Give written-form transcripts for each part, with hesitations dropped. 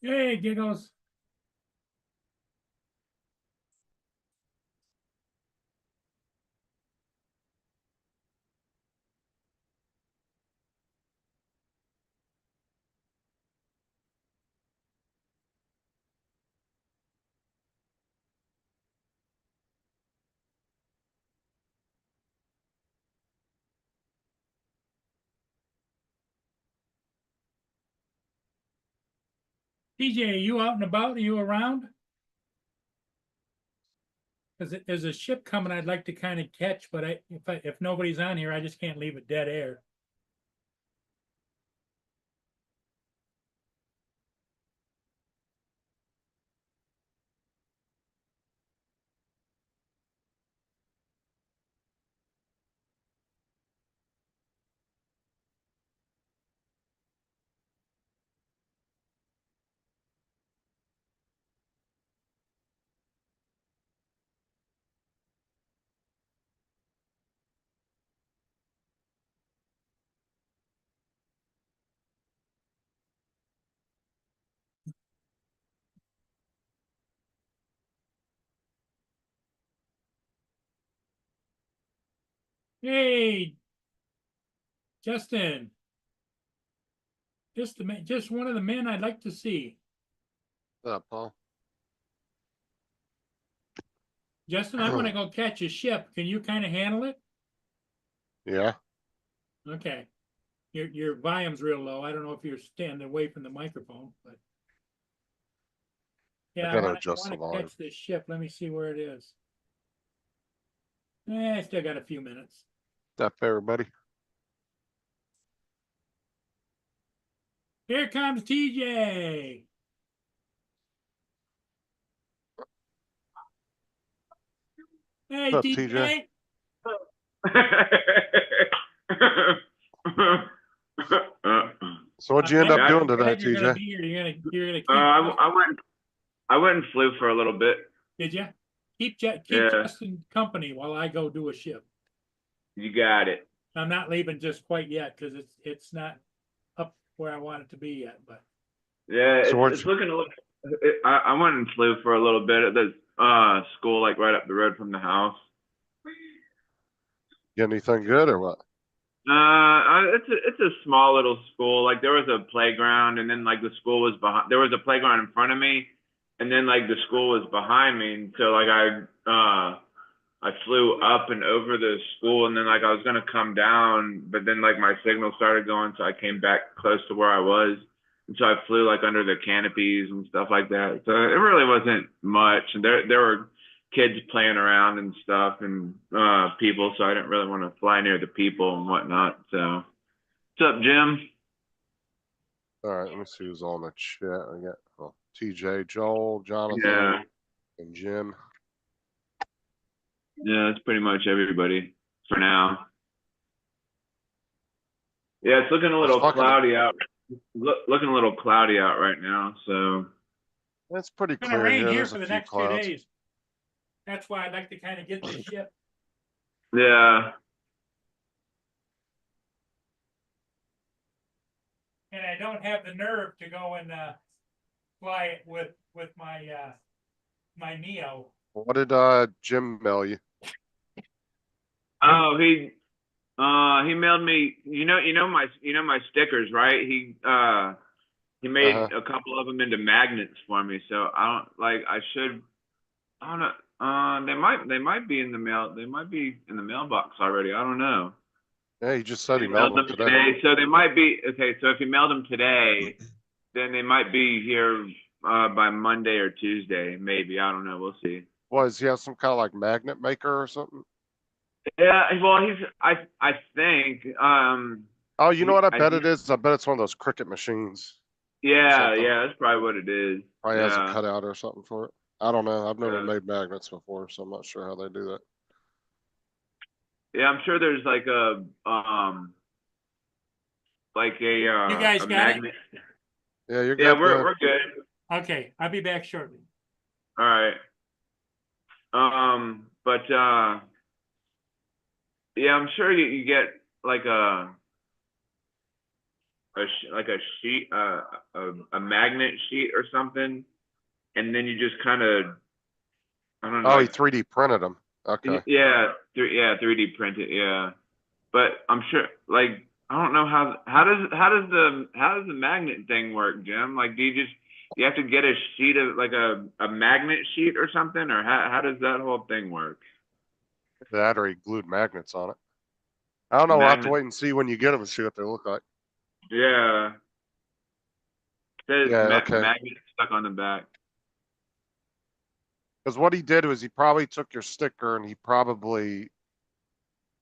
Hey, Giggles. TJ, are you out and about? Are you around? Because there's a ship coming I'd like to kind of catch, but if nobody's on here, I just can't leave it dead air. Hey, Justin, just one of the men I'd like to see. What's up, Paul? Justin, I want to go catch a ship. Can you kind of handle it? Yeah. Okay. Your volume's real low. I don't know if you're standing away from the microphone, but yeah, I I gotta want adjust the to volume. catch this ship. Let me see where it is. I still got a few minutes. That fair, buddy? Here comes TJ. Hey, What's up, TJ? TJ. So what'd you end up doing today, glad you're gonna TJ? be here. You're gonna keep. I went and flew for a little bit. Did you keep Yeah. Justin company while I go do a ship? You got it. I'm not leaving just quite yet because it's not up where I want it to be yet. But Yeah, So it's looking a little. I went and flew for a little bit at the school, like right up the road from the house. get anything good or what? It's a small little school. Like there was a playground, and then like the school was behind. There was a playground in front of me, and then like the school was behind me. And so like I flew up and over the school, and then like I was gonna come down, but then like my signal started going, so I came back close to where I was, and so I flew like under the canopies and stuff like that. So it really wasn't much, and there were kids playing around and stuff, and people, so I didn't really want to fly near the people and whatnot. So, what's up, Jim? All right, let me see who's on the chat. I got TJ, Joel, Jonathan, Yeah, and Jim. yeah, that's pretty much everybody for now. Yeah, it's looking a little cloudy out. Looking a little cloudy out right now, so It's pretty it's gonna clear rain here. here There's for a the few next clouds. 2 days. That's why I'd like to kind of get the ship. yeah. And I don't have the nerve to go and fly it with my my Neo. What did Jim mail you? Oh, he mailed me. You know my stickers, right? He made a couple of them into magnets for me. So I don't like. I don't know. They might be in the mail. They might be in the mailbox already. I don't know. Yeah, he just said he He mailed mailed them them today. today, so they might be okay. So if he mailed them today, then they might be here by Monday or Tuesday, maybe. I don't know. We'll see. Does he have some kind of like magnet maker or something? Yeah, well, I think Oh, you know what I bet he, it is? I bet it's one of those Cricut machines. yeah, that's probably what it is. Probably has a Yeah, cutout or something for it. I don't know. I've never yeah, made magnets before, so I'm not sure how they do that. yeah. I'm sure there's like You guys a got it? magnet. Yeah, you're Yeah, good. we're good. Okay, I'll be back shortly. All right. But yeah, I'm sure you get like like a sheet, a magnet sheet or something, and then you just kind of, I don't know. Oh, he Like, 3D printed them. Okay. yeah, 3D printed, yeah. But I'm sure, like, I don't know how does the magnet thing work, Jim? Like, do you have to get a sheet of like a magnet sheet or something, or how does that whole thing work? That or he glued magnets on it. I don't know. We'll have to Magnet, wait and see when you get them and see what they look like. yeah. Says Yeah, okay. magnet stuck on the back. Because what he did was he probably took your sticker and he probably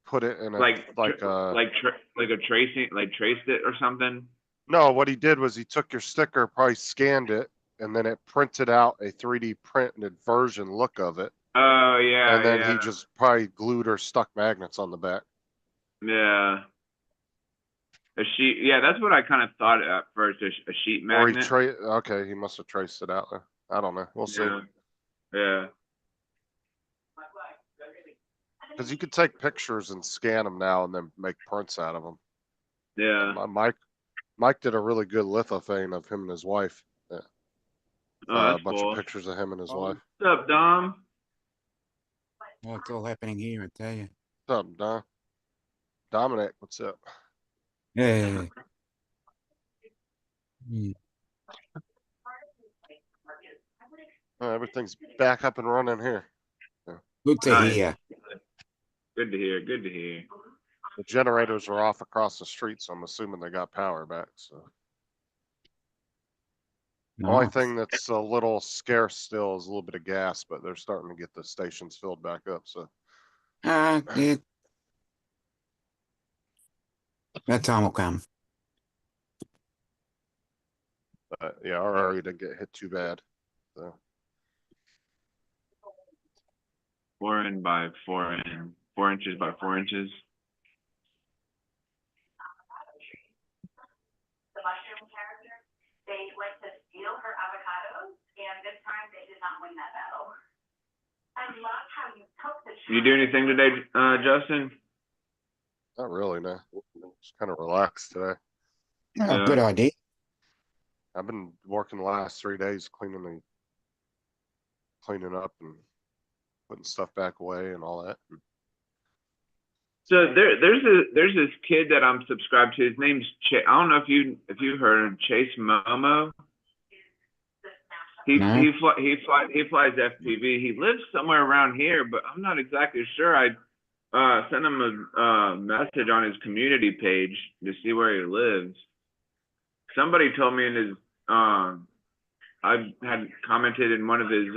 put it in a Like a tracing, like traced it or something. no, what he did was he took your sticker, probably scanned it, and then it printed out a 3D printed version look of it. Oh yeah, And then yeah, he just probably glued or stuck magnets on the back. yeah. A sheet, yeah, that's what I kind of thought at first. A sheet Or he magnet. okay, he must have traced it out there. I don't know. We'll see. Yeah, yeah. Because you could take pictures and scan them now and then make prints out of them. Yeah. Mike did a really good lithophane of him and his wife. Oh, A that's bunch cool. of pictures of him and his wife. What's up, Dom? Well, it's all happening here, I tell you. What's up, Don? Dominic, what's up? Yeah. Hmm. Everything's back up and running here. Good to Nice. hear. Good to hear. Good to hear. The generators are off across the street, so I'm assuming they got power back. So the only Nice. thing that's a little scarce still is a little bit of gas, but they're starting to get the stations filled back up. So Yeah. That time will come. but yeah, our area didn't get hit too bad. So 4 in by 4 in, 4 inches by 4 inches. The mushroom character, they went to steal her avocados, and this time they did not win that battle. I love how you took the. You do anything today, Justin? not really, no. Just kind of relaxed today. Oh, Yeah. good idea. I've been working the last 3 days cleaning up and putting stuff back away and all that. So there's this kid that I'm subscribed to. His name's I don't know if you heard of Chase Momo. He No. he flies FPV. He lives somewhere around here, but I'm not exactly sure. I sent him a message on his community page to see where he lives. Somebody told me in his I had commented in one of his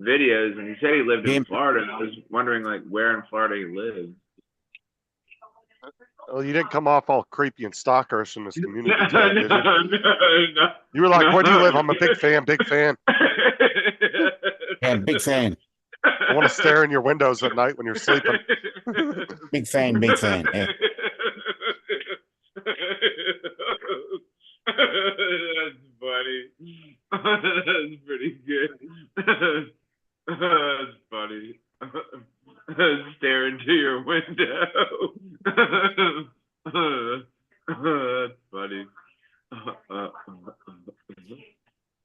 videos, and he said he lived in Him. Florida. And I was wondering like where in Florida he lived. Well, you didn't come off all creepy and stalkerish in this community No, tab, did you? no. You were like, where do you live? I'm a big fan, big fan. Yeah, big fan. I want to stare in your windows at night when you're sleeping. Big fan, big fan. Yeah. That's funny. That's pretty good. That's funny. Stare into your window. That's funny.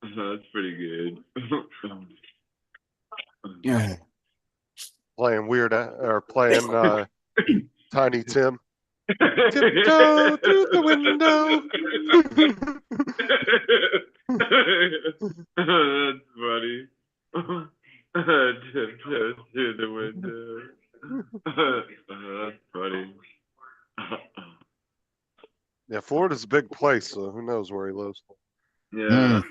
That's pretty good. Yeah. Playing weird or playing Tiny Tim. Tiptoe through the window. That's funny. Tiptoe through the window. That's funny. Yeah, Florida's a big place, so who knows where he lives. Yeah.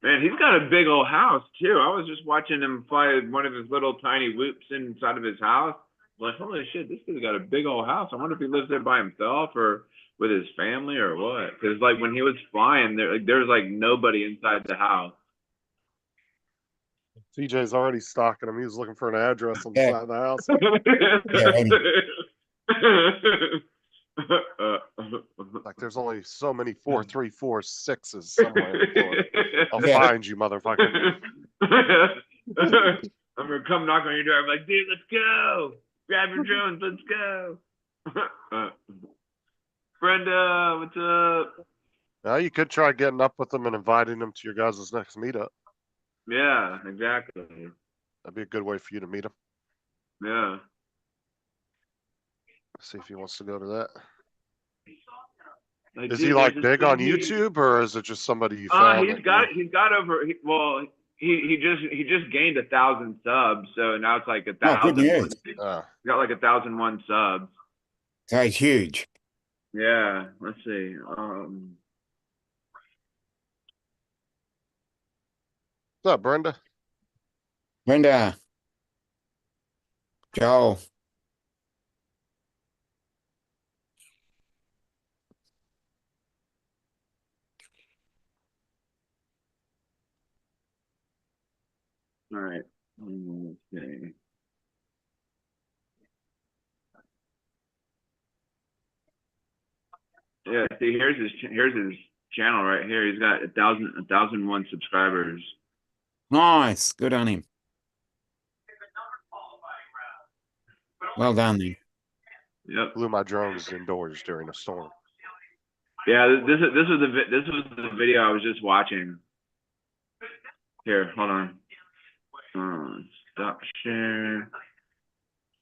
Man, he's got a big old house too. I was just watching him fly one of his little tiny whoops inside of his house. Like, holy shit, this dude's got a big old house. I wonder if he lives there by himself or with his family or what. Because like when he was flying, there's like nobody inside the house. TJ's already stalking him. He was looking for an address on the Yeah. side of the house. Like there's only so many 4, 3, 4, 6s somewhere in Florida. I'll Yeah. find you, motherfucker. I'm gonna come knock on your door. I'm like, dude, let's go. Grab your drones, let's go. Brenda, what's up? Now you could try getting up with them and inviting them to your guys' next meetup. Yeah, exactly. That'd be a good way for you to meet him. Yeah. See if he wants to go to that. Like, Is dude, he like there's this big on thing- YouTube, or is it just somebody you found? He's that got you- over. He just gained 1,000 subs, so now it's like Oh, good 1,000. news. Got like 1,001 subs. That's huge. Yeah. Let's see. What's up, Brenda? Brenda. Joe. All right. Let's see. Yeah. See, here's his channel right here. He's got 1,001 subscribers. Nice. Good on him. Well done, then. Yep. Blew my drones indoors during a storm. Yeah. This was the video I was just watching. Here, hold on. Stop share.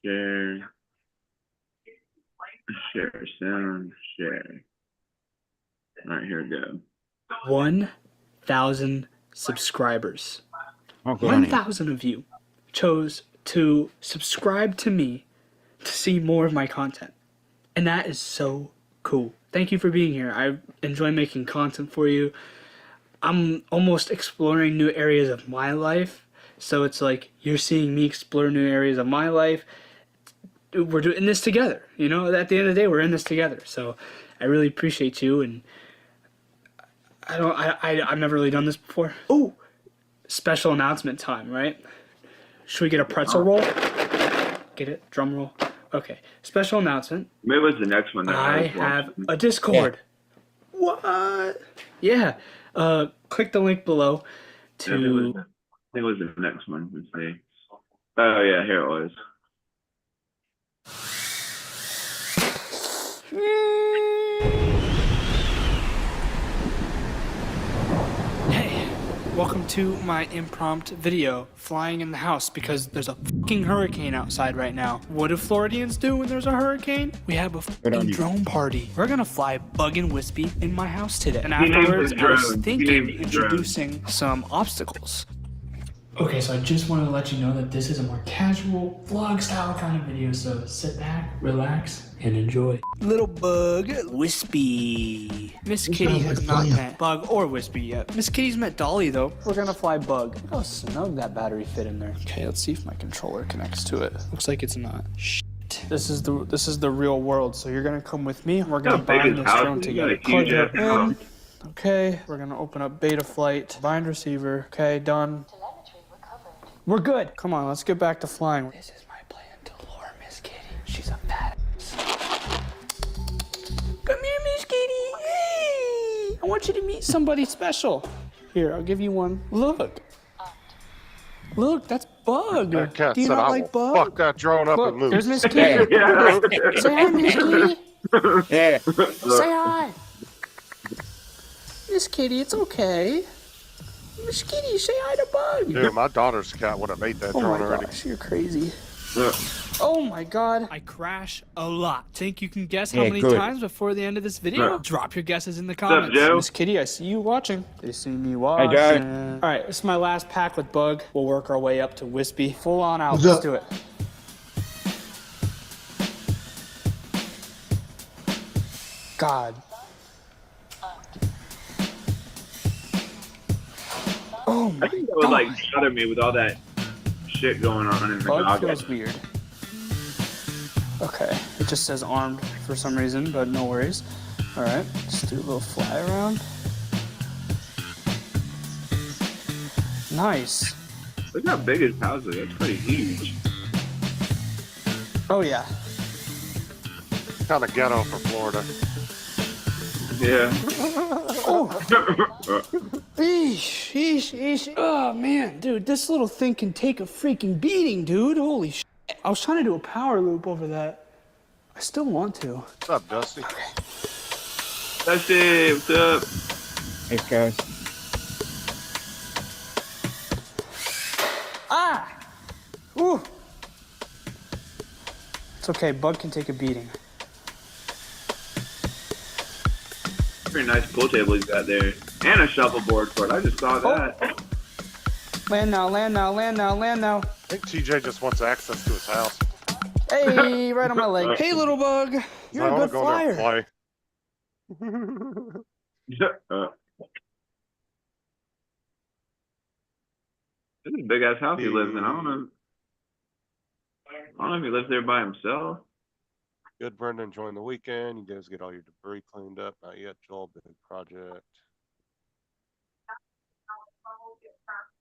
Share. Share sound. Share. All right, here we go. 1,000 subscribers. Oh, good on him. 1,000 of you chose to subscribe to me to see more of my content. And that is so cool. Thank you for being here. I enjoy making content for you. I'm almost exploring new areas of my life. So it's like you're seeing me explore new areas of my life. We're doing this together. You know, at the end of the day, we're in this together. So I really appreciate you. And I've never really done this before. Oh, special announcement time, right? Should we get a pretzel roll? Get it? Drum roll. Okay. Special announcement. Maybe it's the next one. That I was have watching. a Discord. What? Yeah. Click the link below Yeah, I to. think it was the next one. Let's see. Oh yeah, here it was. Hey, welcome to my impromptu video flying in the house because there's a fucking hurricane outside right now. What do Floridians do when there's a hurricane? We have a Good on fucking you. drone party. We're gonna fly Bug and Wispy in my house today. And He named afterwards, his I was drone. He thinking named his drone. introducing some obstacles. Okay, so I just wanted to let you know that this is a more casual vlog style kind of video, so sit back, relax, and enjoy. Little Bug, Wispy. Miss Kitty has not met Bug or Wispy yet. Miss Kitty's met Dolly though. We're gonna fly Bug. Look how snug that battery fit in there. Okay, let's see if my controller connects to it. Looks like it's not. Shit. This is the real world, so you're gonna come with me. We're gonna How big bind is this house? drone He's together. got a huge Plug it ass house. in. Okay, we're gonna open up beta flight. Bind receiver. Okay, done. We're good. Come on, let's get back to flying. This is my plan to lure Miss Kitty. She's a badass. Come here, Miss Kitty. Hey! I want you to meet somebody special. Here, I'll give you one. Look. Look, that's Bug. That cat Do you said, not "I like will Bug? fuck that drone up Look, and move." there's Miss Kitty. Yeah. Say hi, Miss Kitty. Yeah. Say hi. Miss Kitty, it's okay. Miss Kitty, say hi to Bug. Dude, my daughter's cat would have made that Oh drone my already. gosh, you're crazy. Yeah. Oh my god. I crash a lot. Think you can guess how Yeah, many good. times before the end of this video? Yeah. Drop your guesses in the up, comments. Joe? Miss Kitty, I see you watching. They see me watching. Joe. Alright, this is my last pack with Bug. We'll work our way up to Wispy. Full on out. Let's do it. God. Oh my I think that would like bother me with all that shit going on in the Bug goggles. feels weird. Okay, it just says armed for some reason, but no worries. All right, just do a little fly around. Nice. Look how big his house is. That's pretty huge. Oh yeah. Kind of ghetto for Florida. Yeah. Eesh, eesh, eesh. Oh man, dude, this little thing can take a freaking beating, dude. Holy shit. I was trying to do a power loop over that. I still want to. What's up, Dusty? Dusty, what's up? Hey, guys. Ah! Ooh! It's okay, Bug can take a beating. Pretty nice pool table he's got there. And a shuffleboard for it. I just saw that. Land now, land now, land now, land now. I think TJ just wants access to his house. Hey, right on my leg. Hey, little Bug. You're I a wanna good go in there flyer. and play. This is a big ass house he lives in. I don't know if he lives there by himself. Good, Brenda, enjoying the weekend. You guys get all your debris cleaned up. Not yet, Joel. Big project.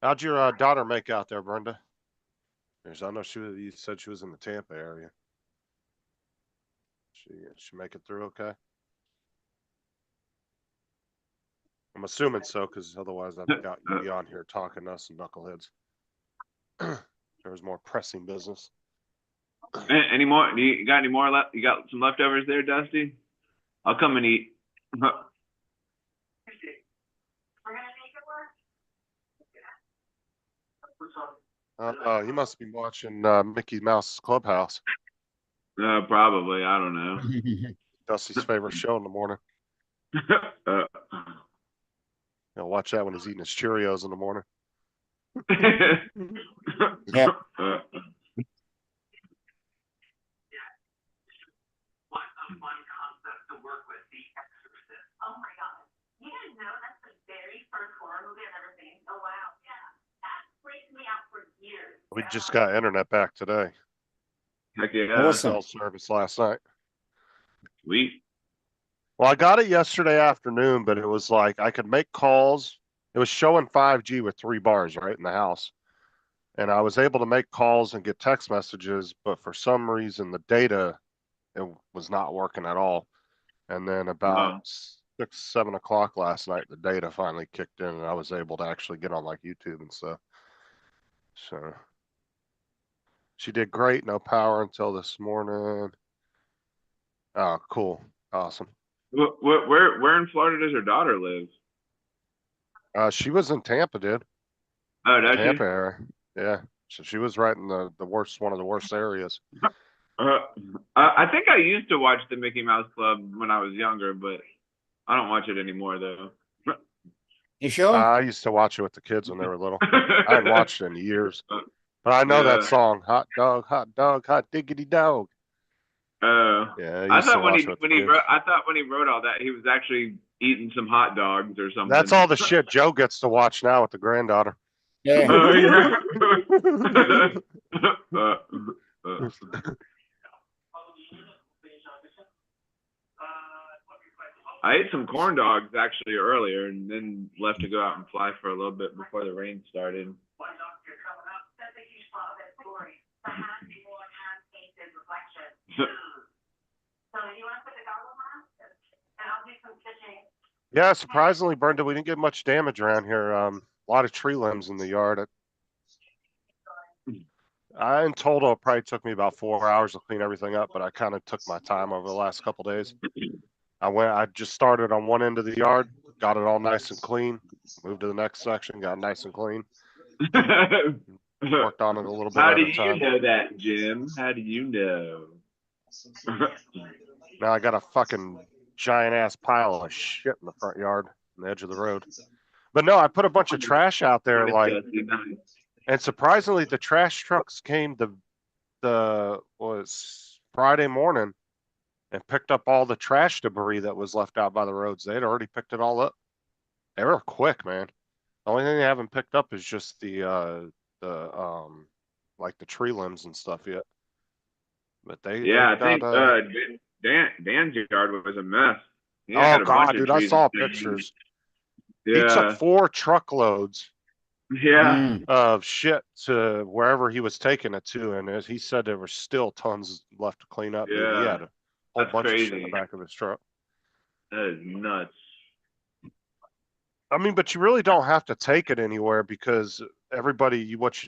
How'd your daughter make out there, Brenda? I know you said she was in the Tampa area. She make it through okay? I'm assuming so, because otherwise I've got you on here talking to us and knuckleheads. There was more pressing business. Any more? You got any more left? You got some leftovers there, Dusty? I'll come and eat. We're gonna make it work. You must be watching Mickey Mouse Clubhouse. Probably. I don't know. Dusty's favorite show in the morning. Watch that when he's eating his Cheerios in the morning. Yeah. Oh my god. You guys know that's the very first horror movie I've ever seen? Oh wow, yeah. That freaked me out for years. We just got internet back today. Heck yeah. Awesome. Cell service last night. Sweet. Well, I got it yesterday afternoon, but it was like I could make calls. It was showing 5G with 3 bars right in the house. And I was able to make calls and get text messages, but for some reason the data, it was not working at all. And then about 6, 7 o'clock last night, the data finally kicked in and I was able to actually get on like YouTube and stuff. So she did great. No power until this morning. Oh, cool. Awesome. Where in Florida does her daughter live? She was in Tampa, dude. Oh, does Tampa she? area. Yeah. So she was right in the worst, one of the worst areas. I think I used to watch the Mickey Mouse Club when I was younger, but I don't watch it anymore though. You sure? I used to watch it with the kids when they were little. I hadn't watched it in years. But I know that song, hot dog, hot diggity dog. Yeah, I thought when he wrote, I thought when he wrote all that, he was actually eating some hot dogs or something. That's all the shit Joe gets to watch now with the granddaughter. Yeah. Oh yeah. I ate some corn dogs actually earlier, and then left to go out and fly for a little bit before the rain started. That's a huge part of that story. The hand-worn, hand-painted reflection. So you want to put the goggles on? And I'll do some fishing. Yeah, surprisingly, Brenda, we didn't get much damage around here. A lot of tree limbs in the yard. In total, it probably took me about 4 hours to clean everything up, but I kind of took my time over the last couple days. I just started on one end of the yard, got it all nice and clean, moved to the next section, got it nice and clean. Worked on it a little bit How at do a you time. know that, Jim? How do you know? Now I got a fucking giant ass pile of shit in the front yard on the edge of the road. But no, I put a bunch of trash out there, like, and surprisingly, the trash trucks came was Friday morning and picked up all the trash debris that was left out by the roads. They had already picked it all up. They were quick, man. The only thing they haven't picked up is just the like the tree limbs and stuff yet. But I think Dan's yard was a mess. He oh had a bunch god, of dude, I trees saw and things. pictures. Yeah. He took 4 truckloads Yeah. of shit to wherever he was taking it to, and he said there were still tons left to clean up. Dude. He Yeah. had a whole That's bunch of shit in crazy. the back of his truck. That is nuts. I mean, but you really don't have to take it anywhere because everybody, what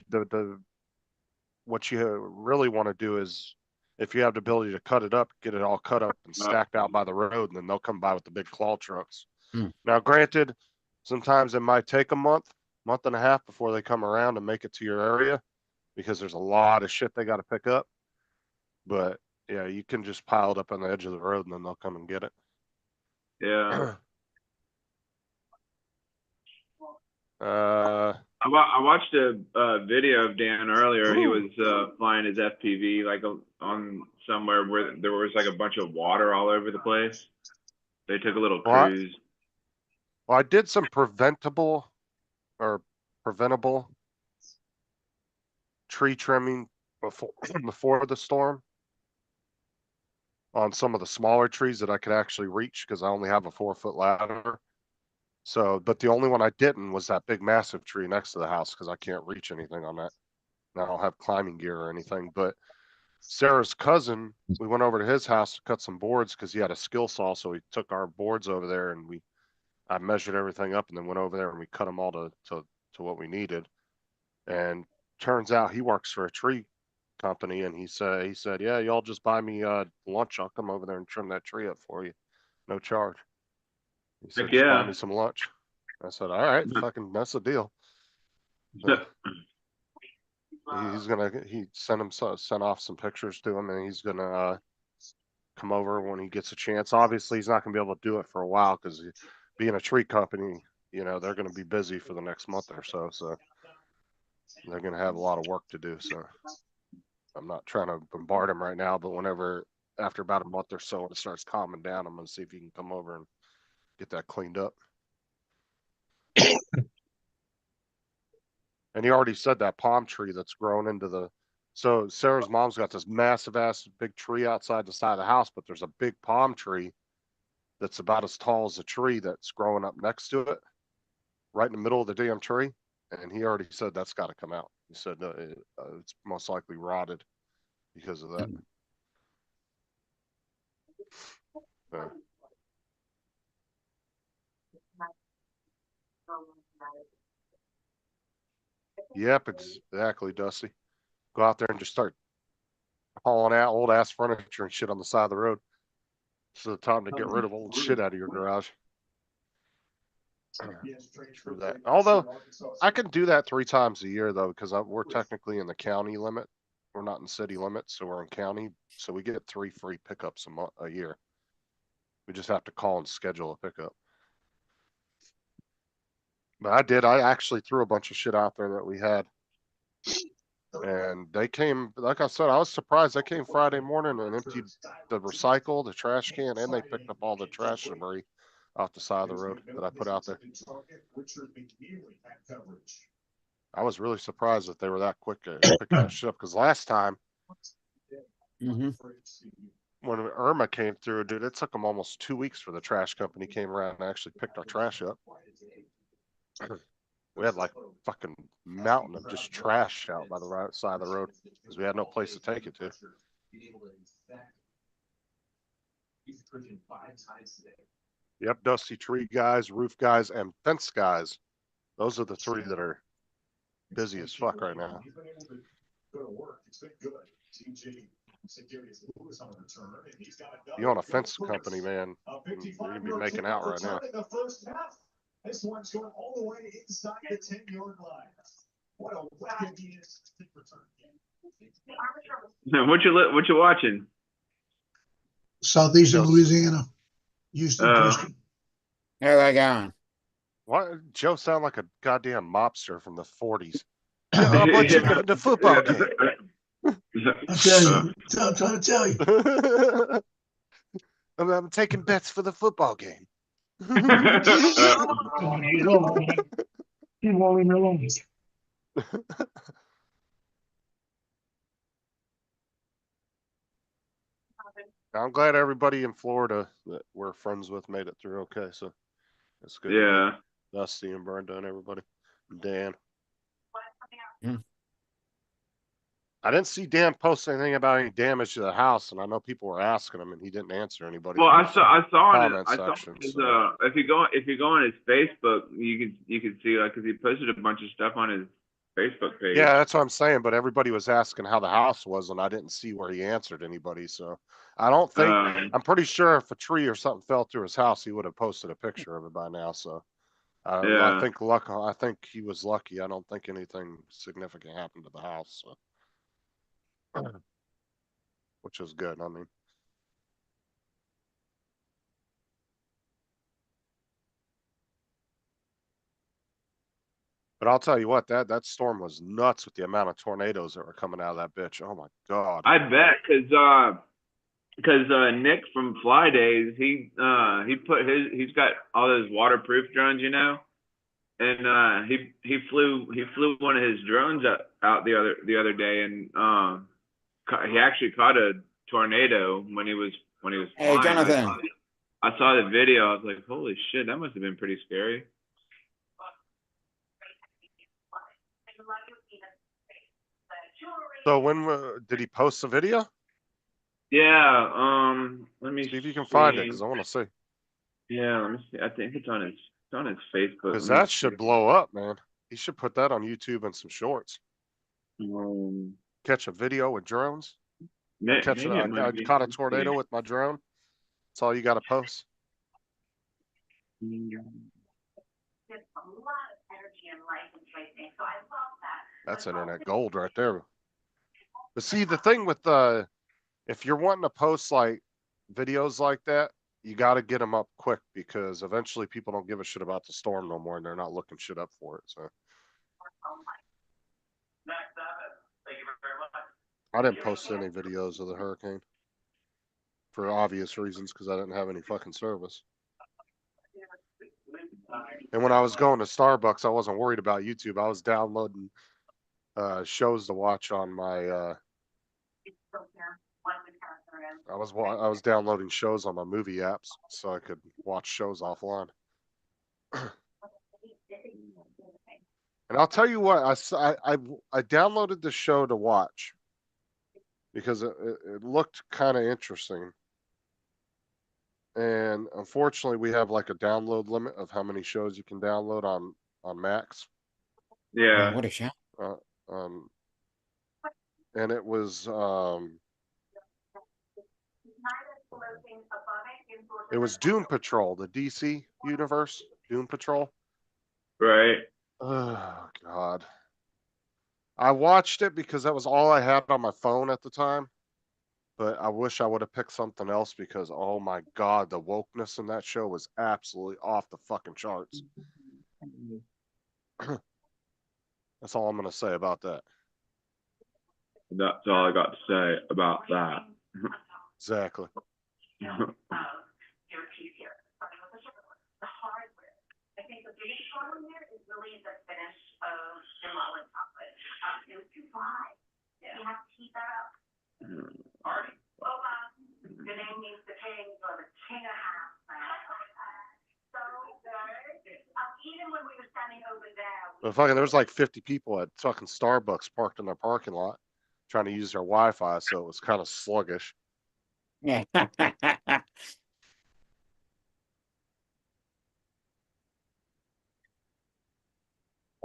you really want to do is if you have the ability to cut it up, get it all cut up and stacked out by the road, and then they'll come by with the big claw trucks. Hmm. Now, granted, sometimes it might take a month and a half before they come around and make it to your area because there's a lot of shit they got to pick up. But yeah, you can just pile it up on the edge of the road and then they'll come and get it. Yeah. I watched a video of Dan earlier. He was flying his FPV like on somewhere where there was like a bunch of water all over the place. They took a little What? cruise. Well, I did some preventable tree trimming before the storm on some of the smaller trees that I could actually reach because I only have a 4-foot ladder. So, but the only one I didn't was that big massive tree next to the house because I can't reach anything on that. And I don't have climbing gear or anything. But Sarah's cousin, we went over to his house to cut some boards because he had a skill saw. So we took our boards over there and I measured everything up and then went over there and we cut them all to what we needed. And turns out he works for a tree company and he said, yeah, y'all just buy me lunch. I'll come over there and trim that tree up for you. No charge. He said, Heck just buy yeah. me some lunch. I said, all right, fucking, that's the deal. So he sent off some pictures to him and he's gonna come over when he gets a chance. Obviously, he's not gonna be able to do it for a while because being a tree company, you know, they're gonna be busy for the next month or so. So they're gonna have a lot of work to do. So I'm not trying to bombard him right now, but after about a month or so, when it starts calming down, I'm gonna see if he can come over and get that cleaned up. And he already said that palm tree that's grown into so Sarah's mom's got this massive ass big tree outside the side of the house, but there's a big palm tree that's about as tall as a tree that's growing up next to it, right in the middle of the damn tree. And he already said that's got to come out. He said it's most likely rotted because of that. So. Yep, exactly, Dusty. Go out there and just start hauling out old ass furniture and shit on the side of the road. It's the time to get rid of old shit out of your garage. True that. Although I can do that 3 times a year though, because we're technically in the county limit. We're not in city limits, so we're in county. So we get 3 free pickups a year. We just have to call and schedule a pickup. But I actually threw a bunch of shit out there that we had. And they came, like I said, I was surprised. They came Friday morning and emptied the recycle, the trash can, and they picked up all the trash debris off the side of the road that I put out there. I was really surprised that they were that quick to pick that shit up because last time when Irma came through, dude, it took them almost 2 weeks for the trash company came around and actually picked our trash up. We had like a fucking mountain of just trash out by the right side of the road because we had no place to take it to. Yep, dusty tree guys, roof guys, and fence guys. Those are the 3 that are busy as fuck right now. You own a fence company, man. You're gonna be making out right now. This one's going all the way inside the 10-yard line. What a weapon he is to return. What you watching? Southeastern Louisiana. Houston, Christian. How they going? Why Joe sound like a goddamn mobster from the 40s? How about you go to the football game? I'm telling you. I'm trying to tell you. I'm taking bets for the football game. You won't leave me alone. I'm glad everybody in Florida that we're friends with made it through okay. So that's good. Yeah. Dusty and Brenda and everybody. Dan. I didn't see Dan post anything about any damage to the house, and I know people were asking him, and he didn't answer anybody. Well, I saw section, his, so. if you go on his Facebook, you can see like because he posted a bunch of stuff on Facebook page. Yeah, that's what I'm saying, but everybody was asking how the house was, and I didn't see where he answered anybody, so I don't think, I'm pretty sure if a tree or something fell through his house, he would have posted a picture of it by now, so. I Yeah. think he was lucky. I don't think anything significant happened to the house, so. Which is good, I mean. But I'll tell you what, that storm was nuts with the amount of tornadoes that were coming out of that bitch. Oh my God. I bet, cause Nick from Fly Days, he he's got all those waterproof drones, you know, and he flew one of his drones out the other day, and he actually caught a tornado when he was Hey, flying. Jonathan. I saw the video. I was like, holy shit, that must have been pretty scary. So did he post the video? Yeah. Let me See if you can find it, because I want to see. Yeah, let me see. I think it's on his Facebook. Because Let me that should see. blow up, man. He should put that on YouTube and some shorts. Um, Catch a video with drones. maybe I it might be. caught a tornado with my drone. That's all you got to post. There's a lot of energy and life in tracing, so I love that. That's internet gold right there. But see, the thing with if you're wanting to post like videos like that, you got to get them up quick, because eventually people don't give a shit about the storm no more, and they're not looking shit up for it. So I didn't post any videos of the hurricane for obvious reasons, because I didn't have any fucking service. And when I was going to Starbucks, I wasn't worried about YouTube. I was downloading shows to watch on my I was downloading shows on my movie apps so I could watch shows offline. And I'll tell you what, I downloaded the show to watch because it looked kind of interesting. And unfortunately, we have like a download limit of how many shows you can download on Max. Yeah. What a shot. And it was Doom Patrol, the DC universe, Doom Patrol. Right. Oh God. I watched it because that was all I had on my phone at the time. But I wish I would have picked something else, because oh my God, the wokeness in that show was absolutely off the fucking charts. That's all I'm gonna say about that. That's all I got to say about that. Exactly. Your piece here, starting with the hardware. I think the biggest problem here is really the finish of the model chocolate. It was too dry. You have to heat that up. Party. The name means the king, or the king of half. So good. Even when we were standing over there. But fucking, there was like 50 people at fucking Starbucks parked in their parking lot trying to use their Wi-Fi, so it was kind of sluggish. Yeah.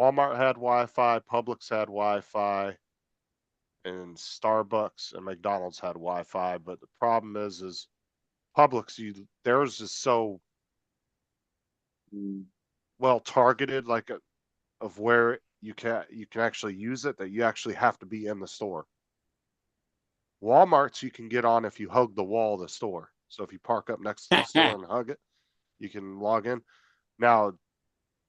Walmart had Wi-Fi, Publix had Wi-Fi, and Starbucks and McDonald's had Wi-Fi. But the problem is Publix, theirs is so well targeted, like of where you can actually use it, that you actually have to be in the store. Walmart's you can get on if you hug the wall of the store. So if you park up next to the store and hug it, you can log in. Now,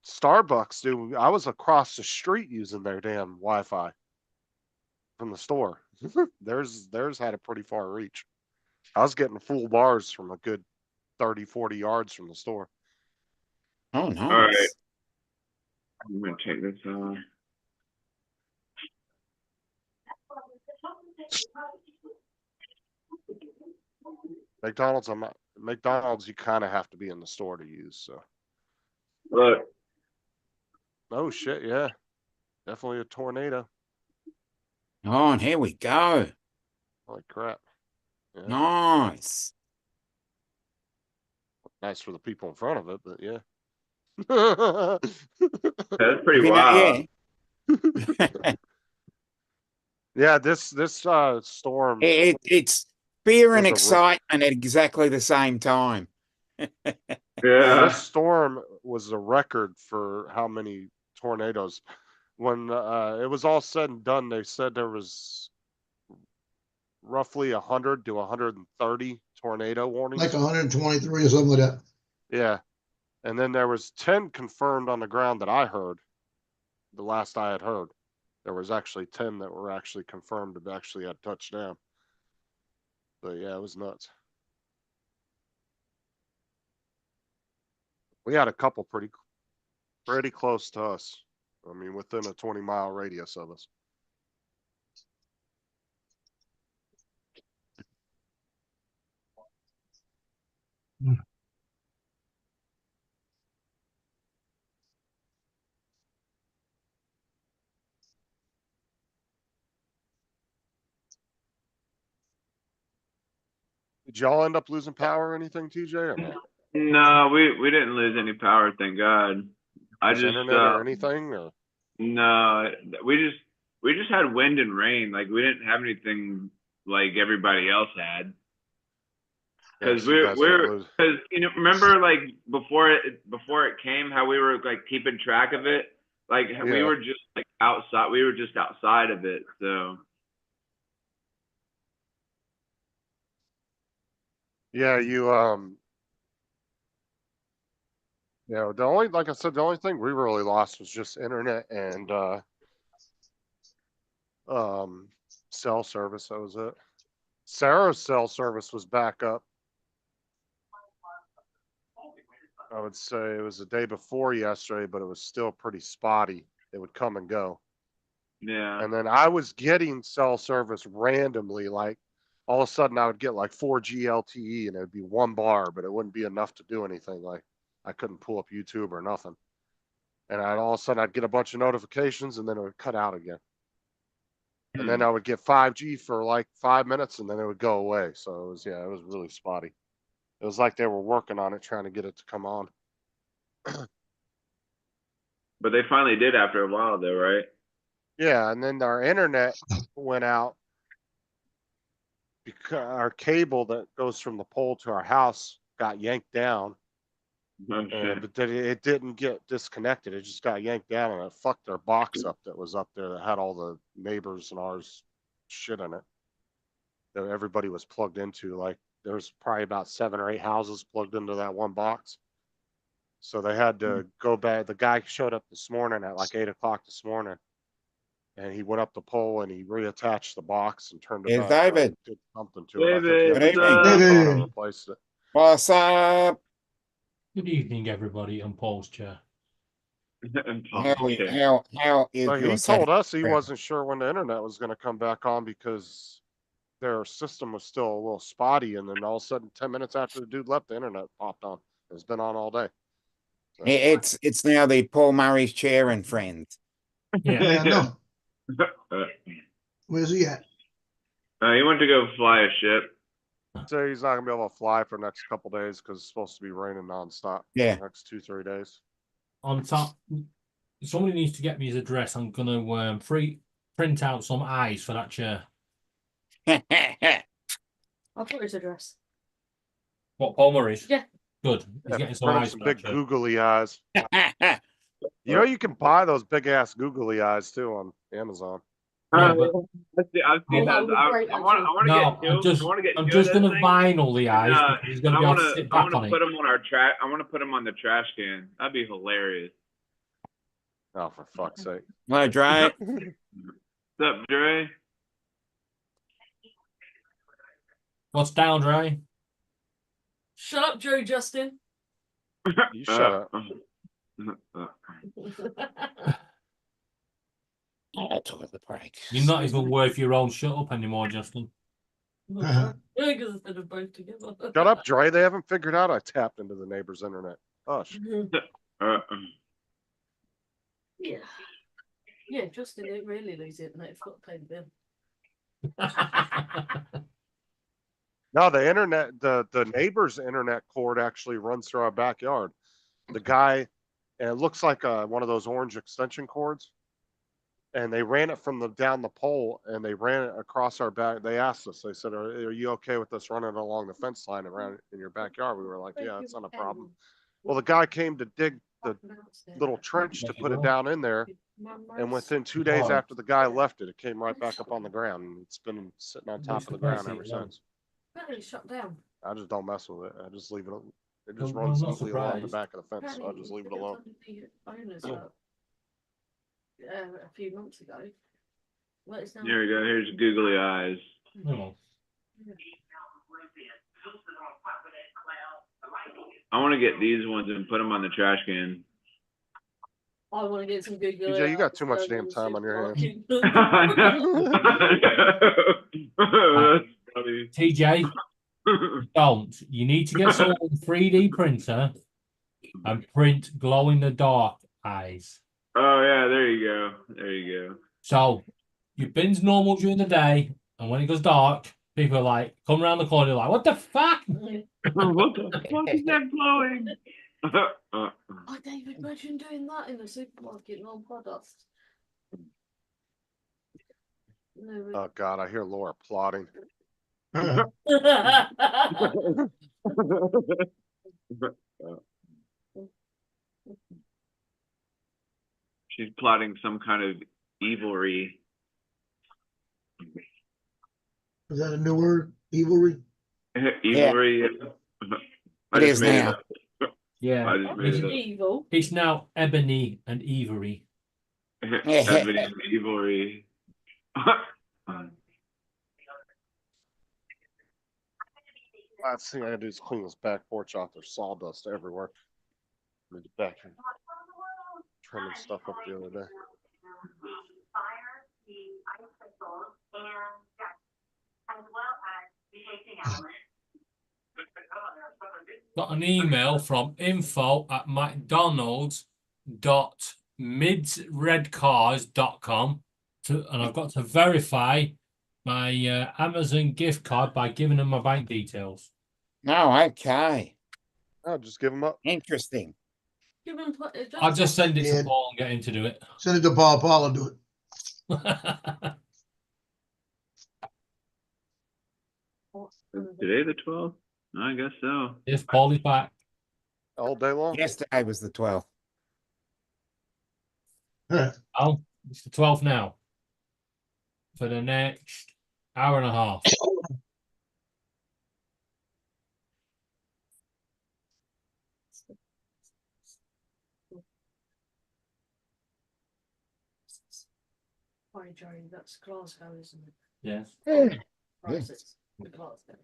Starbucks, dude, I was across the street using their damn Wi-Fi from the store. Theirs had a pretty far reach. I was getting full bars from a good 30, 40 yards from the store. Oh, nice. All right. I'm gonna take this off. McDonald's, you kind of have to be in the store to use. So. Look. Oh shit! Yeah, definitely a tornado. Oh, and here we go. Holy crap! Yeah. Nice. Nice for the people in front of it, but yeah. That's pretty Looking wild. at, Yeah, this storm It's fear and was a excitement at exactly the same time. yeah, Yeah. this storm was a record for how many tornadoes. When it was all said and done, they said there was roughly 100 to 130 tornado warnings. Like 123 or something like that. Yeah. And then there was 10 confirmed on the ground that I heard. The last I had heard. There was actually 10 that were actually confirmed to actually had touched down. But yeah, it was nuts. We had a couple pretty close to us. I mean, within a 20-mile radius of us. Did y'all end up losing power or anything, TJ, or no? No, we didn't lose any power, thank God. I Was just internet or anything? Or? no, we just had wind and rain. Like we didn't have anything like everybody else had. Because so you guys didn't lose. because you know, remember like before it came, how we were like keeping track of it. Like we Yeah. were just like outside. We were just outside of it. So Yeah, you yeah, the only, like I said, the only thing we really lost was just internet and cell service. That was it. Sarah's cell service was back up. I would say it was the day before yesterday, but it was still pretty spotty. It would come and go. yeah. And then I was getting cell service randomly, like all of a sudden I would get like 4G LTE and it would be 1 bar, but it wouldn't be enough to do anything. Like I couldn't pull up YouTube or nothing. And all of a sudden I'd get a bunch of notifications and then it would cut out again. And then I would get 5G for like 5 minutes and then it would go away. So it was, yeah, it was really spotty. It was like they were working on it, trying to get it to come on. But they finally did after a while, though, right? Yeah, and then our internet went out because our cable that goes from the pole to our house got yanked down. Oh, shit. But then it didn't get disconnected. It just got yanked down and it fucked their box up that was up there that had all the neighbors and ours shit in it that everybody was plugged into. Like there was probably about 7 or 8 houses plugged into that one box. So they had to go back. The guy showed up this morning at like 8 o'clock this morning. And he went up the pole and he reattached the box and turned it Hey, back. David. On, did something to it. I think he David, had to turn it what's back on up? and replaced it. What's up? Good evening, everybody, on Paul's chair. How is But your he told Saturday? us he wasn't sure when the internet was going to come back on because their system was still a little spotty. And then all of a sudden, 10 minutes after the dude left, the internet popped on. It's been on all day. So, It's now the Paul Murray's chair and friends. Yeah, no. Uh, Where's he at? he went to go fly a ship. so he's not going to be able to fly for the next couple days because it's supposed to be raining nonstop. Yeah. For the next 2-3 days. On top, somebody needs to get me his address. I'm gonna print out some eyes for that chair. I'll put his address. What, Paul Murray's? Yeah. Good. He's Yeah, getting some print eyes some for big that chair. googly eyes. You know, you can buy those big ass googly eyes too on Amazon. Yeah, but- I've seen that those. would be great, I want to No, get two. I'm just gonna vinyl the eyes And, because he's gonna be able to sit I back want on to it. put them on our trash. I want to put them on the trash can. That'd be hilarious. Oh, for fuck's sake. Wanna try it? What's up, Dre? What's down, Ray? Shut up, Joe Justin. You shut up. Toilet break. You're not even worth your own shut up anymore, Justin. Uh-huh. Yeah, because instead of both together. Shut up, Dre. They haven't figured out I tapped into the neighbor's internet. Hush. Yeah. Yeah, Justin don't really lose it, and they've got to pay the bill. No, the internet, the neighbor's internet cord actually runs through our backyard. The guy, and it looks like one of those orange extension cords. and they ran it from down the pole, and they ran it across our back. They asked us, they said, are you okay with us running along the fence line around in your backyard? We were like, yeah, it's not a problem. Well, the guy came to dig the little trench to put it down in there, and within 2 days after the guy left it, it came right back up on the ground, and it's been sitting on top of the ground ever since. Apparently it's shut down. I just don't mess with it. I just leave it. It just Well, runs I'm not easily along the surprised. back of the fence, so I Apparently just it leave it was alone. owners a few months ago. Well, it's now. Here we go. Here's googly eyes. Hang on. I want to get these ones and put them on the trash can. I want to get some Google. DJ, you got too much damn time on your hands. That's funny. TJ, don't. You need to get someone 3D printer and print glow in the dark eyes. Oh yeah, there you go. There you go. So your bin's normal during the day, and when it goes dark, people are like, come around the corner, like, what the fuck? What the fuck is that blowing? Oh, David, imagine doing that in a supermarket, non-product. No, Oh God, I hear Laura plotting. She's plotting some kind of evilry. Is that a new word? Evilry? Evilry. I It just is made now. up. Yeah. I just made it's it up. evil. It's now Ebony and Ivory. Ebony and Evilry. Last thing I gotta do is clean this back porch off. There's sawdust everywhere. Need to back here trimming stuff up the other day. Fire, the ice crystals, and as well as the chasing element. Got an email from info@mcdonalds.midsredcars.com and I've got to verify my Amazon gift card by giving them my bank details. Oh, okay. Oh, just give them up. Interesting. Give him I'll just send it Yeah. to Paul and get him to do it. Send it to Paul. Paul will do it. Today the 12th? I guess so. If Paul is back. All day long? Yesterday was the 12th. Oh, it's the 12th now. For the next hour and a half. Sorry, Joey, that's Glasgow, isn't it? Yes. Right, Yes. it's the Glasgow.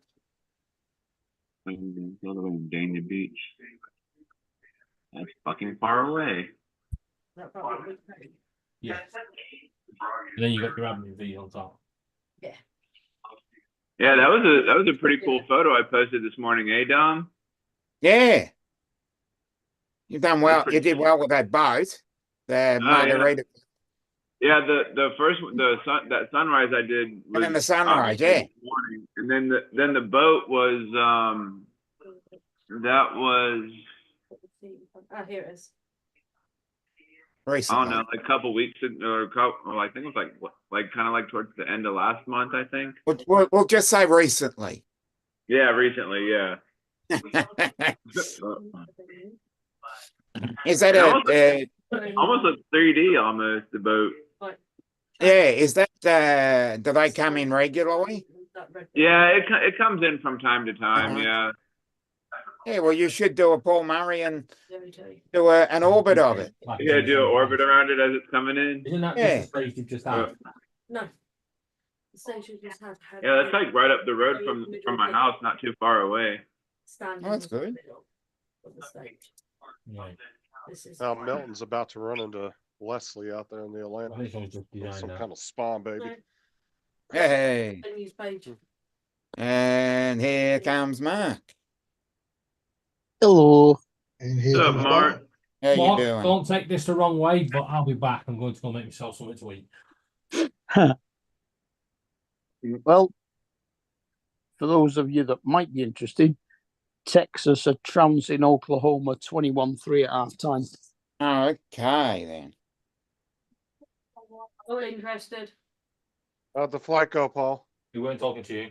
All the way in Dania Beach. That's fucking far away. That part would be great. Yeah. And then you got your admin fee on top. Yeah, that was a pretty cool photo I posted this morning, eh, Dom? Yeah. You've done well. pretty You did well with that boat. The margarita. Yeah, that sunrise I did was And then the sunrise, obviously yeah. this morning. And then the boat was that was Ah, here it is. I Recently. don't know, like a couple weeks or I think it was like kind of like towards the end of last month, I think. We'll just say recently. Yeah, recently, yeah. Is that Almost like 3D almost, the boat. yeah, is that do they come in regularly? Yeah, it comes in from time to time, yeah. Yeah, well you should do a Paul Murray and Very true. do an orbit of it. Yeah, do an orbit around it as it's coming in. Isn't that Yeah. just the stage you've just had? No. The station just had. Yeah, that's like right up the road from my house, not too far away. Standing Oh, that's in the good. middle of the stage. Right. This is. Now Milton's about to run into Leslie out there in the I Atlanta. think it was just With behind some that. kind of spawn baby. No, Hey, the news page. and here comes Mark. Hello. And here What's up, comes Mark? Paul. How Mark, you doing? don't take this the wrong way, but I'll be back. I'm going to go make myself something to eat. Well, for those of you that might be interested, Texas are trouncing Oklahoma 21-3 at halftime. Okay then. All interested. How'd the flight go, Paul? We weren't talking to you.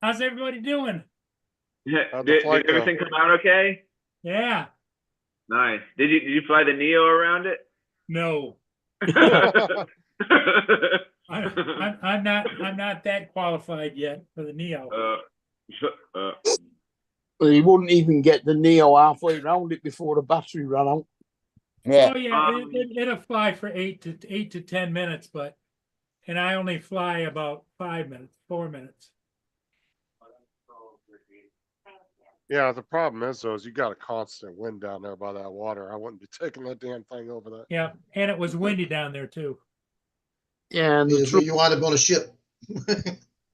How's everybody doing? How'd the Did flight go? everything come out okay? Yeah. Nice. Did you fly the Neo around it? No. I'm not that qualified yet for the Neo. He wouldn't even get the Neo halfway around it before the battery ran out. Yeah. Oh yeah, it'll fly for 8 to 10 minutes, and I only fly about 4 minutes. Yeah, the problem is though, is you got a constant wind down there by that water. I wouldn't be taking that damn thing over that. Yeah, and it was windy down there too. Yeah, and the Yeah, so you wind up on a ship.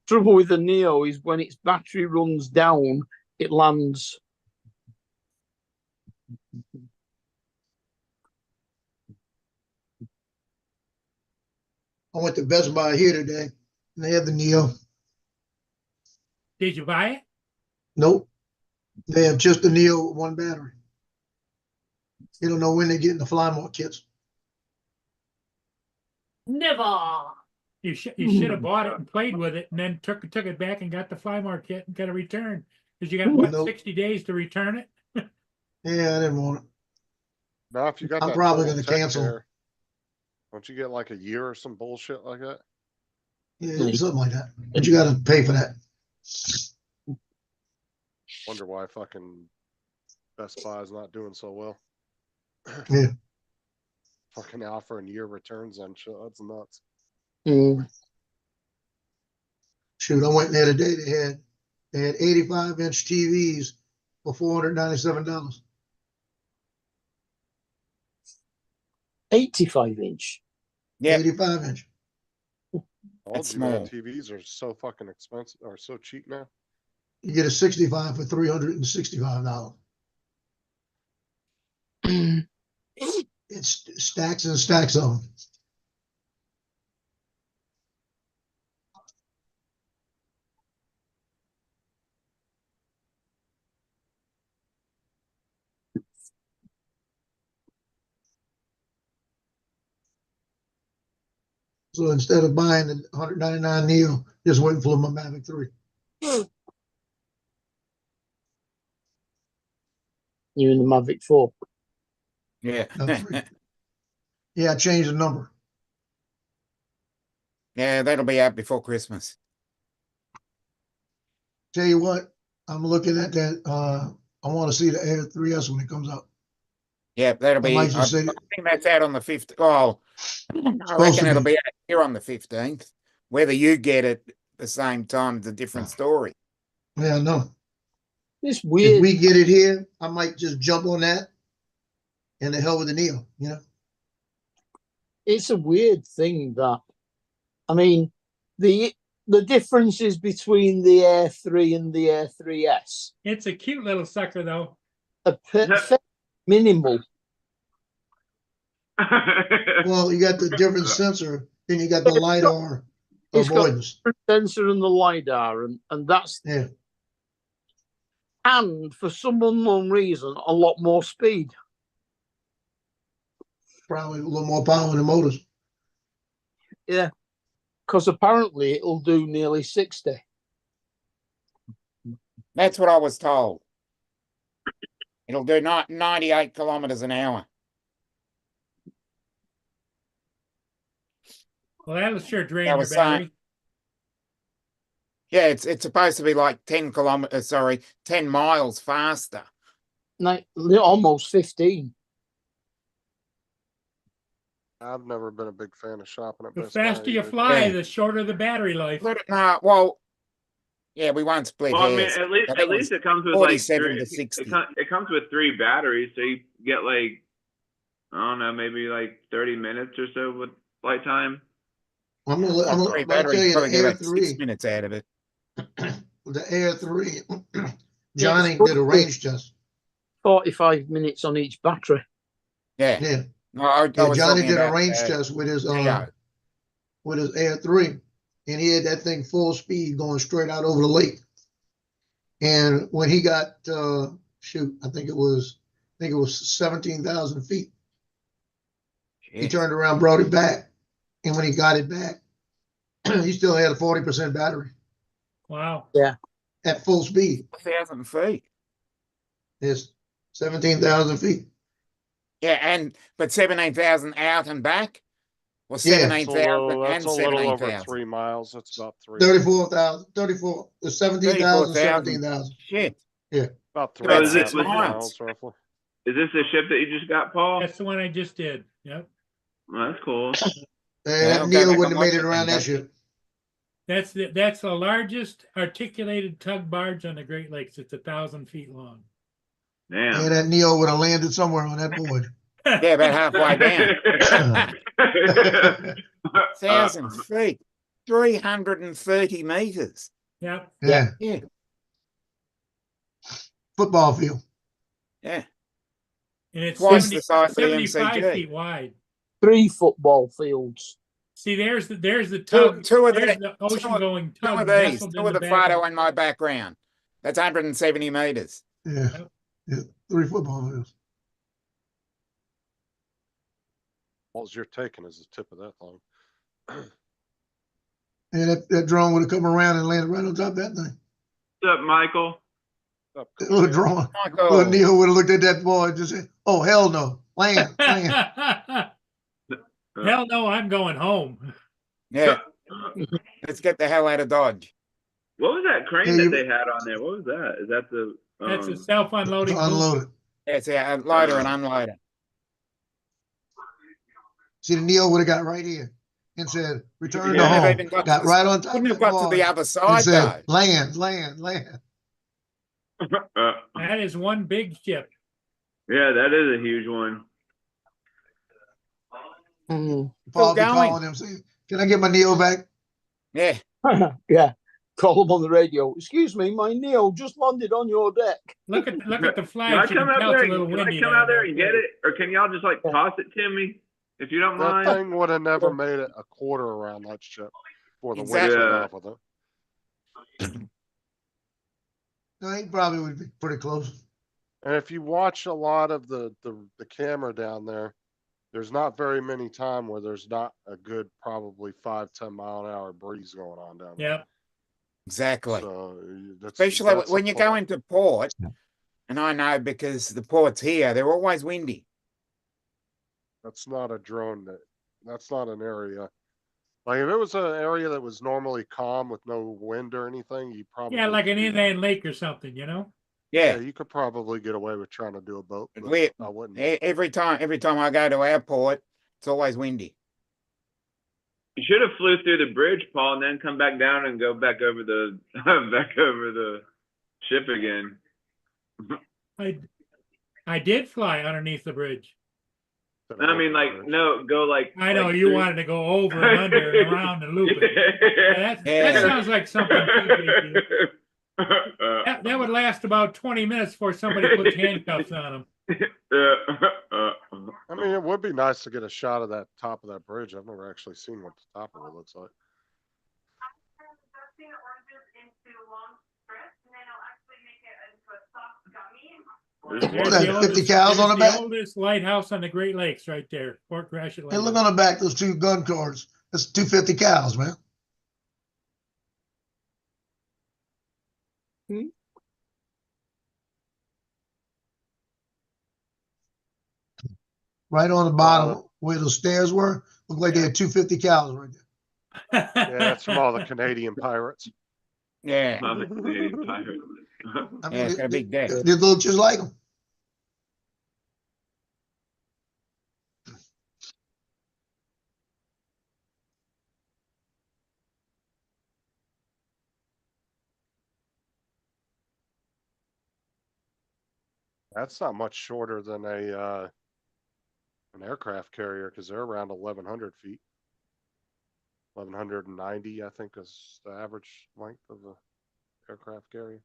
trouble with the Neo is when its battery runs down, it lands. I went to Best Buy here today, and they have the Neo. Did you buy it? Nope. They have just the Neo with one battery. You don't know when they're getting the fly more kits. Never. You should have bought it and played with it, and then took it back and got the Flymar kit and got a return. Because you got what, Nope. 60 days to return it? Yeah, I didn't want it. Now, if you got I'm that probably full gonna tech cancel. care, don't you get like a year or some bullshit like that? Yeah, something like that. But you gotta pay for that. Wonder why fucking Best Buy is not doing so well. Yeah. Fucking offering year returns on shit. That's nuts. Shoot, I went there today. They had 85-inch TVs for $497. 85-inch. Yeah. 85-inch. Told That's you, man, small. TVs are so fucking expensive, or so cheap now. You get a 65 for $365. It's stacks and stacks of them. So instead of buying the 199 Neo, just waiting for my Mavic 3. You in the Mavic 4. Yeah. No, 3. Yeah, I changed the number. Yeah, that'll be out before Christmas. Tell you what, I'm looking at that. I want to see the Air 3S when it comes out. Yeah, that'll be. might I just say- think that's out on the 15th. Oh, I supposed reckon to it'll be. be out here on the 15th. Whether you get it the same time is a different story. Yeah, I know. It's If weird. we get it here, I might just jump on that and the hell with the Neo, you know? It's a weird thing that, I mean, the differences between the Air 3 and the Air 3S It's a cute little sucker though. are minimal. Well, you got the different sensor, then you got the LiDAR It's got avoidance. the sensor and the LiDAR, and that's, Yeah, and for some unknown reason, a lot more speed. probably a little more power in the motors. Yeah, because apparently it'll do nearly 60. That's what I was told. It'll do 98 kilometers an hour. Well, that'll sure drain That your was battery. Yeah, it's supposed to be like 10 miles faster. Almost 15. I've never been a big fan of shopping at The Best Buy faster you either. fly, Yeah. the shorter the battery life. Well, yeah, we won't split Well, I mean, hairs. at least I think it was it comes with 47 like to 3, 60. it comes with 3 batteries, so you get like, I don't know, maybe like 30 minutes or so with flight time. I'm Three gonna tell batteries, you probably the get Air about 6 3, minutes out of it. the Air 3, Johnny it's did a range test. 45 minutes on each battery. Yeah. Yeah, No, I yeah, was Johnny talking did a about, range test with his Neo. Air 3, and he had that thing full speed going straight out over the lake. And when he got I think it was 17,000 feet. He turned around, brought it back, and when he got it back, he still had a 40% battery Wow. at full speed. 1,000 feet. It's 17,000 feet. Yeah, but 17,000 out and back? Or Yeah. That's 17,000 that's and a little over 17,000? 3 miles. That's about 34, the 17,000, 17,000. Shit. about So 3 is it- miles roughly. Is this the ship that you just got, Paul? That's the one I just did. Yep. Well, that's cool. That I'll go Neil back wouldn't and have made watch it it around then, that ship. That's the largest articulated tug barge on the Great Lakes. It's 1,000 feet long. Yeah, Damn. that Neil would have landed somewhere on that board. Yeah, about halfway down. 1,000 feet. 330 meters. Yep. Yeah, Yeah. football field. Yeah. And it's Twice 70 the size of the 75 MCG. feet wide. 3 football fields. See, there's the tug. Two of there's the- the ocean going Two tug of these. nestled Two in of the the back. photo in my background. That's 170 meters. Yeah, yeah, 3 football fields. All you're taking is the tip of that thing. And that drone would have come around and landed right on top of that thing. What's up, Michael? Up, That little drone. Michael. Little Neil would have looked at that boy and just said, "Oh hell no, land, land." Hell no, I'm going home. Yeah. Let's get the hell out of Dodge. What was that crane Yeah, that you- they had on there? What was that? Is that the? That's a self-unloading. boom. Unloaded. It's a loader and unloader. See, the Neil would have got right here and said, "Return to Yeah, never home." even got Got to- right on top of Wouldn't have that got to boy the other and side said, though. "Land, land, land." That is one big ship. Yeah, that is a huge one. Mm. Paul be going. calling him saying, "Can I get my Neil back?" Yeah. Yeah. Call them on the radio. Excuse me, my Neil just landed on your deck. Look at the flag. Can I You come can out tell there? it's a little Can I windy come down out there and there. get it, or can y'all just like toss it to me if you don't That mind? thing would have never made it a quarter around that ship before the wind Exactly. took Yeah. off with it. No, he probably would be pretty close. And if you watch a lot of the camera down there, there's not very many time where there's not a good probably 5-10 mile an hour breeze going on down there. Yep. Exactly. So Especially that's when a you plus. go into port, and I know because the ports here, they're always windy. That's not a drone that's not an area. Like if it was an area that was normally calm with no wind or anything, you probably Yeah, like could an do that. inland lake or something, you know? Yeah, Yeah. you could probably get away with trying to do a boat, But but I wouldn't. every time I go to our port, it's always windy. You should have flew through the bridge, Paul, and then come back down and go back over the back over the ship again. I did fly underneath the bridge. I mean, like, no, go like. I know like you through- wanted to go over and under and around and loop it. Yeah, that Yeah. sounds like something you could do. That would last about 20 minutes before somebody puts handcuffs on them. I mean, it would be nice to get a shot of that top of that bridge. I've never actually seen what the top of it looks like. There's There's one What's that, the 50 cows on the there's back? oldest lighthouse on the Great Lakes right there, Fort Gratiot Hey, look Lighthouse. on the back, those 2 gun cards. That's 250 cows, man. Right on the bottom where the stairs were, looked like they had 250 cows right there. Yeah, that's from all the Canadian pirates. Yeah. Not the Canadian pirate. I Yeah, it's got a big deck. They look just like them. That's not much shorter than an aircraft carrier because they're around 1,100 feet. 1,190, I think, is the average length of a aircraft carrier.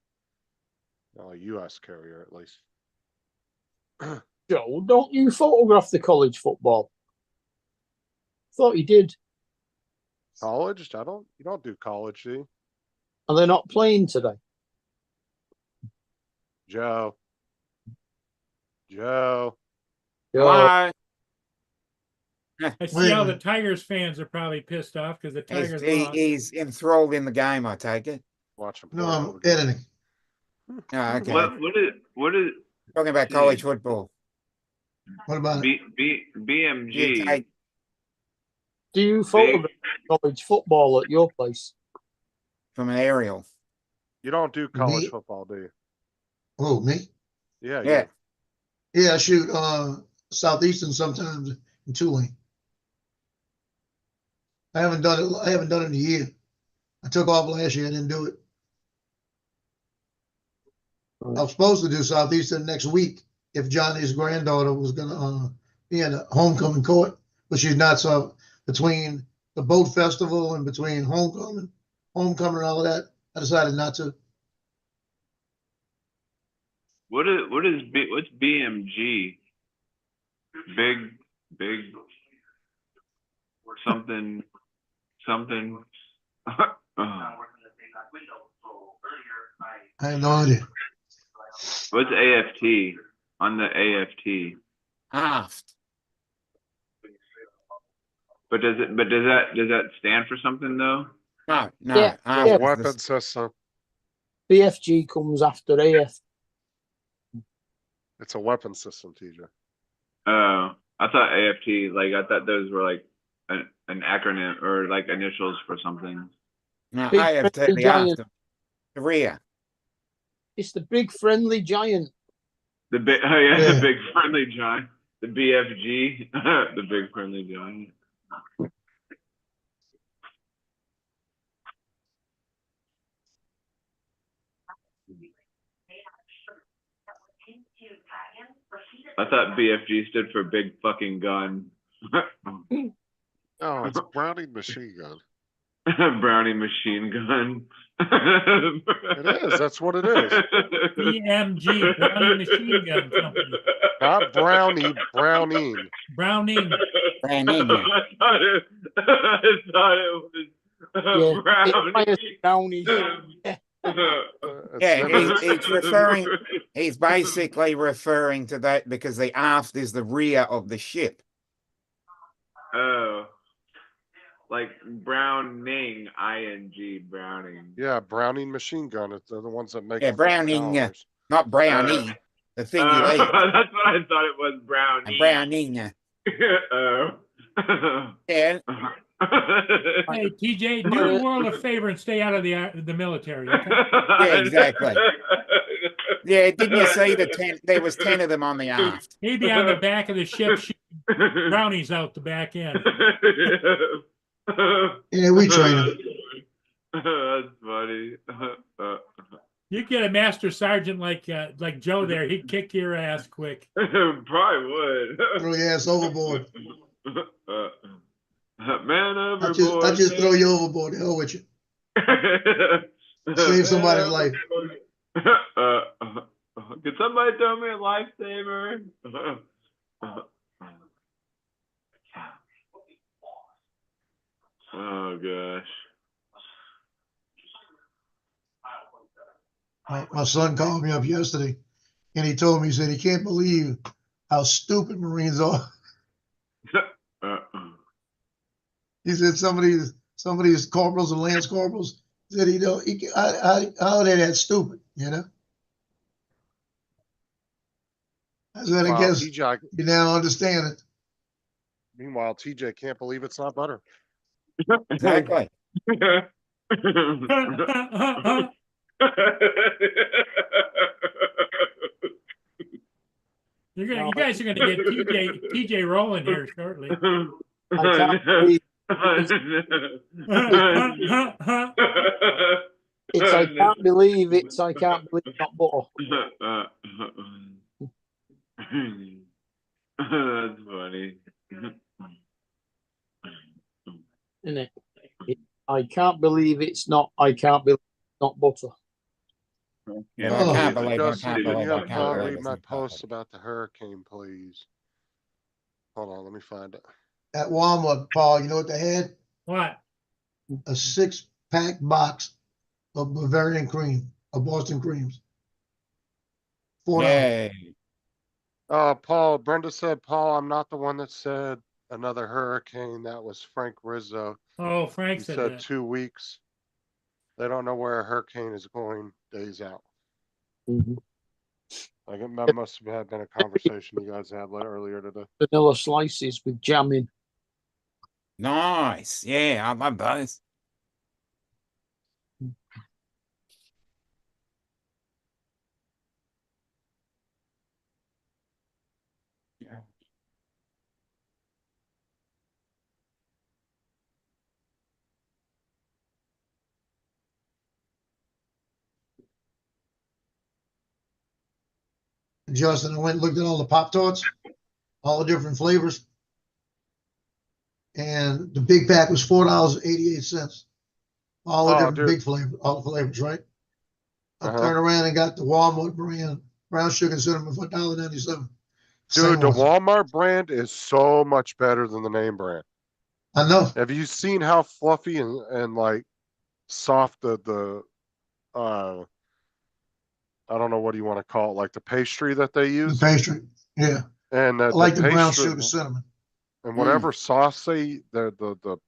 No, a U.S. carrier, at least. Joe, don't you photograph the college football? Thought you did. College? You don't do college, do you? Are they not playing today? Joe. Joe, Hello. I see all the Wait. Tigers fans are probably pissed off because the Tigers lost. He's enthralled in the game, I take it. Watching. No, porn I'm over here. editing. Oh, okay. What is Talking about college football. What about it? You BMG? take Do you follow college football at your place? from an aerial. You don't do college Me? football, do you? Oh, me? Yeah. Yeah. Yeah, I shoot Southeastern sometimes in Tulane. I haven't done it in a year. I took off last year, I didn't do it. I was supposed to do Southeastern next week if Johnny's granddaughter was gonna be in a homecoming court, but she's not. So between the boat festival and between homecoming and all of that, I decided not to. What's BMG? Big something. I have no idea. What's AFT on the AFT? Aft. But does that stand for something though? No, no. Yeah, aft yeah. is the- Weapon system. BFG comes after AF. It's a weapon system, TJ. Oh, I thought AFT. Like I thought those were like an acronym or like initials for something. No, Big AFT, friendly the giant. aft. The rear. It's the big friendly giant. The big, Yeah. the big friendly giant. The BFG, the big friendly giant. I thought BFG stood for big fucking gun. Oh, it's Browning machine gun. Brownie machine gun. It is. That's what it is. BMG, Browning Machine Gun Company. Not Brownie, Browning. Browning. Browning. I thought it was Yeah, Brownie. Brownies. Yeah, he's referring. He's basically referring to that because the aft is the rear of the ship. Oh. Like Browning, ING, Browning. Yeah, Browning machine gun. They're the ones that make. Yeah, Browning, $50. not brownie. The thing you eat. That's what I thought it was, Browning. Browning. Oh. Yeah. Hey, TJ, do the world a favor and stay out of the military. Okay? Yeah, exactly. Yeah, didn't you see the 10? There was 10 of them on the aft. He'd be on the back of the ship shooting brownies out the back end. Yeah, we train them. That's funny. You get a master sergeant like Joe there, he'd kick your ass quick. Probably would. Throw your ass overboard. Man overboard. I just throw you overboard. The hell with you. Save somebody's life. Could somebody throw me a lifesaver? Oh gosh. My son called me up yesterday and he told me, he said he can't believe how stupid Marines are. He said some of these corporals and lance corporals said how are they that stupid, you know? I said, I Wow, guess TJ, you now understand it. meanwhile, TJ can't believe it's not butter. Exactly. You guys are gonna get TJ rolling here shortly. I can't believe I can't believe it's not butter. That's funny. Isn't it? I can't believe it's not butter. Yeah, Oh, I can't believe. I Justin, can't can believe. you I have can't Paul believe read it's my not post butter. about the hurricane, please? Hold on, let me find it. At Walmart, Paul, you know what they had? What? A 6-pack box of Bavarian cream, of Boston creams. $4. Yeah. Paul, Brenda said, Paul, I'm not the one that said another hurricane. That was Frank Rizzo. Oh, He Frank said said that. 2 weeks. They don't know where a hurricane is going days out. Mhm. Like that must have been a conversation you guys had earlier today. Vanilla slices with jam in. Nice. Yeah, I love those. Justin, I went and looked at all the Pop-Tarts, all the different flavors. And the big pack was $4.88. All the Oh, different dude. big flavors, all the flavors, right? I Uh-huh. turned around and got the Walmart brand brown sugar and cinnamon for $1.97. Dude, the one. Walmart brand is so much better than the name brand. I know. Have you seen how fluffy and like soft the I don't know what do you want to call it, like the pastry that they The use? pastry. Yeah. And I like the brown pastry sugar cinnamon. and whatever sauce the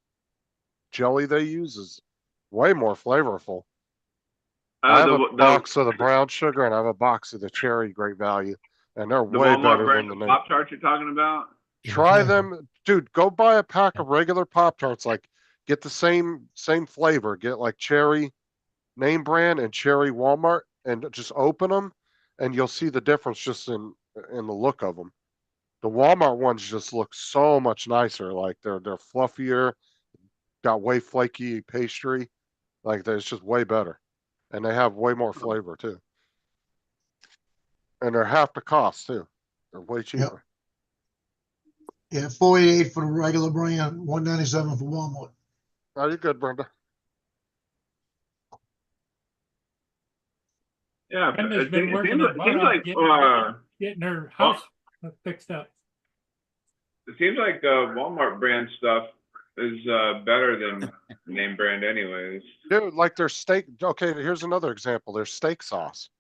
jelly they use is way more flavorful. I have a box of the brown sugar and I have a box of the cherry, great value, and they're The way Walmart better brand than the of name. Pop-Tarts you're talking about? Try Yeah. them, dude. Go buy a pack of regular Pop-Tarts. Like, get the same flavor. Get like cherry name brand and cherry Walmart, and just open them, and you'll see the difference just in the look of them. The Walmart ones just look so much nicer. Like they're fluffier, got way flaky pastry. Like it's just way better, and they have way more flavor too. And they're half the cost too. They're way cheaper. Yeah, $4.88 for the regular brand, $1.97 for Walmart. Oh, you're good, Brenda. Yeah, Brenda's it been seems, working her it butt seems off like getting her house fixed up. it seems like Walmart brand stuff is better than name brand, anyways. Dude, like their steak. Okay, here's another example. Their steak sauce.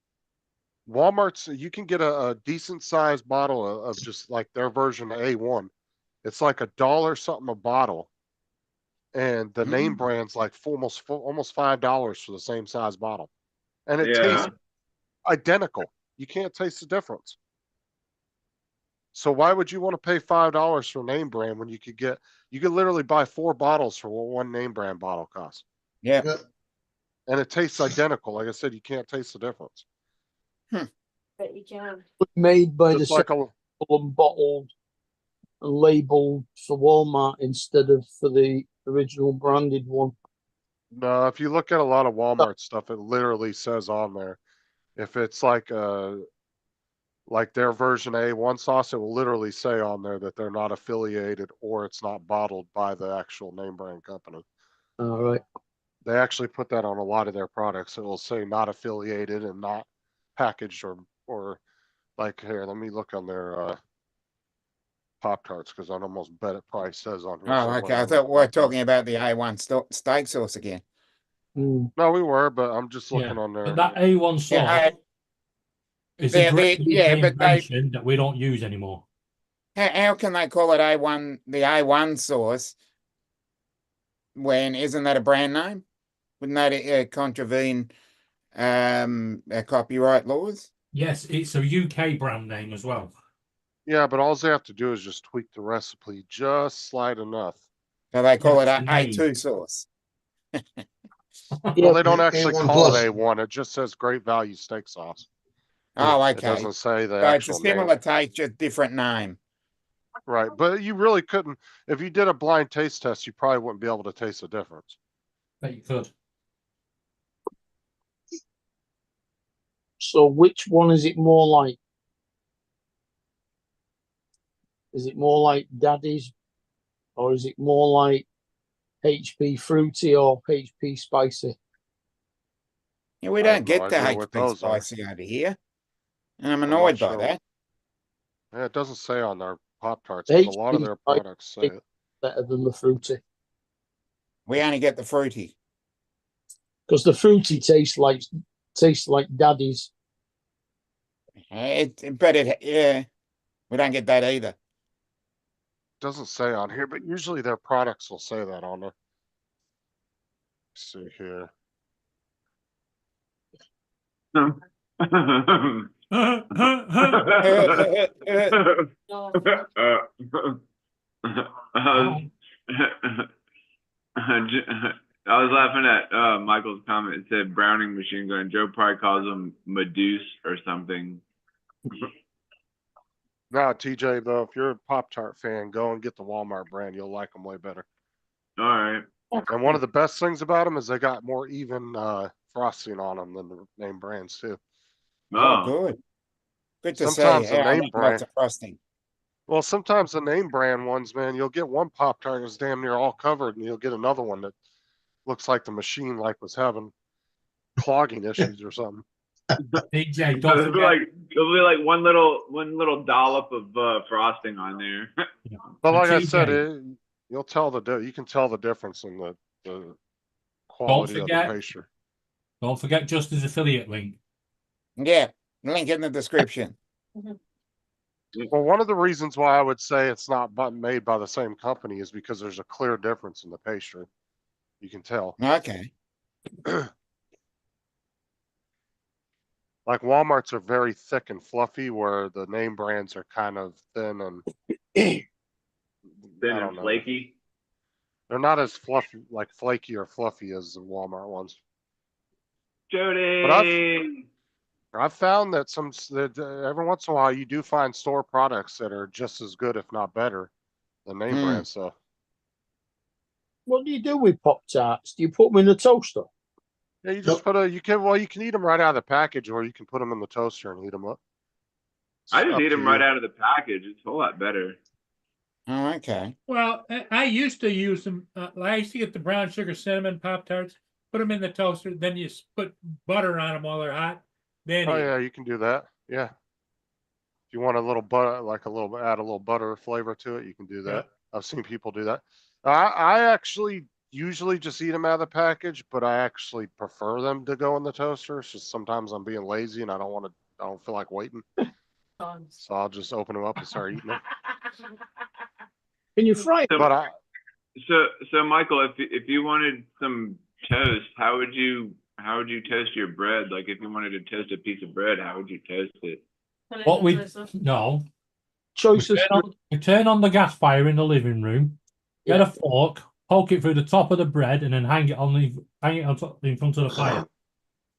Walmart's, you can get a decent sized bottle of just like their version of A1. It's like $1 something a bottle. And the name brand's like almost $5 for the same size bottle. And it tastes identical. You can't taste the difference. So why would you want to pay $5 for name brand when you could literally buy 4 bottles for what one name brand bottle costs? Yeah. And it tastes identical. Like I said, you can't taste the difference. Bet you can. Made by Just the like same and bottled and labeled for Walmart instead of for the original branded one. No, if you look at a lot of Walmart stuff, it literally says on there. If it's like their version A1 sauce, it will literally say on there that they're not affiliated or it's not bottled by the actual name brand company. All right. They actually put that on a lot of their products. It will say not affiliated and not packaged or like here, let me look on their Pop-Tarts because I'd almost bet it probably says on here. Oh, okay. I thought we were talking about the A1 steak sauce again. Mm. No, we were, but I'm just looking on there. But that A1 sauce is a great invention that we don't use anymore. How can they call it A1, the A1 sauce, when isn't that a brand name? Wouldn't that contravene copyright laws? Yes, it's a UK brand name as well. Yeah, but all they have to do is just tweak the recipe just slight enough. So they call it That's the name. A2 sauce. Well, they don't actually A1 call plus. it A1. It just says great value steak sauce. Oh, It okay. doesn't say the So it's a actual similar name. taste, just different name. Right, but you really couldn't. If you did a blind taste test, you probably wouldn't be able to taste the difference. But you could. So which one is it more like? Is it more like Daddy's, or is it more like HP Fruity or HP Spicy? Yeah, we I have don't get no the idea what HP those are. spicy over here. And I'm not annoyed by sure. that. Yeah, it doesn't say on their Pop-Tarts, but a lot of HP their products say it. better than the Fruity, We only get the fruity. because the Fruity tastes like Daddy's. Yeah, we don't get that either. Doesn't say on here, but usually their products will say that on there. Let's see here. No. I was laughing at Michael's comment. It said Browning machine gun. Joe probably calls them Medusa or something. No, TJ, though, if you're a Pop-Tart fan, go and get the Walmart brand. You'll like them way better. All right. And one of the best things about them is they got more even frosting on them than the name brands too. Oh, Oh, good. Good to Sometimes see. the Yeah, I name like brand- lots of frosting. Well, sometimes the name brand ones, man, you'll get one Pop-Tart that's damn near all covered, and you'll get another one that looks like the machine like was having clogging issues or something. TJ, don't it'll be forget. like one little dollop of frosting on there. But like I TJ, said, you'll tell you can tell the difference in the quality of the forget- pastry. Don't forget Justin's affiliate link. Yeah, link in the description. Well, one of the reasons why I would say it's not made by the same company is because there's a clear difference in the pastry. You can tell. Okay. Like Walmart's are very thick and fluffy, where the name brands are kind of thin and Thin I don't and know. flaky. They're not as fluffy, like flaky or fluffy as the Walmart ones. Jody. I've found that every once in a while you do find store products that are just as good, if not better, than name brand stuff. What do you do with Pop-Tarts? Do you put them in the toaster? Yeah, you just you can eat them right out of the package, or you can put them in the toaster and heat them up. I It's just up eat to them right you. out of the package. It's a whole lot better. Oh, okay. Well, I used to use them. I used to get the brown sugar cinnamon Pop-Tarts, put them in the toaster, then you put butter on them while they're hot. Then Oh eat 'em. yeah, you can do that. Yeah. If you want a little butter, add a little butter flavor to it, you can do that. I've seen people do that. I actually usually just eat them out of the package, but I actually prefer them to go in the toaster. It's just sometimes I'm being lazy and I don't feel like waiting. So I'll just open them up and start eating them. Can you fry it? But So Michael, if you wanted some toast, how would you toast your bread? Like if you wanted to toast a piece of bread, how would you toast it? What we no. Choice of We turn on the gas fire in the living room. Get a fork, poke it through the top of the bread, and then hang it on top in front of the fire.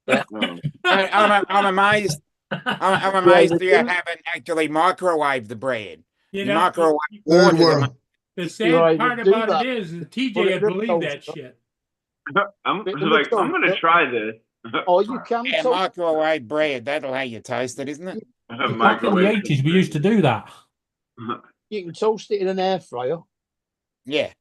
Oh. I'm amazed. I'm amazed you haven't actually microwaved the bread. You You know, microwave Third water. world. the sad Right, part do about that. it is Put TJ it would in the believe that toaster. shit. I'm Bit in the like, I'm gonna toaster. try this. Or you can Yeah, toast microwave bread. That'll how you toast it, isn't it? Back in the Microwave 80s, we used to do that. You can toast it in an air fryer. Yeah.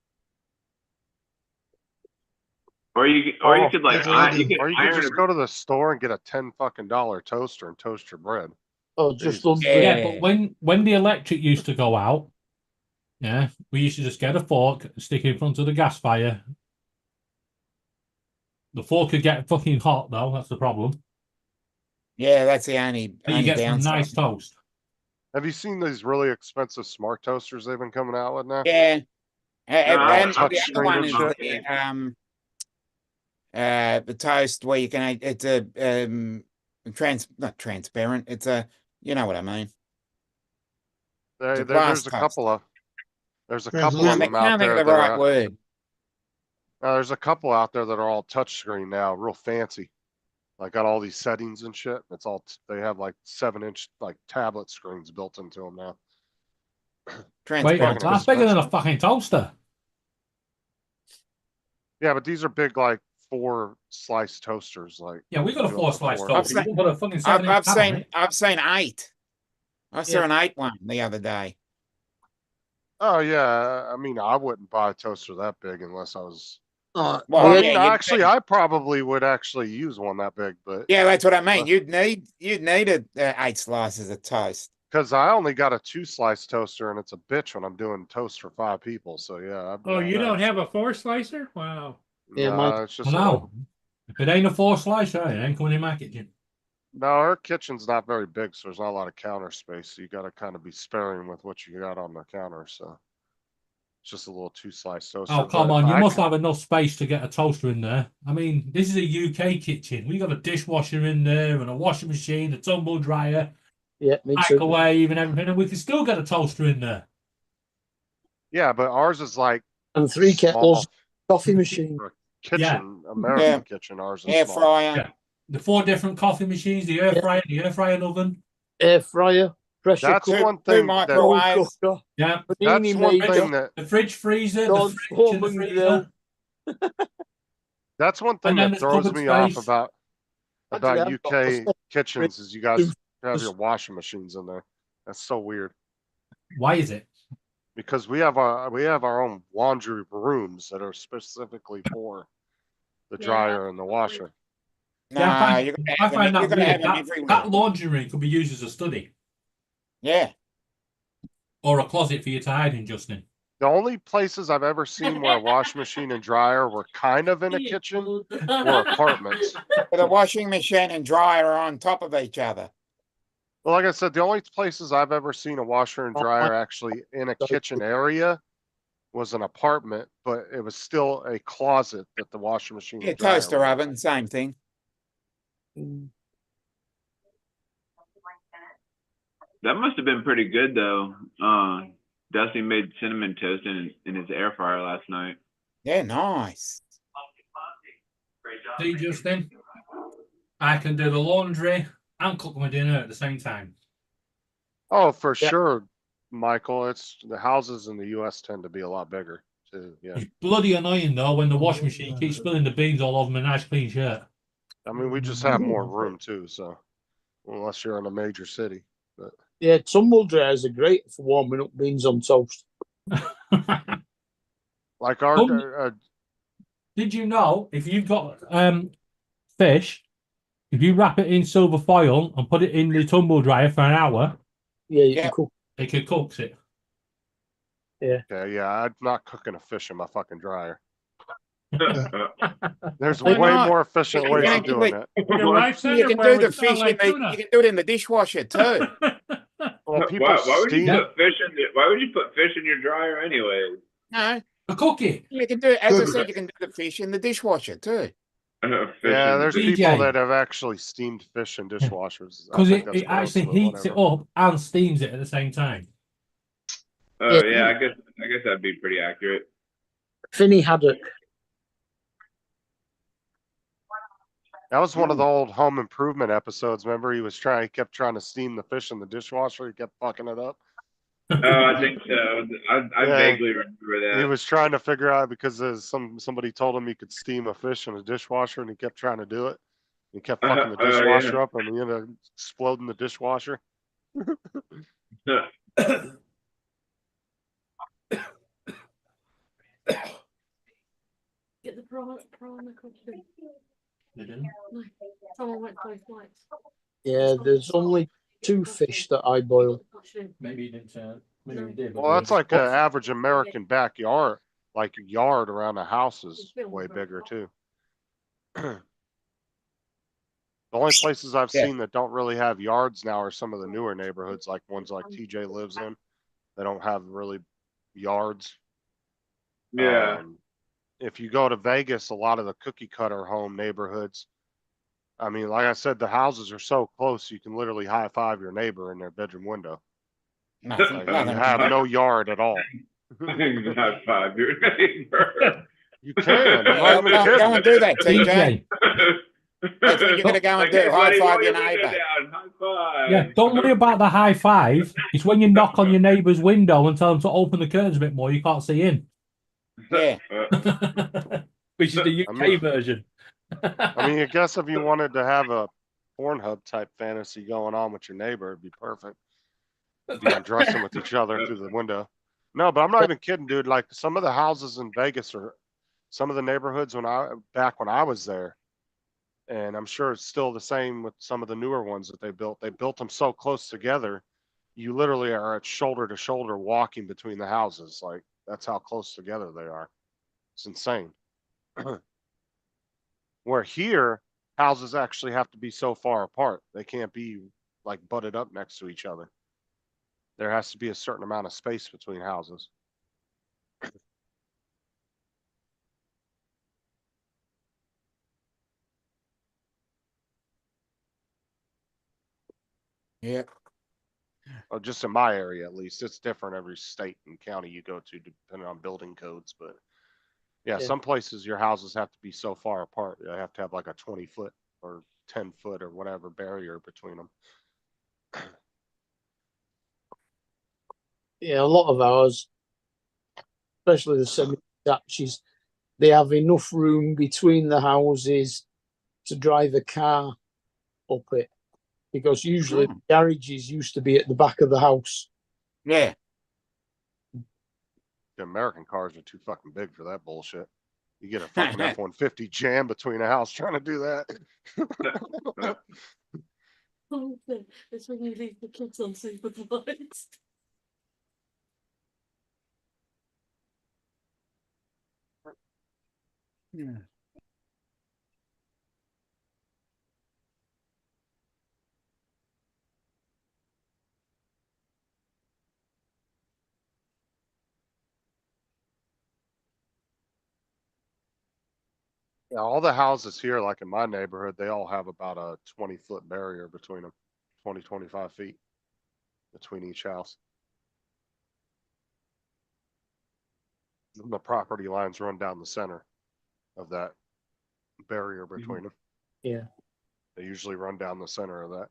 Or you could like that's what I you do. could or you could iron just go to the store and get a $10 toaster and toast your bread. Or just Jesus. under Yeah, but when the electric used to go out, yeah, we used to just get a fork, stick it in front of the gas fire. The fork could get fucking hot though, that's the problem. Yeah, that's the only But you only get some downside. nice toast. Have you seen these really expensive smart toasters they've been coming out with now? Yeah. And touch the screen other one and is shit. the toast where you can it's a not transparent. It's a you know what I mean. It's a glass There's a toast. couple of there's a Translucent. couple of I them can't out think there of the that right are, word. there's a couple out there that are all touchscreen now, real fancy. Like got all these settings and shit. It's all they have like 7-inch like tablet screens built into them now. Wait, Transparent. fucking that's bigger than a expensive. fucking toaster. Yeah, but these are big like 4-slice toasters. Like Yeah, we got a do up to 4-slice four. toaster. I've We got a fucking I've 7-inch tab on seen it. I've seen 8. I saw Yeah. an 8 one the other day. Oh yeah, I mean I wouldn't buy a toaster that big unless I was. Well, Well, I yeah, mean, you'd actually, think. I probably would actually use one that big, but Yeah, that's what I mean. Well- You'd need a 8 slices of toast. because I only got a 2-slice toaster and it's a bitch when I'm doing toast for 5 people. So yeah. I'd Oh, buy you that. don't have a 4 slicer? Wow. Yeah, Nah, mine- it's just No, if it ain't a 4-slicer, it ain't coming in my kitchen. no, our kitchen's not very big, so there's not a lot of counter space. So you got to kind of be sparing with what you got on the counter. So It's just a little two slice toaster. Oh, come but on. You I must have enough space to get a toaster in there. I mean, this is a UK kitchen. We got a dishwasher in there and a washing machine, a tumble dryer, Yeah, me too. microwave and everything, and we can still get a toaster in there. Yeah, but ours is like And 3 small kettles, coffee machine. for kitchen, Yeah. American kitchen. Ours is Air small. fryer. Yeah. The 4 different coffee machines, the air fryer, the air fryer oven. Air fryer, pressure That's cooker, one Two thing that microwaves. cooker, Yeah. panini that's one maker. thing that The fridge freezer, the Don't fridge and the open freezer. that's one thing And then that there's throws cupboard me off space. about Actually, I've got a UK separate kitchens is you guys have Just- your washing machines in there. That's so weird Why is it? because we have our own laundry rooms that are specifically for the Yeah, dryer and the washer. Yeah, Nah, you're I find gonna that have weird. them That everywhere. laundry room could be used as a study Yeah. or a closet for you to hide in, Justin. The only places I've ever seen where a washing machine and dryer were kind of in a kitchen were apartments. But the washing machine and dryer are on top of each other. Well, like I said, the only places I've ever seen a washer and dryer actually in a kitchen area was an apartment, but it was still a closet that the washing machine Yeah, and dryer toaster were in. oven, same thing. That must have been pretty good though. Dusty made cinnamon toast in his air fryer last night. Yeah, nice. See, Justin, I can do the laundry and cook my dinner at the same time. Oh, for sure, Michael. It's the houses in the US tend to be a lot bigger too. Yeah. It's bloody annoying though when the washing machine keeps spilling the beans all over my nice clean shirt. I mean, we just have more room too, so unless you're in a major city. But Yeah, tumble dryers are great for warming up beans on toast. like our Did you know if you've got fish, if you wrap it in silver foil and put it in the tumble dryer for an hour, Yeah, you Yeah. can cook. it could cook it. okay, yeah, I'm not cooking a fish in my fucking dryer. There's Why way not? more efficient You ways can of doing actually- it. Your wife's You can underwear do the would smell fish like in tuna. you can do it in the dishwasher too. Well, people Why would you steam. put fish in? Why would you put fish in your dryer anyway? No, A cookie. you can do it. As I Good. said, you can do the fish in the dishwasher too. Yeah, there's DJ. people that have actually steamed fish in dishwashers. I Because think it, that's it actually gross, but heats it whatever. up and steams it at the same time. Oh yeah, I guess that'd be pretty accurate. Finney Haddock. That was one of the old Home Improvement episodes. Remember, he kept trying to steam the fish in the dishwasher. He kept fucking it up. Oh, I think so. I Yeah. vaguely remember that. He was trying to figure out because somebody told him he could steam a fish in a dishwasher, and he kept trying to do it. He kept fucking the Oh, yeah. dishwasher up, and he ended up exploding the dishwasher. Get the piranha cookie. They didn't. No, someone went both flights. Yeah, there's only 2 fish that I boil. Maybe you didn't. Maybe you did. but Well, that's we- like an average American backyard. Like a yard around a house is way bigger too. The only places I've Yeah. seen that don't really have yards now are some of the newer neighborhoods, like ones like TJ lives in. They don't have really yards. Yeah. If you go to Vegas, a lot of the cookie cutter home neighborhoods, I mean, like I said, the houses are so close you can literally high five your neighbor in their bedroom window. Nothing. Like, you nothing. have no yard at all. High five your neighbor. You can. I'm Well, not even go and kidding. do that, TJ. TJ, That's what you're gonna go and Like, do. hey, High buddy, five roll your window neighbour. down. High five. yeah, don't worry about the high five. It's when you knock on your neighbour's window and tell them to open the curtains a bit more, you can't see in. Yeah. Which is the I UK mean- version. I mean, I guess if you wanted to have a Pornhub type fantasy going on with your neighbor, it'd be perfect. Be undressing with each other through the window. No, but I'm not even kidding, dude. Like some of the houses in Vegas or some of the neighborhoods back when I was there, and I'm sure it's still the same with some of the newer ones that they built. They built them so close together, you literally are at shoulder to shoulder walking between the houses. Like that's how close together they are. It's insane. Where here, houses actually have to be so far apart. They can't be like butted up next to each other. There has to be a certain amount of space between houses. Yeah. Or just in my area, at least. It's different every state and county you go to, depending on building codes. But yeah, Yeah. some places your houses have to be so far apart. They have to have like a 20-foot or 10-foot or whatever barrier between them. Yeah, a lot of ours, especially the semi-detaches, they have enough room between the houses to drive a car up it, because usually the garages used to be at the back of the house. Yeah. The American cars are too fucking big for that bullshit. You get a fucking F-150 jam between a house trying to do that. Oh, no, it's when you leave the kids unsupervised. Yeah. Yeah, all the houses here, like in my neighborhood, they all have about a 20-foot barrier between them, 20, 25 feet between each house. And the property lines run down the center of that barrier between them. Yeah. They usually run down the center of that.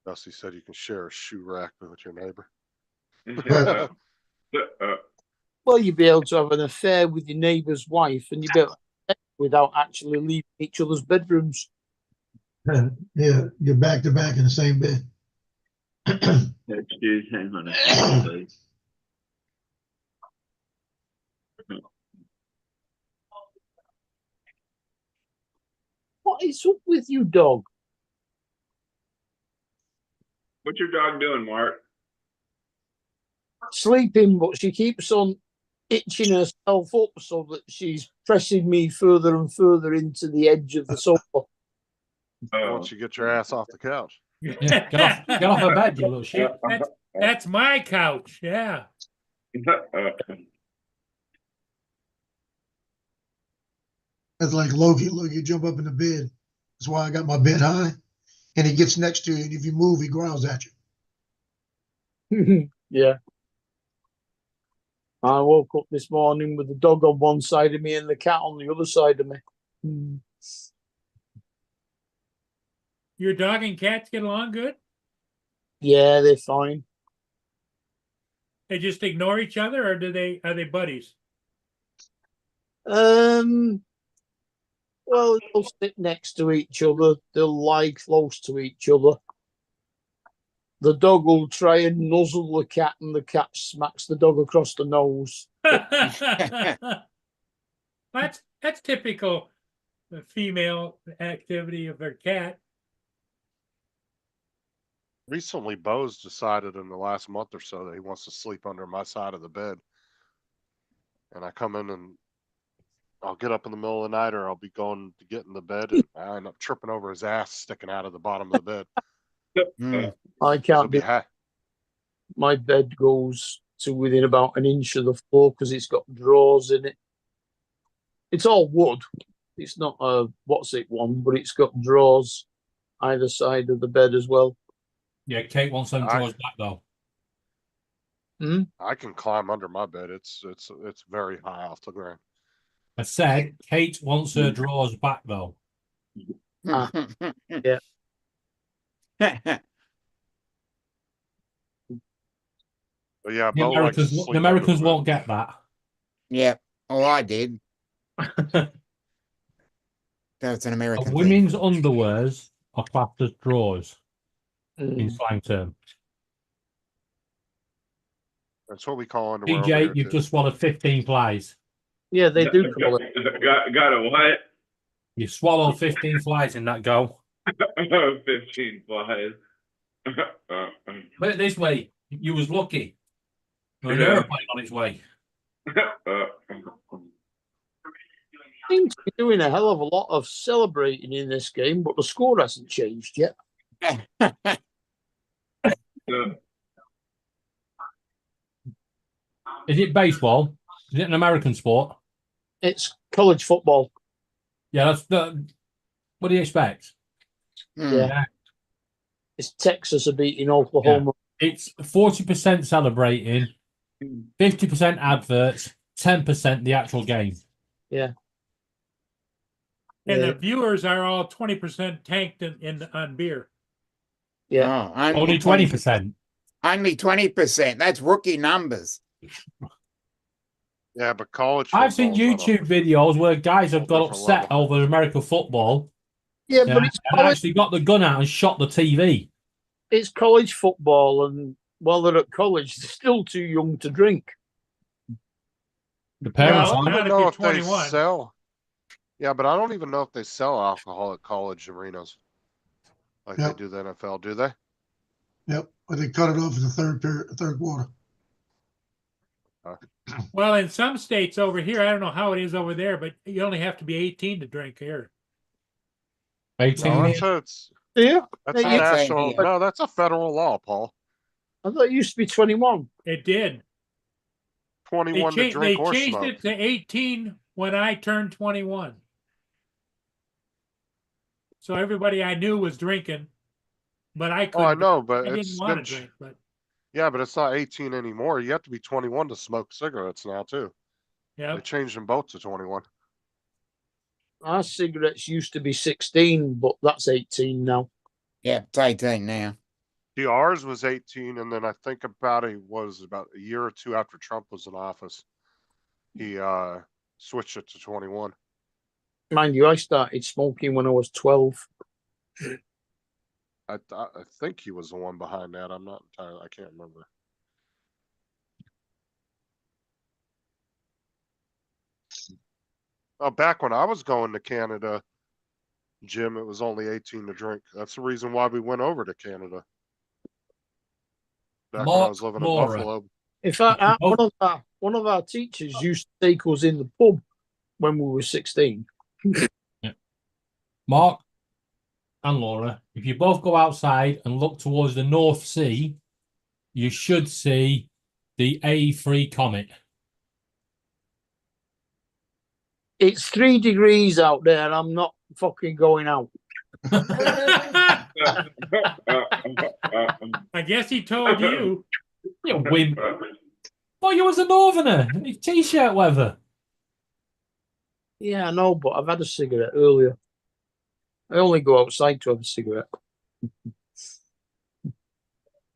Dusty said you can share a shoe rack with your neighbor. Well, you'd be able to have an affair with your neighbour's wife, and you'd be able to have sex without actually leaving each other's bedrooms. Yeah, you're back to back in the same bed. Excuse hang on a second, please. What is up with you, dog? What's your dog doing, Mark? Sleeping, but she keeps on itching herself up so that she's pressing me further and further into the edge of the sofa. Oh. Once you get your ass off the couch. Yeah, get off her bed, you little shit. That's my couch. Yeah. That's like Loki. Loki, jump up in the bed. That's why I got my bed high. And he gets next to you, and if you move, he growls at you. Yeah. I woke up this morning with the dog on one side of me and the cat on the other side of me. Your dog and cats get along good? Yeah, they're fine. They just ignore each other, or are they buddies? Well, they'll sit next to each other. They'll lie close to each other. The dog will try and nuzzle the cat, and the cat smacks the dog across the nose. That's typical female activity of their cat. Recently, Bo's decided in the last month or so that he wants to sleep under my side of the bed. And I come in and I'll get up in the middle of the night, or I'll be going to get in the bed, and I end up tripping over his ass sticking out of the bottom of the bed. I can't be. My bed goes to within about an inch of the floor because it's got drawers in it. It's all wood. It's not a what's it one, but it's got drawers either side of the bed as well. Yeah, Kate wants them drawers back though. I can climb under my bed. It's very high off the ground. I said Kate wants her drawers back though. Yeah. But yeah, The Bo likes to Americans, sleep the Americans under the won't get that. Yeah. Oh, I did. That's an American thing. Women's underwears are classed as drawers in Mm. slang term. That's what we call underwear over DJ, here, you've too. just swallowed 15 flies. Yeah, they do call it. Got a what? You swallowed 15 flies in that go. 15 flies. Put it this way, you was lucky. An Yeah. airplane on its way. Seems to be doing a hell of a lot of celebrating in this game, but the score hasn't changed yet. Is it baseball? Is it an American sport? It's college football. Yeah, that's the. What do you expect? Hmm. Yeah. It's Texas are beating Oklahoma. It's 40% celebrating, 50% adverts, 10% the actual game. Yeah. And Yeah. the viewers are all 20% tanked on beer. Yeah. Oh, Only 20%. Only 20%. That's rookie numbers. Yeah, but college. I've seen football's on a- YouTube videos where guys have got different upset level. over American football. Yeah, Yeah, but it's and college, actually got the gun out and shot the TV. it's college football, and while they're at college, they're still too young to drink. The Yeah, I parents don't Not even if know you're if they 21. sell. Yeah, but I don't even know if they sell alcohol at college arenas like Yep. they do the NFL. Do they? Yep, but they cut it off in the third quarter. Well, in some states over here, I don't know how it is over there, but you only have to be 18 to drink here. 18 No, years. Yeah. that's a Yeah, national. yeah. No, that's a federal law, Paul. I thought it used to be 21. It did. They, 21 to they drink or changed smoke. it to 18 when I turned 21. So everybody I knew was drinking, but I Oh, couldn't. I know, but I didn't it's want been. to drink, but Yeah, but it's not 18 anymore. You have to be 21 to smoke cigarettes now too. yeah. They changed them both to 21. Our cigarettes used to be 16, but that's 18 now. Yeah, it's 18 now. See, ours was 18, and then I think about a year or two after Trump was in office, he switched it to 21. Mind you, I started smoking when I was 12. I think he was the one behind that. I'm not entirely. I can't remember. Oh, back when I was going to Canada, Jim, it was only 18 to drink. That's the reason why we went over to Canada. Back when I was living in Laura. Buffalo. In fact, one of our teachers used to take us in the pub when we were 16. Mark and Laura, if you both go outside and look towards the North Sea, you should see the A3 comet. It's 3 degrees out there, and I'm not fucking going out. I guess he told you. You wimp. Well, you was a northerner. T-shirt weather. Yeah, I know, but I've had a cigarette earlier. I only go outside to have a cigarette.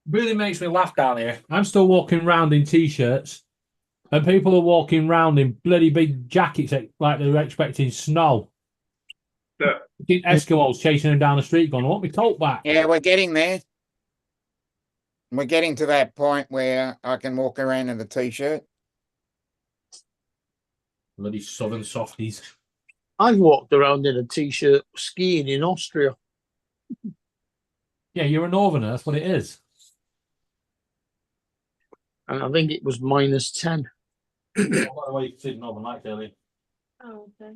Really makes me laugh down here. I'm still walking around in T-shirts, and people are walking around in bloody big jackets like they're expecting snow. Yeah. Eskimos chasing them down the street going, I want my coat back. Yeah, we're getting there. We're getting to that point where I can walk around in a t-shirt. Bloody southern softies. I've walked around in a t-shirt skiing in Austria. Yeah, you're a northerner. That's what it is. And I think it was -10. By the way, you did Northern Lights earlier. Oh, okay.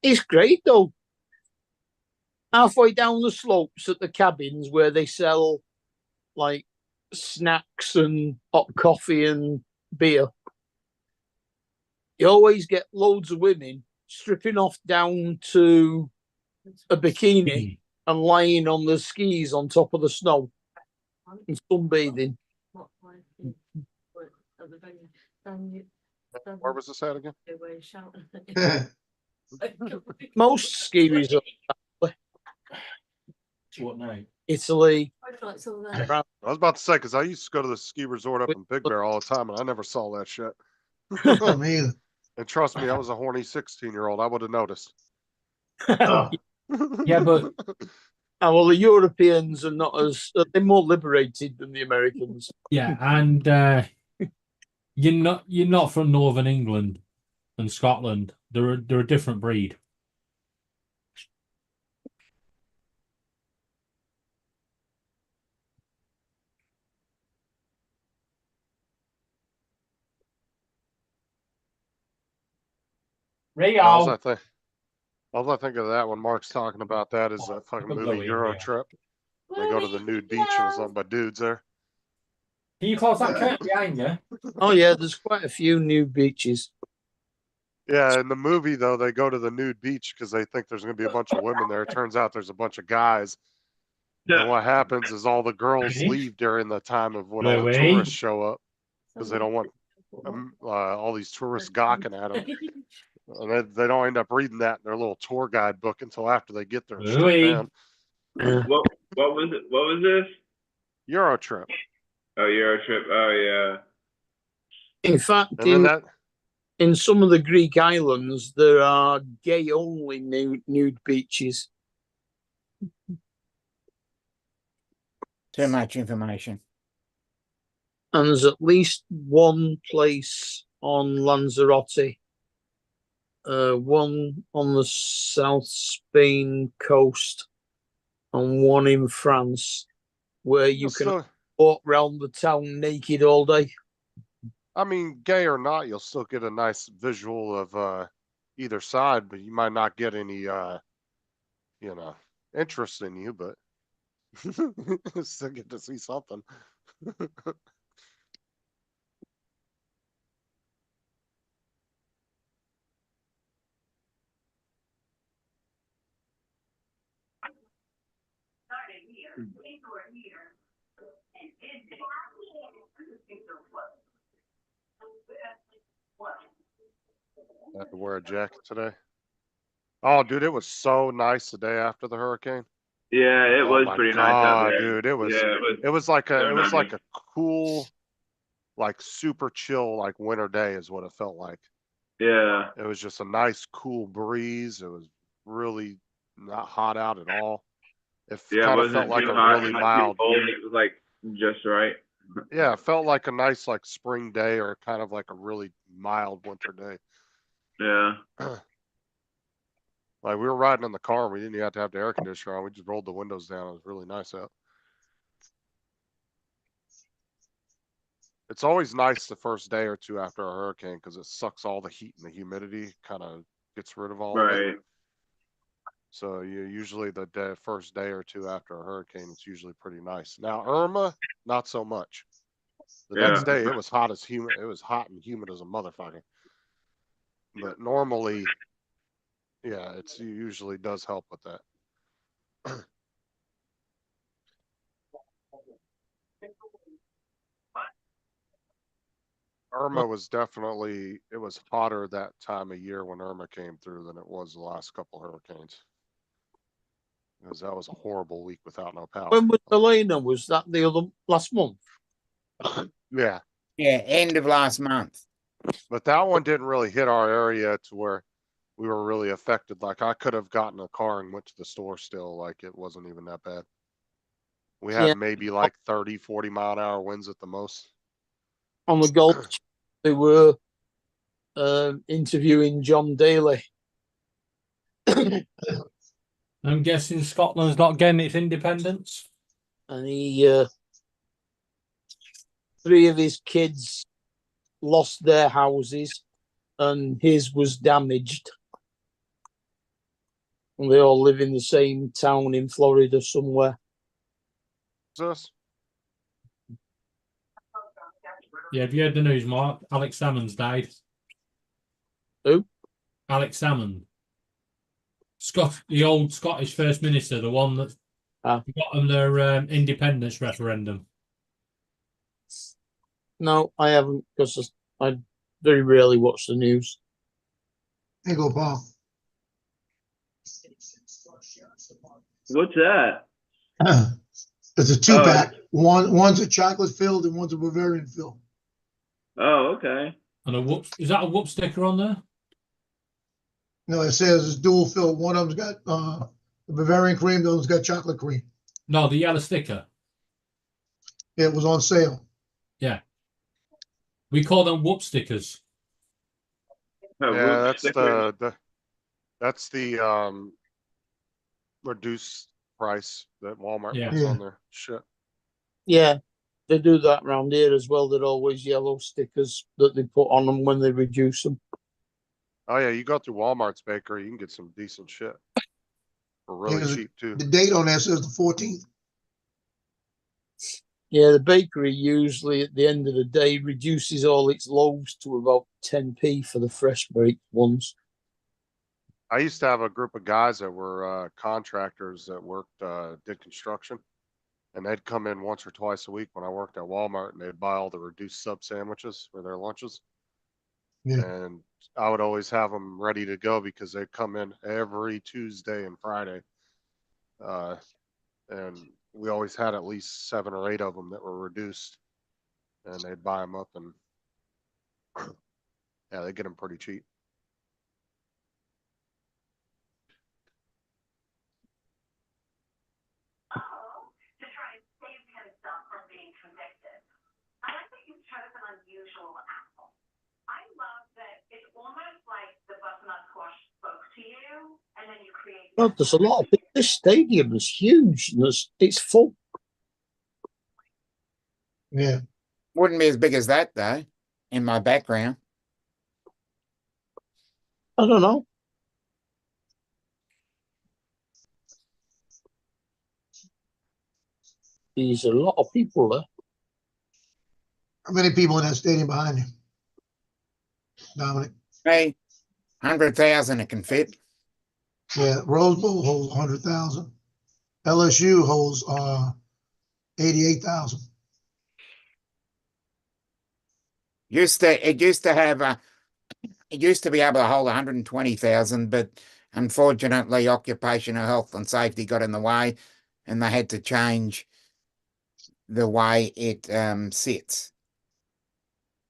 It's great though. Halfway down the slopes at the cabins where they sell like snacks and hot coffee and beer, you always get loads of women stripping off down to a bikini and lying on the skis on top of the snow and sunbathing. Where was this at again? Most ski resorts, What night? Italy, Like some of France, I was about to say, because I used to go to the ski resort up in Big Bear all the time, and I never saw that shit. Me either. And trust me, I was a horny 16-year-old. I would have noticed. Oh, Yeah, but well, the Europeans are not as they're more liberated than the Americans. yeah, and you're not from Northern England and Scotland. They're a different breed. All Rio. I think, all I think of that when Mark's talking about that is that fucking Don't go movie in, Euro yeah. Trip. They go to the nude beach and there's nothing but dudes there. Can you close that curtain behind you? Oh yeah, there's quite a few new beaches. Yeah, in the movie though, they go to the nude beach because they think there's gonna be a bunch of women there. It turns out there's a bunch of guys. And what happens is all the girls Really? leave during the time of when all the Really? tourists show up because they don't want all these tourists gawking at them. And they don't end up reading that in their little tour guide book until after they get there and strip Really? down. What was it? What was this? Euro Trip. Oh, Euro Trip. Oh In fact, And then that in some of the Greek islands, there are gay-only nude beaches. Too much information. And there's at least one place on Lanzarote, one on the South Spain coast, and one in France, where you can still, walk round the town naked all day. I mean, gay or not, you'll still get a nice visual of either side, but you might not get any interest in you, but still get to see something. I had to wear a jacket today. Oh, dude, it was so nice the day after the hurricane. yeah. It Oh was my pretty nice out God, there. dude, it was Yeah, it was like so it was nice. like a cool, like super chill, like winter day is what it felt like. Yeah. It was just a nice cool breeze. It was really not hot out at all. It Yeah, it kind of wasn't felt like too a hot, really not too mild. cold. It was like just right. Yeah, it felt like a nice like spring day or kind of like a really mild winter day. Yeah. Like we were riding in the car, we didn't even have to have the air conditioner on. We just rolled the windows down. It was really nice out. It's always nice the first day or two after a hurricane because it sucks all the heat and the humidity, kind of gets rid of all of it. Right. So you usually the first day or two after a hurricane, it's usually pretty nice. Now Irma, not so much. The Yeah. next day it was hot as humid. It was hot and humid as a motherfucker. But normally, yeah, it usually does help with that. Irma was definitely, it was hotter that time of year when Irma came through than it was the last couple hurricanes. Because that was a horrible week without no power. When was Elena? Was that the other last month? Yeah, Yeah, end of last month. but that one didn't really hit our area to where we were really affected. Like I could have gotten a car and went to the store still. Like it wasn't even that bad. We had Yeah. maybe like 30, 40 mile an hour winds at the most. On the Gulf, they were interviewing John Daly. I'm guessing Scotland's not getting its independence. And he, 3 of his kids lost their houses, and his was damaged. And they all live in the same town in Florida somewhere. This? Yeah, have you heard the news, Mark? Alex Salmond's died. Who? Alex Salmond. The old Scottish First Minister, the one that got them their independence referendum. No, I haven't, because I very rarely watch the news. There you go, Paul. What's that? It's a Oh, two-pack. One's a chocolate filled and one's a Bavarian filled. Oh, okay. And a whoop, is that a whoop sticker on there? No, it says it's dual filled. One of them's got the Bavarian cream, the other's got chocolate cream. No, the yellow sticker. It was on sale. Yeah. We call them whoop stickers. Oh, Yeah, whoop that's sticker. that's the reduced price that Walmart Yeah. puts Yeah. on their shit. Yeah, they do that around here as well. They're always yellow stickers that they put on them when they reduce them. Oh yeah, you go through Walmart's bakery, you can get some decent shit for really Here's cheap too. The date on there says the 14th. Yeah, the bakery usually at the end of the day reduces all its loaves to about 10p for the fresh baked ones. I used to have a group of guys that were contractors that worked did construction, and they'd come in once or twice a week when I worked at Walmart, and they'd buy all the reduced sub sandwiches for their lunches. Yeah. And I would always have them ready to go because they'd come in every Tuesday and Friday. And we always had at least 7 or 8 of them that were reduced, and they'd buy them up, and yeah, they get them pretty cheap. To try and save himself from being convicted. I like that you chose an unusual apple. I love that it's almost like the butternut squash spoke to you, and then you create. Well, there's a lot of people. This stadium is huge and it's full. Yeah. Wouldn't be as big as that though, in my background. I don't know. There's a lot of people there. How many people in that stadium behind you? Dominic? Hey, 100,000 it can fit. Yeah, Rose Bowl holds 100,000. LSU holds 88,000. It used to have it used to be able to hold 120,000, but unfortunately occupational health and safety got in the way and they had to change the way it sits.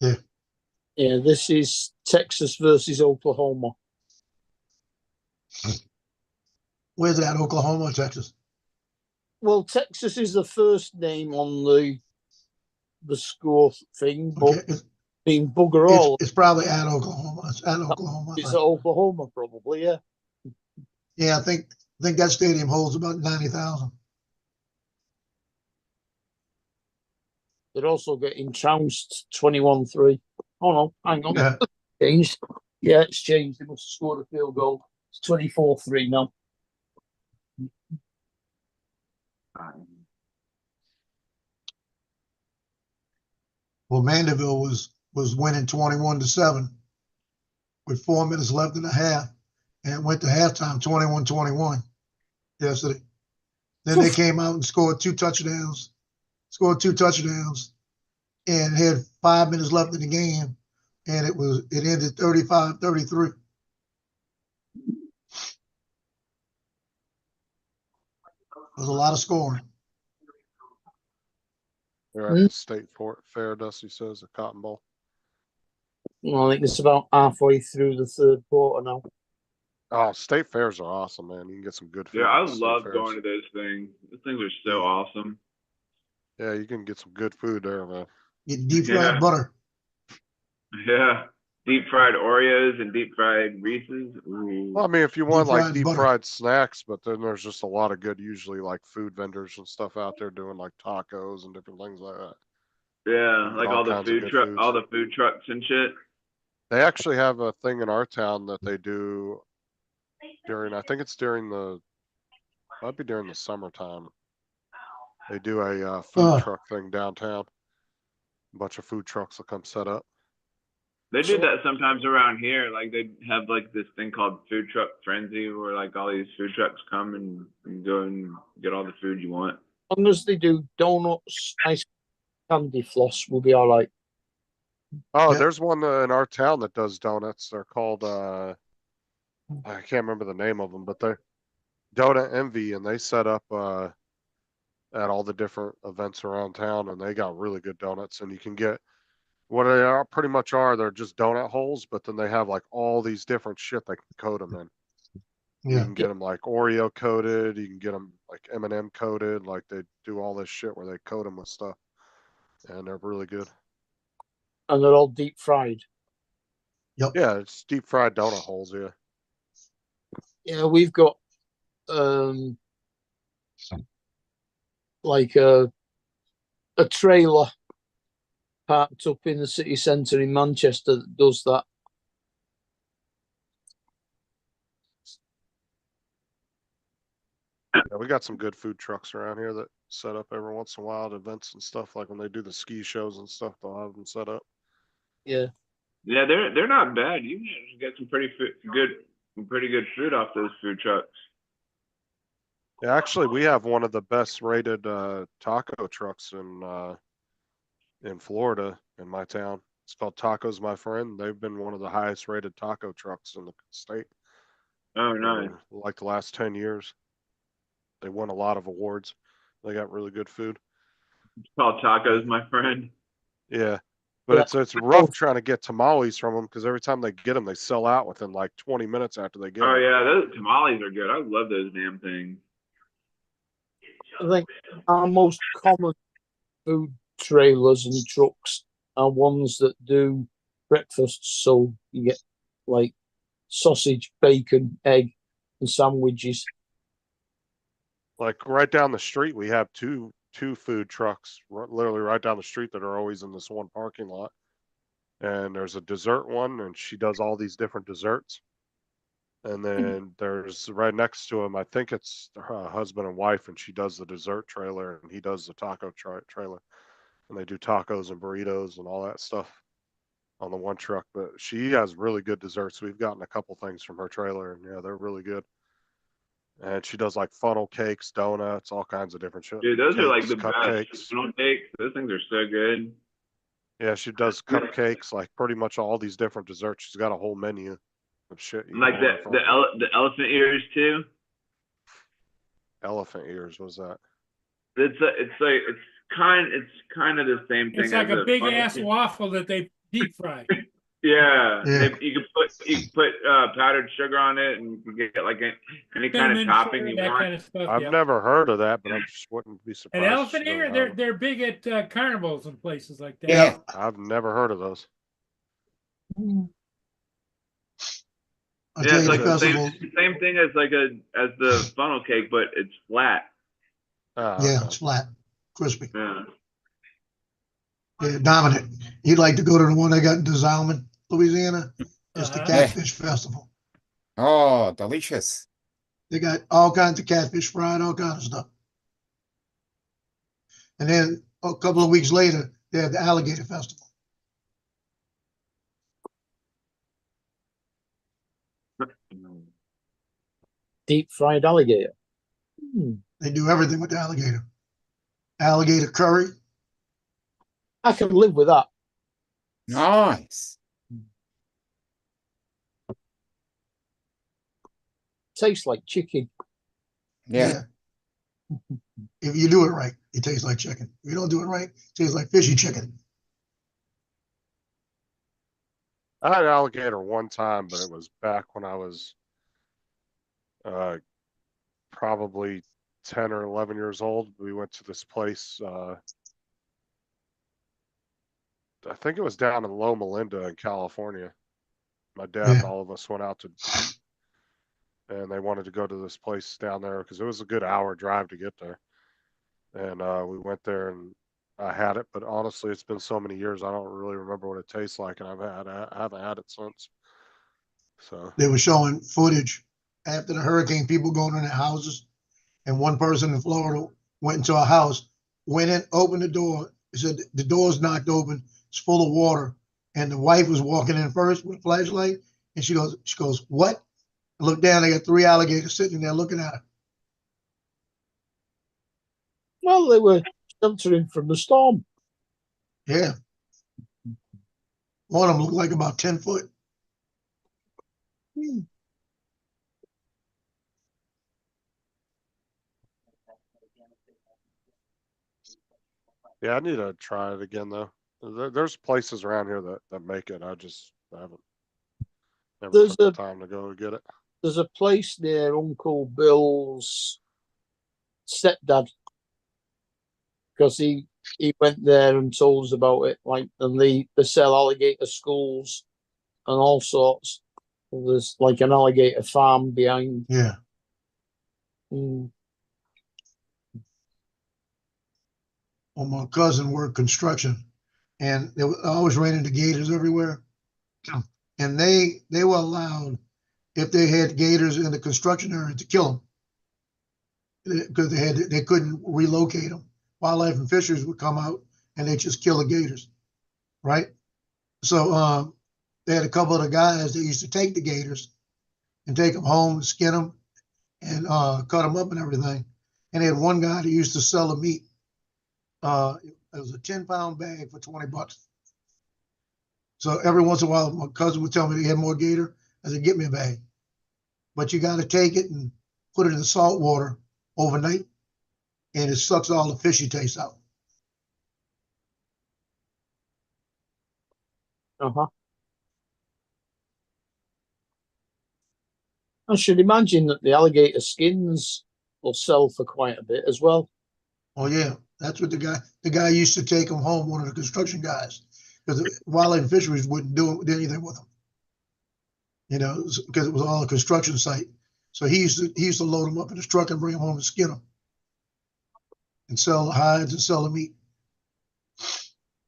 Yeah, this is Texas versus Oklahoma. Where's that? Oklahoma or Texas? Well, Texas is the first name on the score thing, but Okay, being bugger all, it's probably at Oklahoma. It's at Oklahoma. it's at Oklahoma probably, yeah. Yeah, I think that stadium holds about 90,000. They're also getting trounced 21-3. Oh no, hang on. Yeah. Changed. Yeah, it's changed. They must have scored a field goal. It's 24-3 now. Well, Mandeville was winning 21-7 with 4 minutes left in the half, and it went to halftime 21-21 yesterday. Then they came out and scored 2 touchdowns, and had 5 minutes left in the game, and it ended 35-33. There was a lot of scoring. They're at the state fair, Dusty says, the Cotton Bowl. Well, I think it's about halfway through the third quarter now. Oh, state fairs are awesome, man. You can get some good food. Yeah, I at state love fairs. going to those things. Those things are so awesome. Yeah, you can get some good food there, man. Get deep fried butter. Yeah. Deep fried Oreos and deep fried Reese's. Ooh. Well, I mean, if you want like fried deep butter. fried snacks, but then there's just a lot of good, usually like food vendors and stuff out there doing like tacos and different things like that. Yeah, like all the kinds of food good truck, foods. all the food trucks and shit. They actually have a thing in our town that they do during, I think it's during might be during the summertime. They do a food truck thing downtown. A bunch of food trucks will come set up. They do that sometimes around here. Like they have like this thing called Food Truck Frenzy, where like all these food trucks come and go and get all the food you want. As long as they do donuts, ice candy floss, will be all right. Oh, Yeah. there's one in our town that does donuts. They're called I can't remember the name of them, but Donut Envy, and they set up at all the different events around town, and they got really good donuts. And you can get what they are pretty much are. They're just donut holes, but then they have like all these different shit they can coat them in. You Yeah. can get them like Oreo coated. You can get them like M&M coated. Like they do all this shit where they coat them with stuff, and they're really good. And they're all deep fried. Yeah, it's deep fried donut holes. Yeah. Yeah, we've got like a trailer parked up in the city centre in Manchester that does that. Yeah, we got some good food trucks around here that set up every once in a while at events and stuff. Like when they do the ski shows and stuff, they'll have them set up. Yeah. Yeah, they're not bad. You can get some pretty good food off those food trucks. Yeah, actually, we have one of the best rated taco trucks in Florida, in my town. It's called Tacos My Friend. They've been one of the highest rated taco trucks in the state Oh, nice. for like the last 10 years. They won a lot of awards. They got really good food. It's called Tacos, my friend. Yeah. But it's rough trying to get tamales from them because every time they get them, they sell out within like 20 minutes after they get Oh them. yeah, those tamales are good. I love those damn things. I think our most common food trailers and trucks are ones that do breakfasts. So you get like sausage, bacon, egg, and sandwiches. Like right down the street, we have two food trucks literally right down the street that are always in this one parking lot. And there's a dessert one, and she does all these different desserts. And then there's right next to him, I think it's her husband and wife, and she does the dessert trailer, and he does the taco trailer. And they do tacos and burritos and all that stuff on the one truck. But she has really good desserts. We've gotten a couple things from her trailer, and yeah, they're really good. And she does like funnel cakes, donuts, all kinds of different shit. Dude, those are like Cakes, the cupcakes. best. Funnel cakes. Those things are so good. Yeah, she does cupcakes, like pretty much all these different desserts. She's got a whole menu of shit. you Like can order from her. the elephant ears too. Elephant ears, was that? It's kind of the same thing. It's like as a big funnel ass cake. waffle that they deep fry. Yeah, Yeah. you can put powdered sugar on it, and you can get like any kind of Cinnamon, topping sugar, you that want. kind of stuff. I've yeah. never heard of that, but I just wouldn't be An surprised. if elephant she ear, doesn't have they're big at carnivals and places like that. Yeah. them. I've never heard of those. I'll Yeah, tell it's you like the the festival. same thing as as the funnel cake, but it's flat. Ah, Yeah, okay. it's flat, crispy. Yeah. Yeah, Dominic, you'd like to go to the one they got in Desalman, Louisiana? It's the Uh-huh. Catfish Festival. Oh, delicious. They got all kinds of catfish fried, all kinds of stuff. And then a couple of weeks later, they have the Alligator Festival. Deep fried alligator. They do everything with the alligator. Alligator curry. I can live with that. Nice. Tastes like chicken. Yeah. If you do it right, it tastes like chicken. If you don't do it right, it tastes like fishy chicken. I had alligator one time, but it was back when I was probably 10 or 11 years old. We went to this place. I think it was down in Loma Linda in California. My dad and Yeah. all of us went out to eat, and they wanted to go to this place down there because it was a good hour drive to get there. And we went there, and I had it, but honestly, it's been so many years, I don't really remember what it tastes like, and I haven't had it since. So They were showing footage after the hurricane, people going in their houses, and one person in Florida went into a house, went in, opened the door, said the door's knocked open, it's full of water, and the wife was walking in first with a flashlight, and she goes, what? I looked down, they got 3 alligators sitting there looking at her. Well, they were sheltering from the storm. Yeah. One of them looked like about 10 foot. Yeah, I need to try it again though. There's places around here that make it. I haven't never There's took the a- time to go get it. There's a place near Uncle Bill's stepdad, because he went there and told us about it. Like, and they sell alligator schools and all sorts. There's like an alligator farm behind. Yeah. Mm. Well, my cousin worked construction, and they always ran into gators everywhere. And they were allowed, if they had gators in the construction area, to kill them because they couldn't relocate them. Wildlife and Fisheries would come out and they just kill the gators, right? So they had a couple of the guys that used to take the gators and take them home, skin them, and cut them up and everything. And they had one guy that used to sell the meat. It was a 10-pound bag for $20. So every once in a while, my cousin would tell me he had more gator. I said, get me a bag. But you got to take it and put it in the salt water overnight, and it sucks all the fishy taste out. Uh-huh. I should imagine that the alligator skins will sell for quite a bit as well. Oh yeah, that's what the guy used to take them home, one of the construction guys, because Wildlife and Fisheries wouldn't do anything with them. You know, because it was all a construction site. So he used to load them up in his truck and bring them home and skin them, and sell the hides and sell the meat.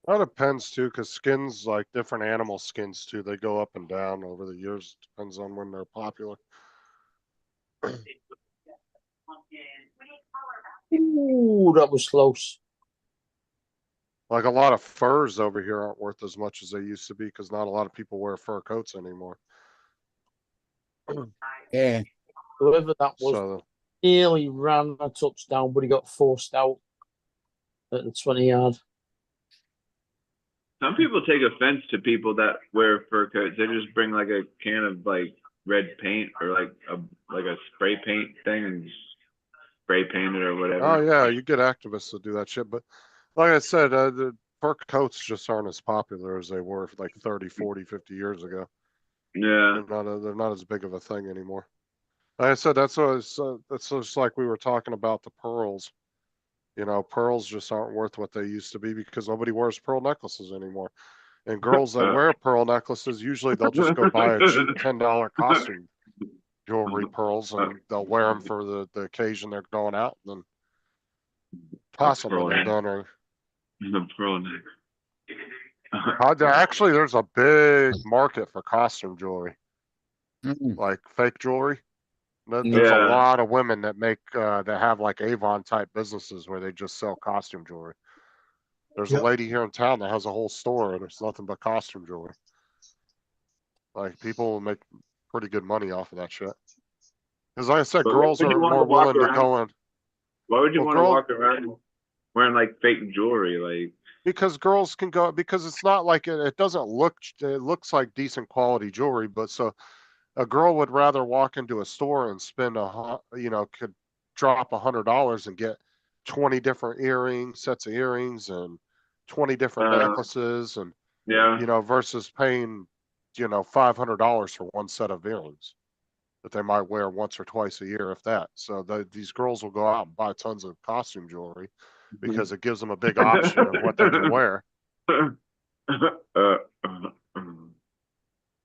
That depends too, because skins, like different animal skins too, they go up and down over the years. Depends on when they're popular. Ooh, that was close. Like a lot of furs over here aren't worth as much as they used to be because not a lot of people wear fur coats anymore. Yeah. Whoever that was So nearly ran a touchdown, but he got forced out at the 20-yard. Some people take offense to people that wear fur coats. They just bring like a can of like red paint or like a spray paint thing and just spray paint it or whatever. oh yeah, you get activists to do that shit. But like I said, the fur coats just aren't as popular as they were like 30, 40, 50 years ago. Yeah. They're not as big of a thing anymore. Like I said, that's just like we were talking about the pearls. You know, pearls just aren't worth what they used to be because nobody wears pearl necklaces anymore. And girls that wear pearl necklaces, usually they'll just go buy a cheap $10 costume jewelry pearls and they'll wear them for the occasion they're going out. And then possibly they're gonna. The pearl neck. Actually, there's a big market for costume jewelry, Mm. like fake jewelry. There's Yeah. a lot of women that make that have like Avon type businesses where they just sell costume jewelry. There's Yep. a lady here in town that has a whole store and it's nothing but costume jewelry. Like people make pretty good money off of that shit. Because like I said, But girls why would are you wanna more walk willing to around? go in. Why would you Well, want to girl- walk around wearing like fake jewelry? Like, Because girls can go because it's not like it doesn't look it looks like decent quality jewelry, but so a girl would rather walk into a store and spend could drop $100 and get 20 different sets of earrings and 20 different necklaces and yeah. versus paying $500 for one set of earrings that they might wear once or twice a year, if that. So these girls will go out and buy tons of costume jewelry because it gives them a big option of what they can wear.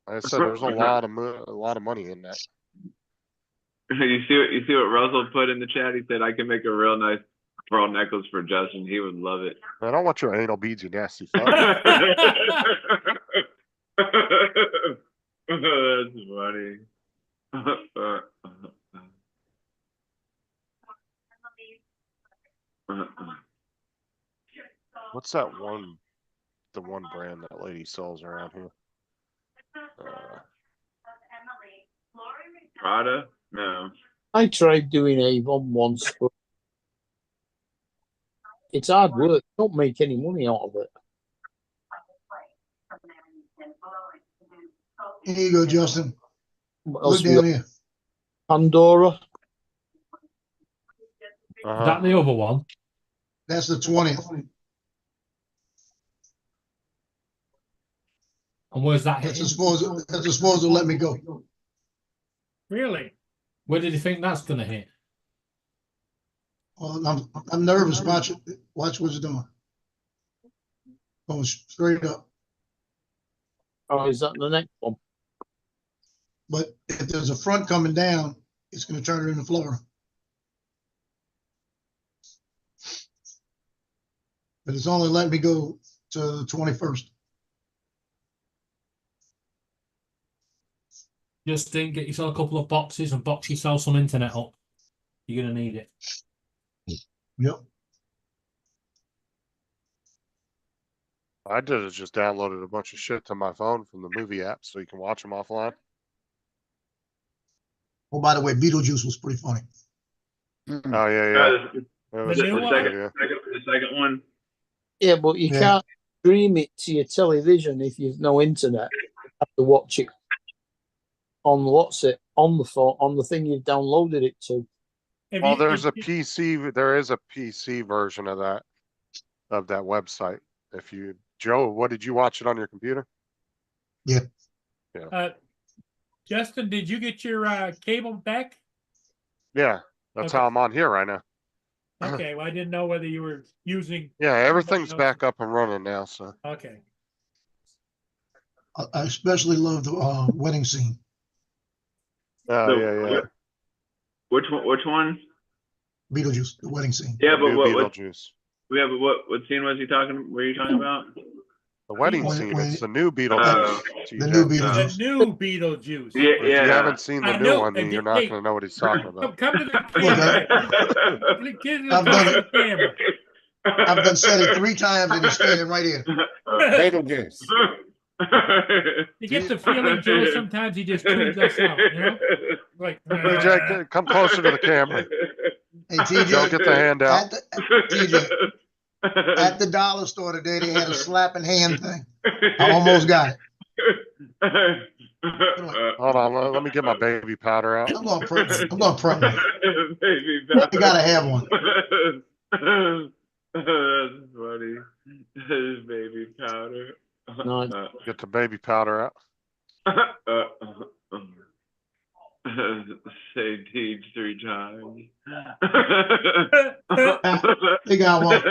Like I said, there's a lot of money in that. You see what Russell put in the chat? He said I can make a real nice pearl necklace for Justin. He would love it. I don't want your anal beads, you nasty fuck. That's funny. What's that the one brand that lady sells around here? Prada? No. I tried doing Avon once, but it's hard work. Don't make any money out of it. Here you go, Justin. What Look else we down got? here. Pandora. Is that the other one? That's the 20th. And where's that That's hitting? supposed to let me go. Really? Where did you think that's going to hit? Well, I'm nervous. Watch what it's doing. Going straight up. Oh, is that the next one? But if there's a front coming down, it's going to turn it into Florida. But it's only letting me go to the 21st. Justin, get yourself a couple of boxes and box yourself some internet up. You're going to need it. Yep. I did is just downloaded a bunch of shit to my phone from the movie app so you can watch them offline. Oh, by the way, Beetlejuice was pretty funny. Oh yeah. It was The new pretty one? good, yeah. The second one. Yeah, but you Yeah. can't stream it to your television if you've no internet. You have to watch it on on the phone, on the thing you've downloaded it to. If Well, you- there's a if- PC. There is a PC version of that website. If you, Joe, what did you watch it on your computer? Justin, did you get your cable back? Yeah, that's how I'm on here right now. Okay, well, I didn't know whether you were using. Yeah, everything's else. back up and running now. So Okay. I especially love the wedding scene. oh So, yeah. Which one? Which one? Beetlejuice, the wedding scene. Yeah, The but new what? Beetlejuice. Yeah, but what scene was he talking? Were you talking about? The wedding When- scene. when- It's the new Beetlejuice. The new TJ. The Beetlejuice. new Beetlejuice. Yeah, If you haven't seen the I new know, one, then and you're you- not hey, going to know what he's talking about. Come to the Look, camera. Get in I've done the it. camera. I've done said it 3 times and he's standing right here. Beetlejuice. You get the feeling, Joe, sometimes he just tunes us out, you know? Like, TJ, come closer to the camera. Hey, TJ, Don't get the hand out. TJ, at the dollar store today, they had a slapping hand thing. I almost got it. Hold on, let me get my baby powder out. I'm going to print one. Baby You gotta have one. That's funny. Baby powder. No. Get the baby powder out. Say Teach 3 times. They got one.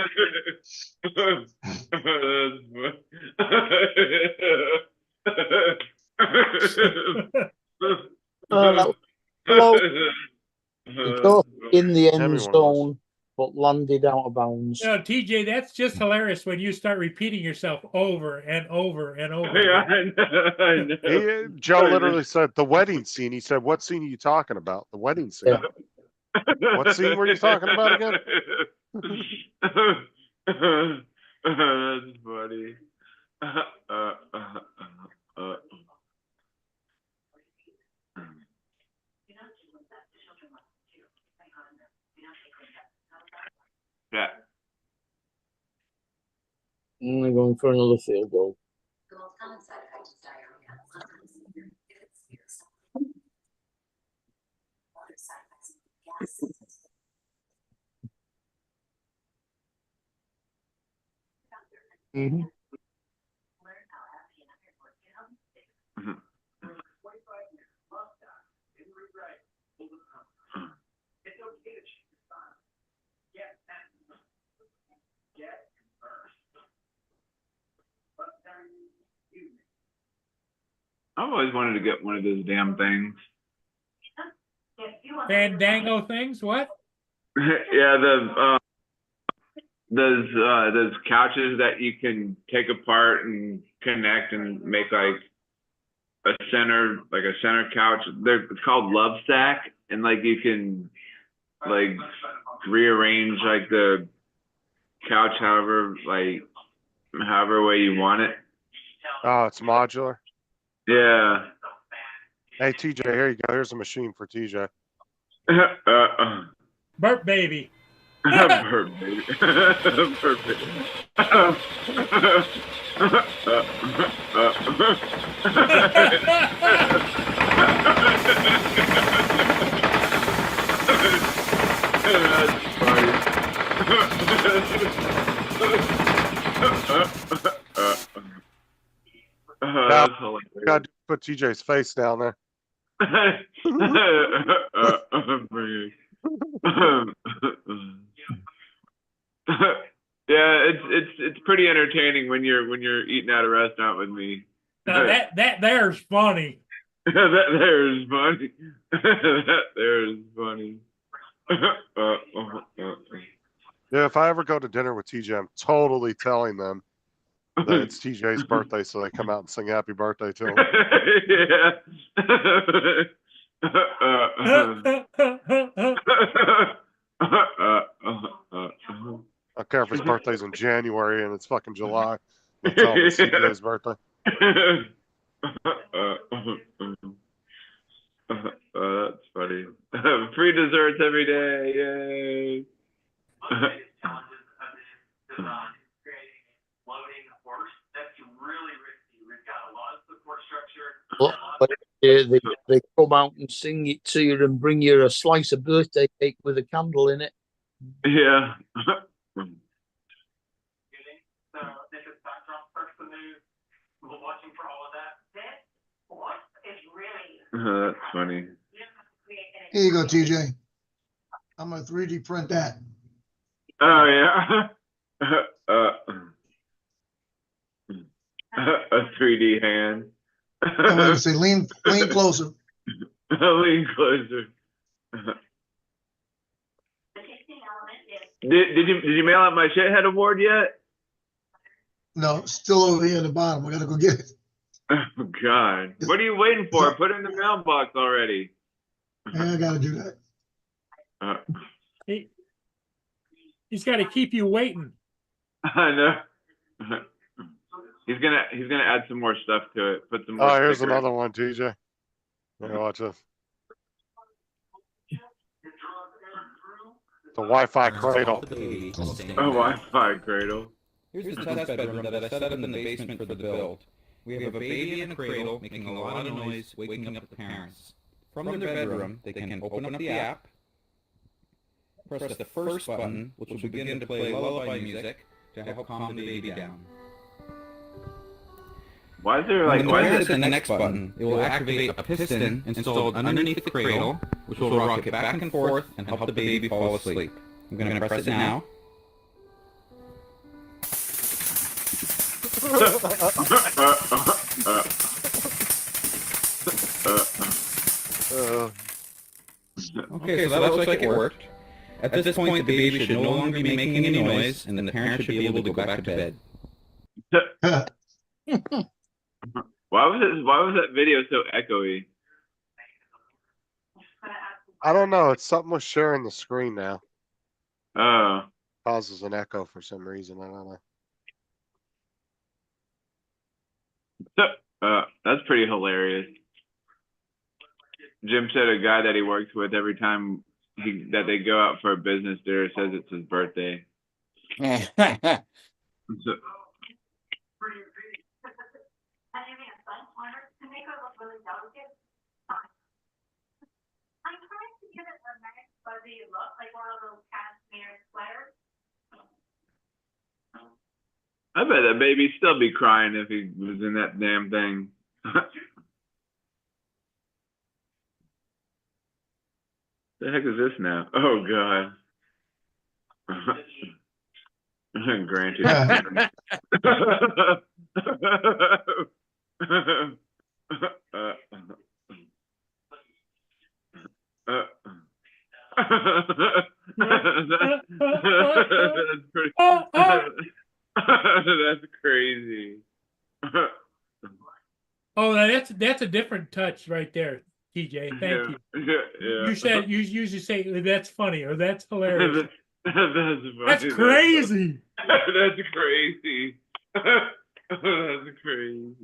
Go in the end Everyone zone, but landed out of bounds. No, TJ, that's just hilarious when you start repeating yourself over and over and over. Yeah, again. I know. Joe literally said the wedding scene. He said, "What scene are you talking about? The wedding scene." Yeah. What scene were you talking about again? That's funny. Yeah. Only going for another field goal. The most common side effect is diarrhea. Sometimes severe if it's serious. Other side effects, yes. Mm-hmm. Learn how happy and happy work you know. I've always wanted to get one of those damn things. Fandango things, what? Yeah, those couches that you can take apart and connect and make like a center couch. It's called Love Stack, and like you can like rearrange like the couch however way you want it. Oh, it's modular. Yeah. Hey, TJ, here you go. Here's a machine for TJ. Burp baby. Perfect. Perfect. That's funny. That's put TJ's face down there. Yeah, it's pretty entertaining when you're eating at a restaurant with me. Now that there's funny. That there's funny. That there's funny. Yeah, if I ever go to dinner with TJ, I'm totally telling them that it's TJ's birthday, so they come out and sing happy birthday to him. I don't care if his birthday's in January and it's fucking July. I'll tell him it's TJ's birthday. That's funny. Free desserts every day. Yay. But they come out and sing it to you and bring you a slice of birthday cake with a candle in it. Yeah. That's funny. Here you go, TJ. I'm gonna 3D print that. Oh yeah. A 3D hand. I'm gonna say lean closer. Lean closer. Did you mail out my shithead award yet? No, still over here at the bottom. I gotta go get it. Oh God! What are you waiting for? Put it in the mailbox already. Yeah, I gotta do that. He's got to keep you waiting. I know. He's gonna add some more stuff to it. Put some more. Oh, here's stickers. another one, TJ. Yeah, watch this. The Wi-Fi cradle. A Wi-Fi cradle. Here's the test bedroom that I set up in the basement for the build. We have a baby in a cradle making a lot of noise, waking up the parents. From their bedroom, they can open up the app, press the first button, which will begin to play lullaby music to help calm the baby down. Why is there like? When the parent hits the next button, it will activate a piston installed underneath the cradle, which will rock it back and forth and help the baby fall asleep. I'm going to press it now. Okay, so that looks like it worked. At this point, the baby should no longer be making any noise, and the parent should be able to go back to bed. Why was that video so echoey? I don't know. It's something with sharing the screen now. Oh. Causes an echo for some reason. I don't know. That's pretty hilarious. Jim said a guy that he works with every time that they go out for a business dinner says it's his birthday. I'm trying to give it a nice fuzzy look, like one of those cashmere sweaters. I bet that baby'd still be crying if he was in that damn thing. The heck is this now? Oh God. Granted. That's pretty. That's crazy. Oh, that's a different touch right there, TJ. Thank you. Yeah. You said you usually say that's funny or that's hilarious. That's funny. That's crazy. That's crazy. That's crazy.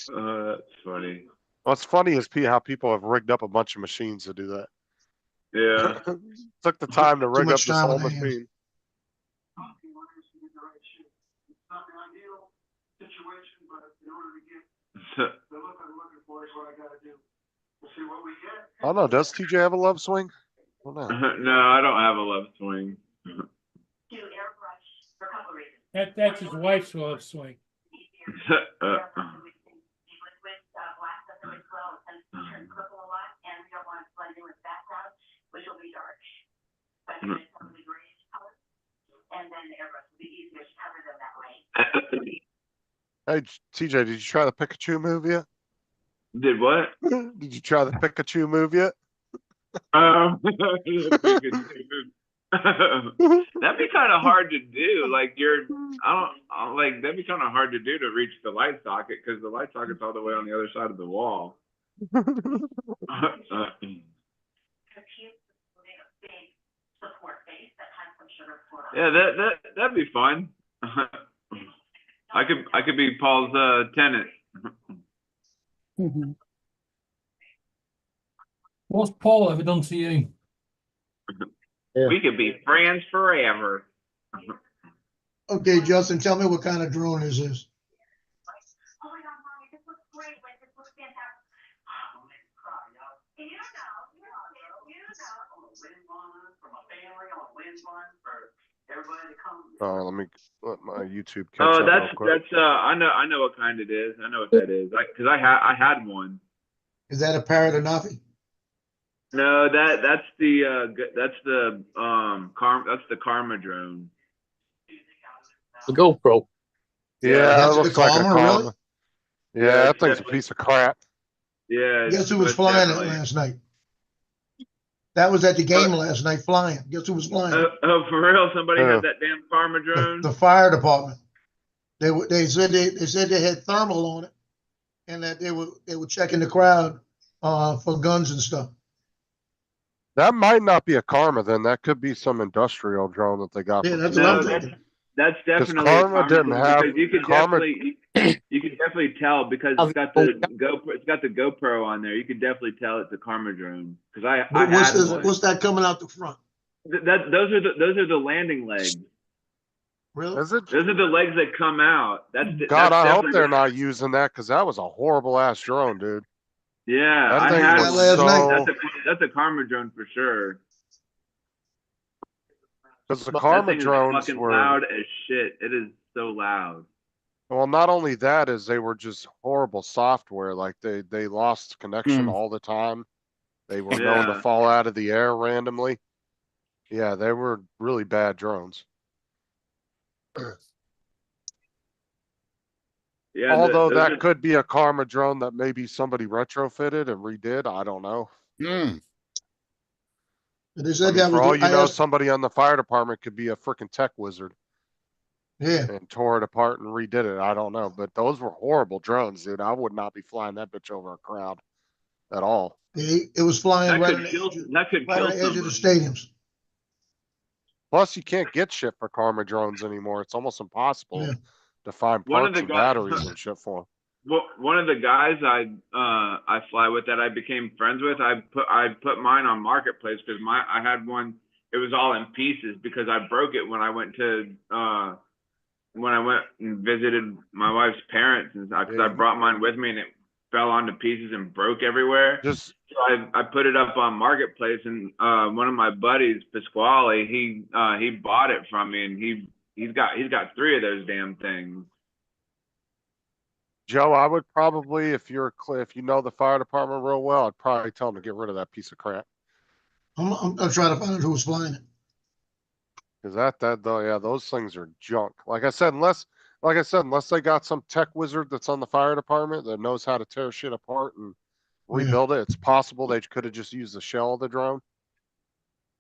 That's funny. What's funny is how people have rigged up a bunch of machines to do that. Yeah. Took the time to rig up much this time whole on their hands. machine. I don't know. Does TJ have a love swing? I don't know. No, I don't have a love swing. To airbrush for a couple reasons. That's his wife's love swing. Which will be dark. But it's probably grayish color. And then the airbrush will be easier to cover them that way. Hey, TJ, did you try the Pikachu move yet? Did what? Did you try the Pikachu move yet? That'd be kind of hard to do. Like that'd be kind of hard to do to reach the light socket because the light socket's all the way on the other side of the wall. Yeah, that'd be fun. I could be Paul's tenant. What's Paul ever done to you? Yeah. We could be friends forever. Okay, Justin, tell me what kind of drone this is. Oh my God, Mommy, this looks great. Like, this looks fantastic. You know. On a wind one for my family, on a wind one for everybody to come. Let my YouTube catch Oh, up real quick. I know what kind it is. I know what that is. Because I had one. Is that a Parrot or nothing? No, that's the Karma drone. The GoPro. Yeah, That's that the looks like a Karma, Karma. really? Yeah, Yeah, that it's thing's a definitely- piece of crap. Yeah. Guess who was it's flying it definitely- last night? That was at the game last night flying. Guess who was flying? Oh, for real? Somebody Yeah. had that damn Karma drone? The fire department. They said they had thermal on it, and that they were checking the crowd for guns and stuff. That might not be a Karma then. That could be some industrial drone that they got. Yeah, from that's No, what I'm thinking. that's definitely Karma a Karma didn't drone have- because you could Karma- definitely tell because it's got the GoPro on there. You could definitely tell it's a Karma drone because I had one. What's that coming out the front? Those are the landing legs. Really? Is it? Those are the legs that come out. God, I hope they're not using that because that was a horrible ass drone, dude. Yeah, That I thing had was one. so- That's a Karma drone for sure. Because the That Karma thing is drones fucking were loud as shit. It is so loud. well. Not only that is they were just horrible software. Like they lost connection all the time. They were known to Yeah. fall out of the air randomly. Yeah, they were really bad drones. Yeah. Although those that are- could be a Karma drone that maybe somebody retrofitted and redid. I don't know. Hmm. They I said mean, that for was. all you I know, asked- somebody on the fire department could be a freaking tech wizard yeah. and tore it apart and redid it. I don't know, but those were horrible drones, dude. I would not be flying that bitch over a crowd at all. It was flying that right could on kill. the edge, That could right kill on the edge of the somebody. stadiums. Plus, you can't get shit for Karma drones anymore. It's almost impossible Yeah. to find One of parts the and guys- batteries and shit for 'em. Well, one of the guys I fly with that I became friends with, I put mine on Marketplace because I had one. It was all in pieces because I broke it when I went and visited my wife's parents and because I brought mine with me and it fell onto pieces and broke everywhere. Just So I put it up on Marketplace and one of my buddies, Pasquale, he bought it from me and he's got 3 of those damn things. Joe, I would probably, if you know the fire department real well, I'd probably tell them to get rid of that piece of crap. I'm trying to find out who was flying it. Cause those things are junk. Like I said, unless they got some tech wizard that's on the fire department that knows how to tear shit apart and rebuild it, it's possible they could have just used the shell of the drone.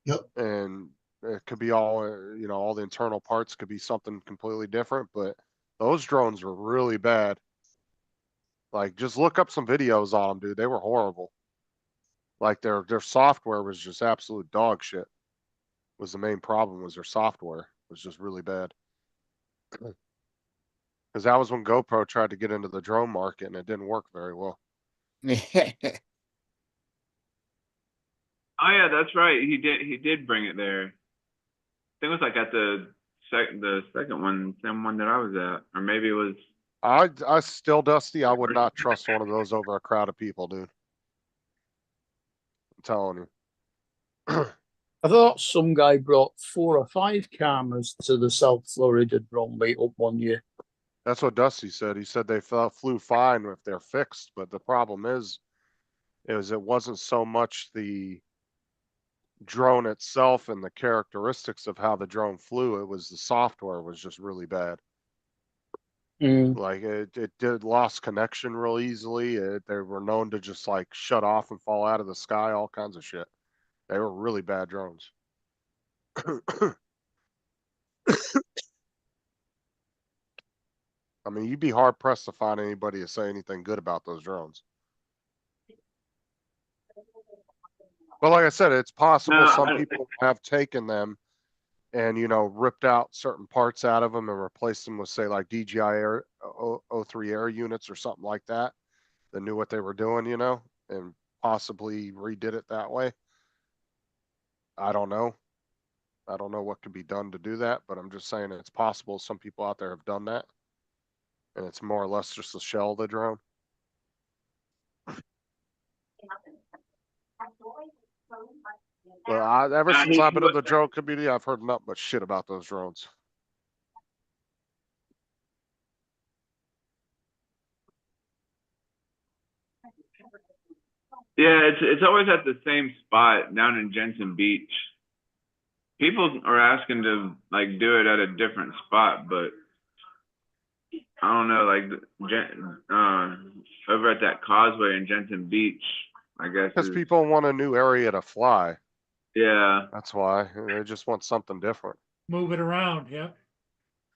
Yep. And it could be all, all the internal parts could be something completely different, but those drones were really bad. Like, just look up some videos on them, dude. They were horrible. Like their software was just absolute dog shit. Was the main problem was their software was just really bad. Because that was when GoPro tried to get into the drone market and it didn't work very well. Oh yeah, that's right. He did bring it there. I think it was like at the second one, same one that I was at, or maybe it was. I still, Dusty, I would not trust one of those over a crowd of people, dude. I'm telling you. I thought some guy brought 4 or 5 cameras to the South Florida drone meetup one year. That's what Dusty said. He said they flew fine if they're fixed, but the problem is it wasn't so much the drone itself and the characteristics of how the drone flew. It was the software was just really bad. Like it did lost connection real easily. They were known to just like shut off and fall out of the sky, all kinds of shit. They were really bad drones. I mean, you'd be hard pressed to find anybody to say anything good about those drones. But like I said, it's possible No, some people have taken them and, you know, ripped out certain parts out of them and replaced them with, say, like DJI Air, O3 Air units or something like that knew what they were doing, you know, and possibly redid it that way. I don't know. I don't know what can be done to do that, but I'm just saying it's possible some people out there have done that. And it's more or less just the shell of the drone. But ever since I've been in the drone community, I've heard nothing but shit about those drones. Yeah, it's always at the same spot down in Jensen Beach. People are asking to like do it at a different spot, but I don't know, like over at that causeway in Jensen Beach, I guess. Because people want a new area to fly. Yeah. That's why. They just want something different. Move it around, yeah.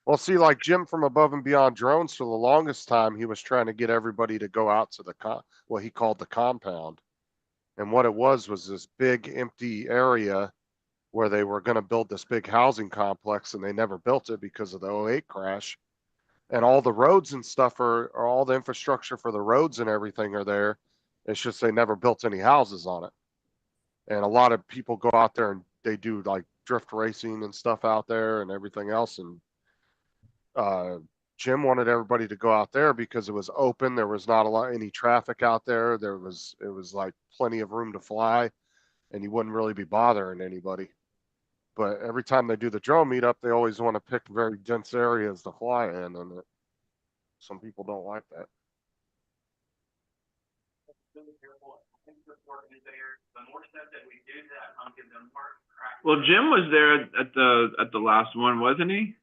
Well, see, like Jim from Above and Beyond Drones, for the longest time, he was trying to get everybody to go out to the what he called the compound. And what it was this big empty area where they were going to build this big housing complex, and they never built it because of the 2008 crash. And all the roads and stuff are all the infrastructure for the roads and everything are there. It's just they never built any houses on it. And a lot of people go out there and they do like drift racing and stuff out there and everything else. And Jim wanted everybody to go out there because it was open. There was not any traffic out there. It was like plenty of room to fly, and you wouldn't really be bothering anybody. But every time they do the drone meetup, they always want to pick very dense areas to fly in, and some people don't like that. Well, Jim was there at the last one, wasn't he?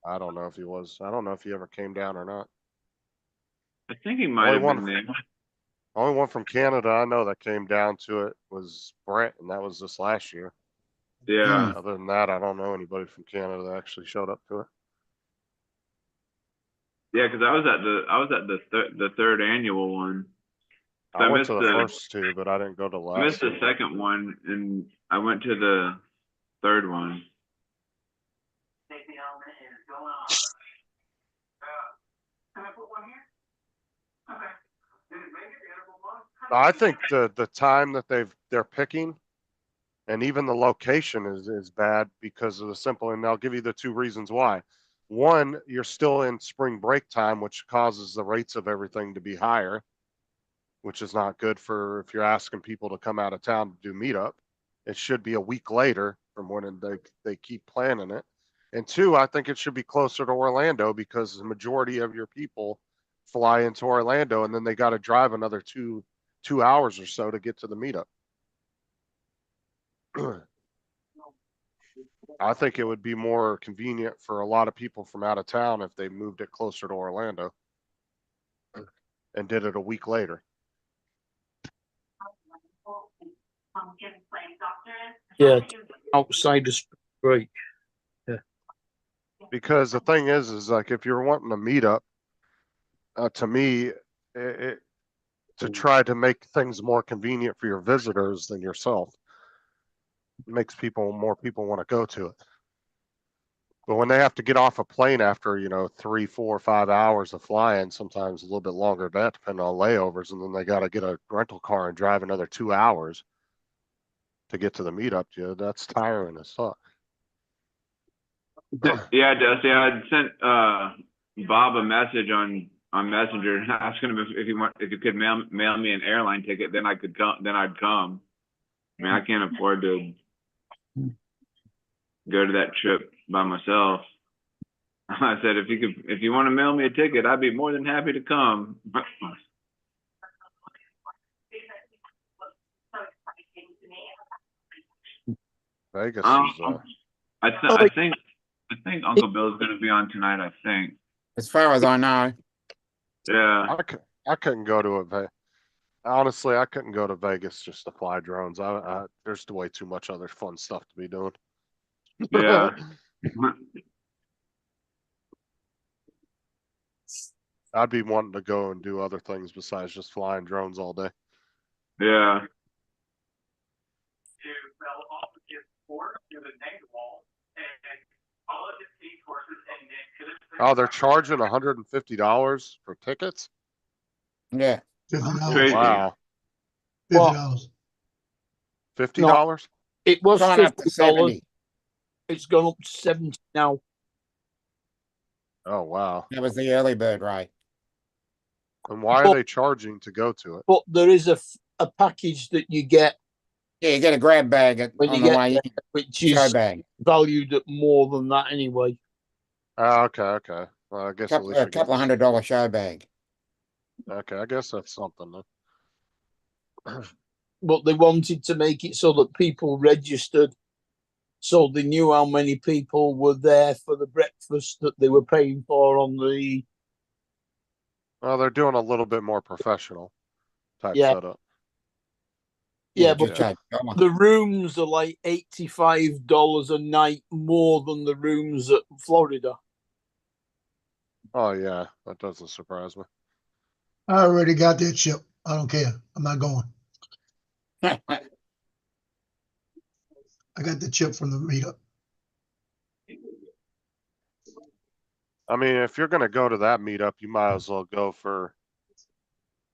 I don't know if he was. I don't know if he ever came down or not. I think he might have been there. Only one from Canada I know that came down to it was Brent, and that was this last year. Yeah. Other than that, I don't know anybody from Canada that actually showed up to it. Yeah, because I was at the third annual one. So I went to the first two, but I didn't go to the last. I missed the second one, and I went to the third one. I think the time that they're picking, and even the location is bad because of the simple. And I'll give you the two reasons why. One, you're still in spring break time, which causes the rates of everything to be higher, which is not good for if you're asking people to come out of town to do meetup. It should be a week later from when they keep planning it. And two, I think it should be closer to Orlando because the majority of your people fly into Orlando, and then they got to drive another two hours or so to get to the meetup. I think it would be more convenient for a lot of people from out of town if they moved it closer to Orlando and did it a week later. Yeah, outside the spring break. Yeah. Because the thing is like if you're wanting a meetup, to me, to try to make things more convenient for your visitors than yourself, it makes more people want to go to it. But when they have to get off a plane after 3, 4, 5 hours of flying, sometimes a little bit longer than that, depending on layovers, and then they got to get a rental car and drive another 2 hours to get to the meetup, that's tiring as fuck. Yeah, Dusty, I sent Bob a message on Messenger asking him if he could mail me an airline ticket, then I'd come. I mean, I can't afford to go to that trip by myself. I said, if you want to mail me a ticket, I'd be more than happy to come. Vegas Um, is, I think Uncle Bill's gonna be on tonight. I think. As far as I know. Yeah. I couldn't go to it. Honestly, I couldn't go to Vegas just to fly drones. There's way too much other fun stuff to be doing. Yeah. I'd be wanting to go and do other things besides just flying drones all day. Yeah. Oh, they're charging $150 for tickets? Yeah. $50. Crazy. Wow. $50. $50? It was Gone up to $50. 70. It's gone up to 70 now. Oh, wow. That was the early bird rate. And why are they charging to go to it? But there is a package that you get Yeah, you get a grab bag when on you the get way there, in. which Show is bag. valued at more than that anyway. Okay. Well, I guess at least A we couple of get $100 show bag. Okay, I guess that's something then. But they wanted to make it so that people registered, so they knew how many people were there for the breakfast that they were paying for on the. Well, they're doing a little bit more professional type Yeah. setup. Yeah, just but charge $1. the rooms are like $85 a night more than the rooms at Florida. Oh yeah, that doesn't surprise me. I already got that chip. I don't care. I'm not going. I got the chip from the meetup. I mean, if you're gonna go to that meetup, you might as well go for.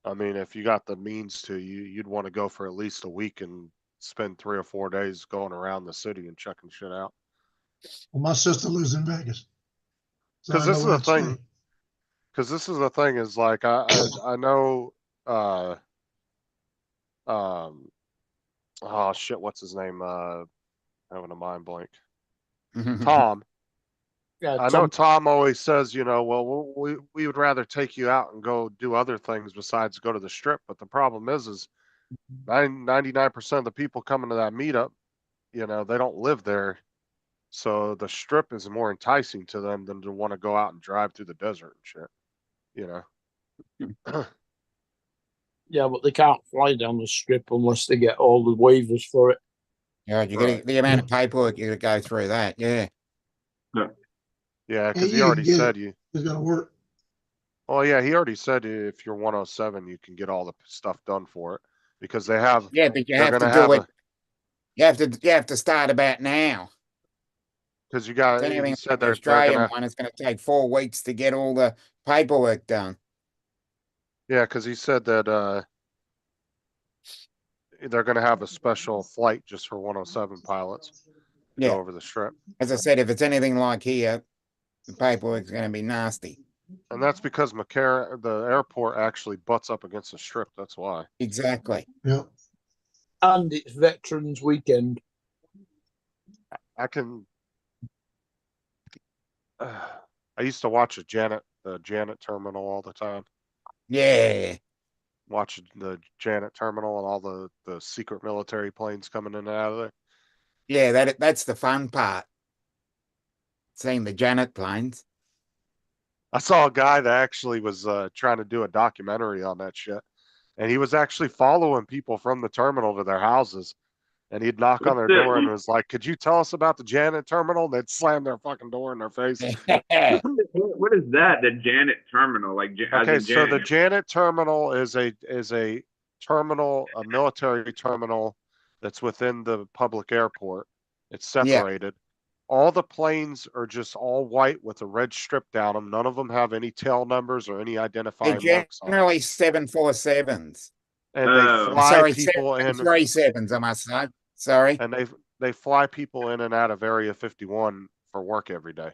I mean, if you got the means to, you'd want to go for at least a week and spend 3 or 4 days going around the city and checking shit out. Well, my sister lives in Vegas. So Because I this know is where the to thing. stay. Because this is the thing is like I know oh shit, what's his name? Having a mind blank. Tom. Yeah, I know Tom always says, you know, well, we would rather take you out and go do other things besides go to the strip. But the problem is 99% of the people coming to that meetup, you know, they don't live there. So the strip is more enticing to them than to want to go out and drive through the desert and shit, you know. Yeah, but they can't fly down the strip unless they get all the waivers for it. Yeah, you get the amount of paperwork you got to go through that. Yeah. Yeah, because Yeah, he you already can get said it. It's gonna work. Oh yeah, he already said if you're 107, you can get all the stuff done for it because they have. Yeah, but you they're have to gonna do have it. You have to start about now. Because you got. Anything He like said the they're Australian gonna. one, it's going to take 4 weeks to get all the paperwork done. Yeah, because he said that they're gonna have a special flight just for 107 pilots to Yeah. go over the strip. As I said, if it's anything like here, the paperwork's going to be nasty. And that's because McCarran, the airport actually butts up against the strip. That's why. Exactly. Yep. And it's Veterans Weekend. I can. I used to watch the Janet terminal all the time. Yeah. Watch the Janet terminal and all the secret military planes coming in and out of there. Yeah, that's the fun part. Seeing the Janet planes. I saw a guy that actually was trying to do a documentary on that shit. And he was actually following people from the terminal to their houses. And he'd knock on their door and was like, could you tell us about the Janet terminal? And they'd slam their fucking door in their face. What is that? The Janet terminal, like Okay, so the Janet terminal is a terminal, a military terminal that's within the public airport. It's separated. All the planes are just all white with a red strip down them. None of them have any tail numbers or any identifying They're marks on them. generally 747s. And they fly Sorry, people in 737s, I must say. Sorry. And they fly people in and out of Area 51 for work every day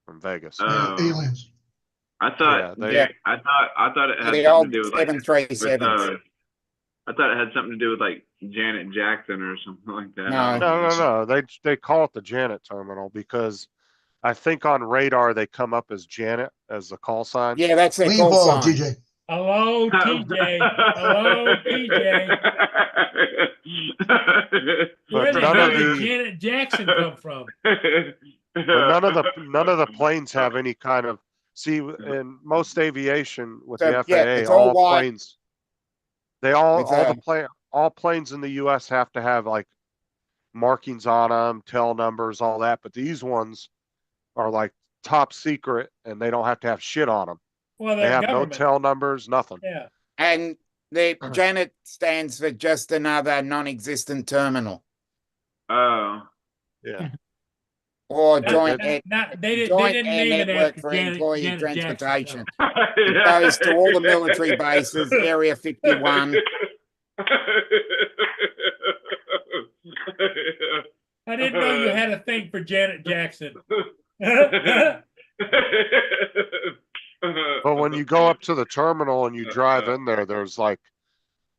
from Vegas. Aliens. I thought. Yeah, I thought it had The something old to do with like 737s. I thought it had something to do with like Janet Jackson or something like that. No. No. They call it the Janet terminal because I think on radar they come up as Janet as the call sign. Yeah, that's their Clean call ball, sign. TJ. Hello, TJ. Hello, TJ. Where the none hell of did the- Janet Jackson come from? But none of the planes have any kind of in most aviation with So, the yeah, FAA, it's all all white. planes, they all With, all planes in the US have to have like markings on them, tail numbers, all that, but these ones are like top secret and they don't have to have shit on them. Well, They they're have government. no tail numbers, nothing. Yeah. And the Janet stands for just another non-existent terminal Oh. Yeah. or Not- joint not- air, not- they joint didn't air name it network after for Janet employee Jackson, transportation. no. It goes to all the military bases, Area 51. I didn't know you had a thing for Janet Jackson. But when you go up to the terminal and you drive in there, there's like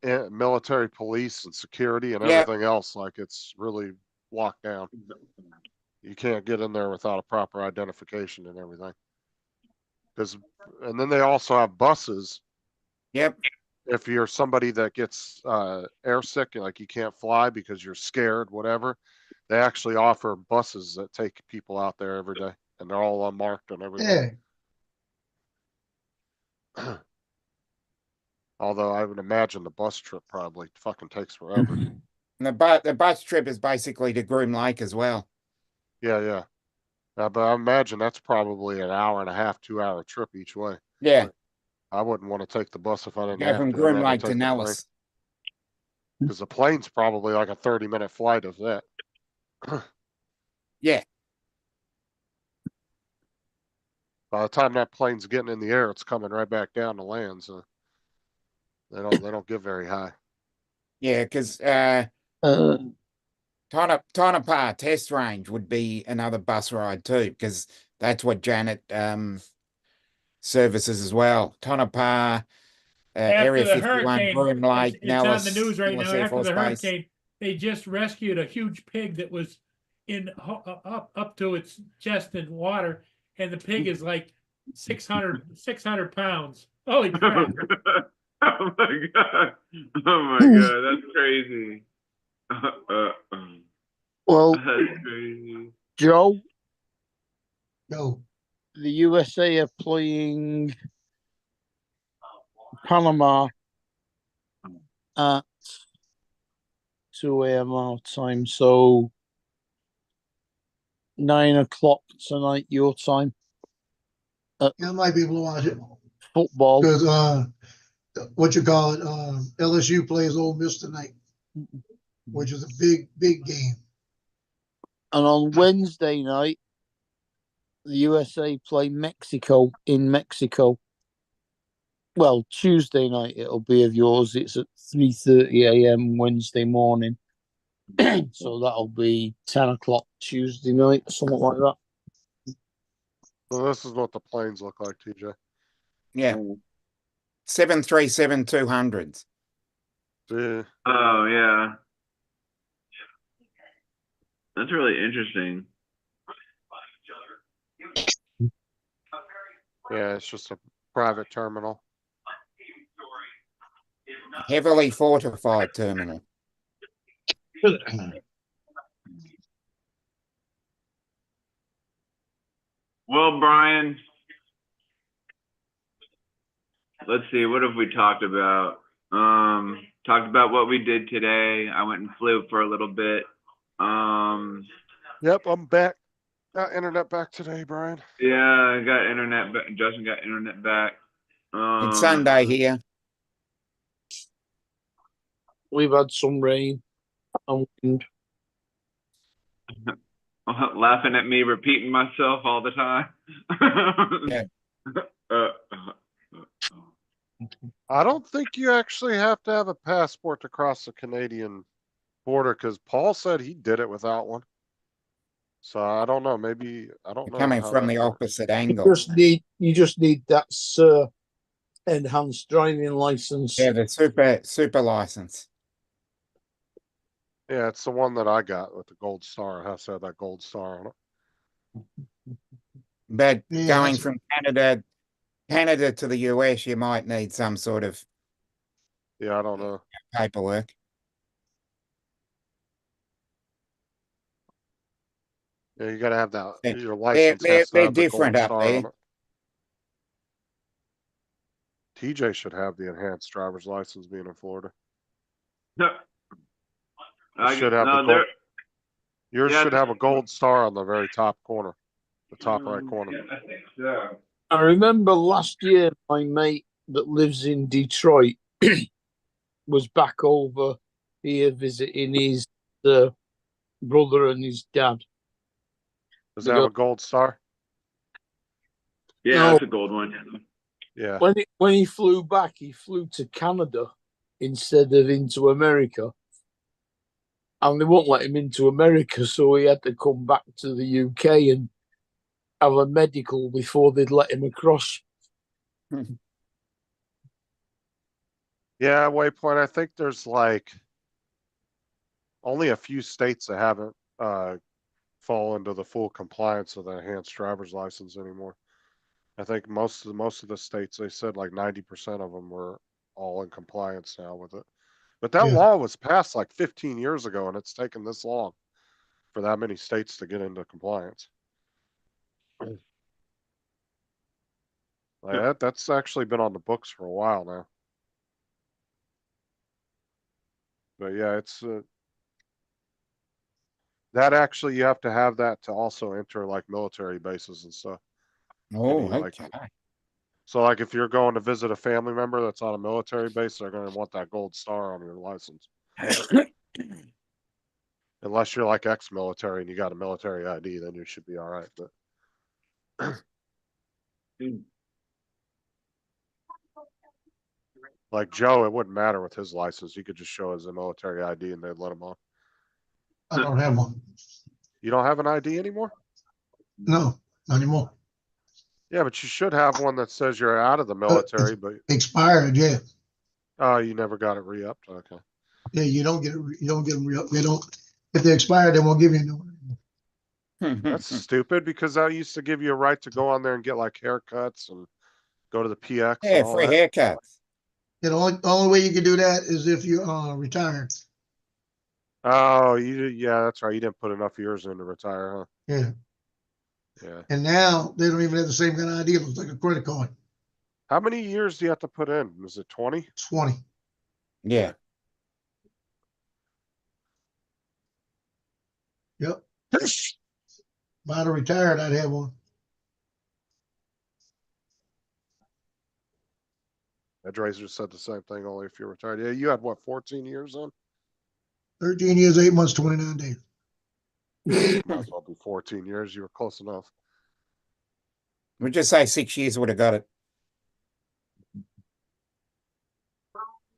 military police and security and Yeah. everything else. Like it's really locked down. You can't get in there without a proper identification and everything. And then they also have buses. Yep. If you're somebody that gets airsick, like you can't fly because you're scared, whatever, they actually offer buses that take people out there every day, and they're all unmarked and everything. Yeah. Although I would imagine the bus trip probably fucking takes forever. And the bus trip is basically to Groom Lake as well. Yeah. But I imagine that's probably an hour and a half, 2 hour trip each way. Yeah. I wouldn't want to take the bus if I didn't Go have from to. Groom Lake to Nellis. Because the plane's probably like a 30-minute flight of that. Yeah. By the time that plane's getting in the air, it's coming right back down to land. So they don't get very high. Yeah, because Tonopah Test Range would be another bus ride too, because that's what Janet services as well. Tonopah, Area After the 51, hurricane, Groom Lake, it's Nellis, on the news right Nellis now. Air After Force the Base. hurricane, they just rescued a huge pig that was up to its chest in water, and the pig is like 600 pounds. Holy crap! Oh my god! Oh my god! That's crazy. Well, That's crazy. Joe, No. the USA are playing Panama at 2 a.m. our time, so 9 o'clock tonight your time. Yeah, I might be able to watch it. Football. Because what you call it, LSU plays Ole Miss tonight, which is a big game. And on Wednesday night, the USA play Mexico in Mexico. Well, Tuesday night it'll be of yours. It's at 3:30 a.m. Wednesday morning. So that'll be 10 o'clock Tuesday night, something like that. So this is what the planes look like, TJ. Yeah. 737-200s. Yeah. Oh yeah. That's really interesting. Yeah, it's just a private terminal. Heavily fortified terminal. Well, Brian, let's see. What have we talked about? Talked about what we did today. I went and flew for a little bit. Yep, I'm back. Got internet back today, Brian. Yeah, I got internet. Justin got internet back. It's Sunday here. We've had some rain and wind. Laughing at me repeating myself all the time. Yeah. I don't think you actually have to have a passport to cross the Canadian border because Paul said he did it without one. So I don't know. Maybe I don't know. Coming how from that the works. opposite angle. You just need that enhanced driving license. Yeah, the super license. Yeah, it's the one that I got with the gold star. It has to have that gold star on it. But Yeah, going that's- from Canada to the US, you might need some sort of Yeah, I don't know. paperwork. Yeah, you gotta have that. Yeah, Your license has to they're have the gold different up star there. on it. TJ should have the enhanced driver's license being in Florida. No. It should have the gold. they're- Yours yeah, should have a gold star on the very top corner, the top right corner. Yeah, I think so. I remember last year my mate that lives in Detroit was back over here visiting his brother and his dad. Does They it have go- a gold star? Yeah, No. that's a gold one. Yeah. When he flew back, he flew to Canada instead of into America. And they won't let him into America, so he had to come back to the UK and have a medical before they'd let him across. Yeah, Waypoint, I think there's like only a few states that haven't fall into the full compliance of the enhanced driver's license anymore. I think most of the states, they said like 90% of them were all in compliance now with it. But that Yeah. law was passed like 15 years ago, and it's taken this long for that many states to get into compliance. Like that's actually been on the books for a while now. But yeah, it's that actually you have to have that to also enter like military bases and stuff. Oh, Any, like, okay. So like if you're going to visit a family member that's on a military base, they're going to want that gold star on your license. Unless you're like ex-military and you got a military ID, then you should be all right. But like Joe, it wouldn't matter with his license. You could just show as a military ID and they'd let him on. I don't have one. You don't have an ID anymore? No, not anymore. Yeah, but you should have one that says you're out of the military, but Expired, yeah. you never got it re-upped. Okay. Yeah, you don't get it. You don't get them re-up. They don't. If they're expired, they won't give you a new one. That's stupid because that used to give you a right to go on there and get like haircuts and go to the PX. Yeah, and all free that. haircuts. You know, only way you can do that is if you're retired. Oh, yeah, that's right. You didn't put enough years in to retire, huh? Yeah. Yeah. And now they don't even have the same kind of ID. It looks like a credit card. How many years do you have to put in? Is it 20? 20. Yeah. Yep. If I'd have retired, I'd have one. Edrazor said the same thing, only if you're retired. Yeah, you had what, 14 years in? 13 years, 8 months, 29 days. Might as well be 14 years. You were close enough. We'll just say 6 years would have got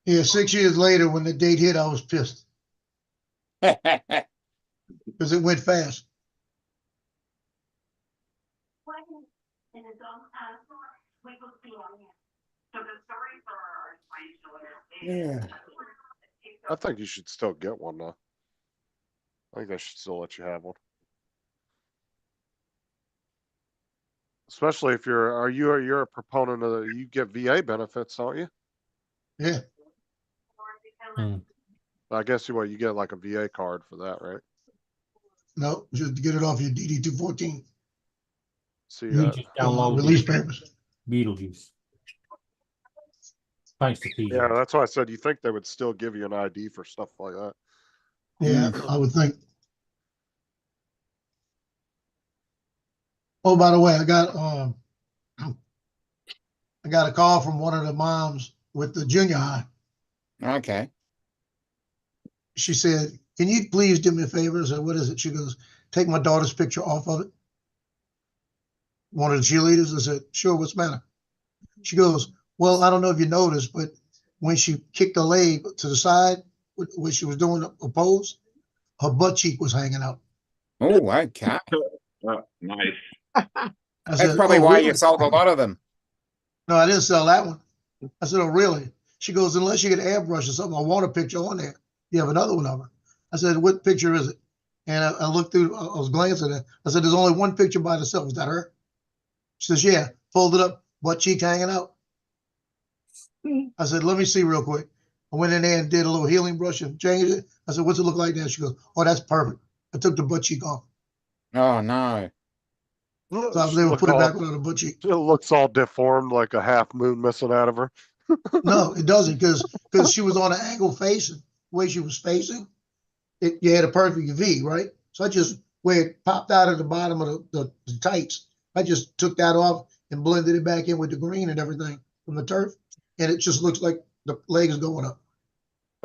Yeah, 6 years later, when the date hit, I was pissed it. because it went fast. In his own, we will see on here. So the story for our financial Yeah. I think you should still get one though. I think they should still let you have one. Especially if you're a proponent of you get VA benefits, don't you? Yeah. I guess you get like a VA card for that, right? No, just get it off your DD 214 See, You just download release the papers. Beetlejuice. Thanks to TJ. yeah, that's why I said you think they would still give you an ID for stuff like that. Yeah, I would think. Oh, by the way, I got a call from one of the moms with the junior high. Okay. She said, "Can you please do me a favor?" I said, "What is it?" She goes, "Take my daughter's picture off of it." One of the cheerleaders. I said, "Sure, what's the matter?" She goes, "Well, I don't know if you noticed, but when she kicked her leg to the side, when she was doing a pose, her butt cheek was hanging out." Oh, okay. Nice. I That's said, probably "Oh, why really?" you sold a lot of them. No, I didn't sell that one. I said, oh, really? She goes, unless you get airbrush or something, I want a picture on there. You have another one of her. I said, what picture is it? And I looked through, I was glancing at it. I said, there's only one picture by herself. Is that her? She says, yeah, folded up, butt cheek hanging out. I said, let me see real quick. I went in there and did a little healing brush and changed it. I said, what's it look like now? She goes, oh, that's perfect. I took the butt cheek off. Oh no. So I was able to put it back on the butt cheek. It looks all deformed, like a half moon missing out of her. No, it doesn't, because she was on an angle facing, the way she was facing, you had a perfect V, right? So I just, where it popped out of the bottom of the tights, I just took that off and blended it back in with the green and everything from the turf. And it just looks like the legs going up.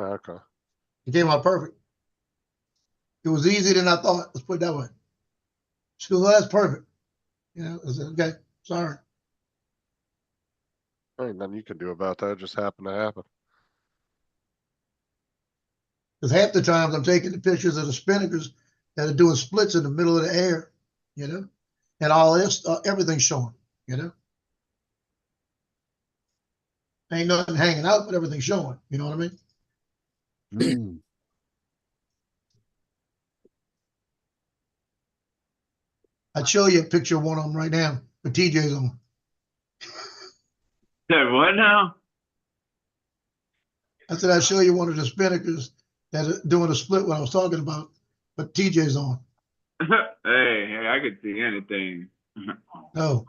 Okay. It came out perfect. It was easier than I thought. Let's put it that way. She goes, well, that's perfect. You know, I said, okay, sorry. Ain't nothing you can do about that. It just happened to happen. Because half the times I'm taking the pictures of the spinnakers that are doing splits in the middle of the air, you know, and all this, everything's showing, you know. Ain't nothing hanging out, but everything's showing. You know what I mean? Mm. I'd show you a picture of one of them right now, with TJ's on. Said what now? I said I'd show you one of the spinnakers that are doing a split what I was talking about, but TJ's on. Hey, I could see anything. No,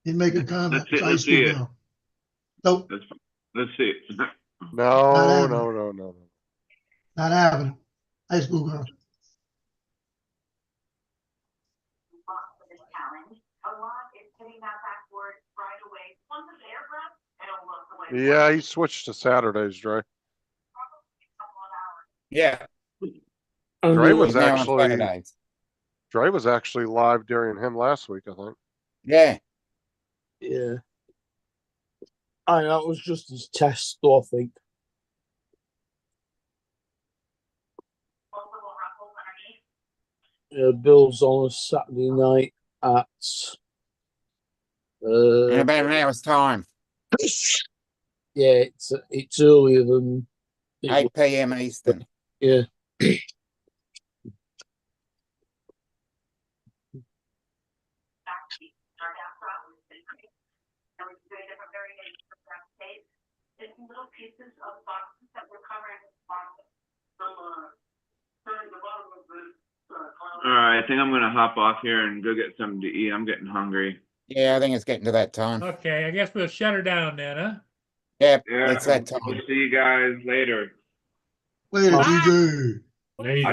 he'd make a comment. Let's see- It's high let's school see it. now. Nope, Let's see. No, happening. no. not happening. High school girl. For this challenge, a lot is hitting that backboard right away. Once it's airbrush, it'll look the way. Yeah, he switched to Saturdays, Dre. Yeah. Dre And, was Now on actually Saturdays. Dre was actually live during him last week, I think. Yeah. yeah. And that was just his test, though, I think. Multiple ruffles underneath. Bill's on a Saturday night at In about an hour's time. yeah, it's earlier than it 8 was. PM Eastern. Yeah. Start out front with the cream. And we're doing different variations of that tape. It's little pieces of boxes that we're covering with boxes. All right, I think I'm gonna hop off here and go get something to eat. I'm getting hungry. Yeah, I think it's getting to that time. Okay, I guess we'll shut her down then, huh? Yep, Yeah, it's that time. we'll see you guys later. Later, Ah. TJ. Later.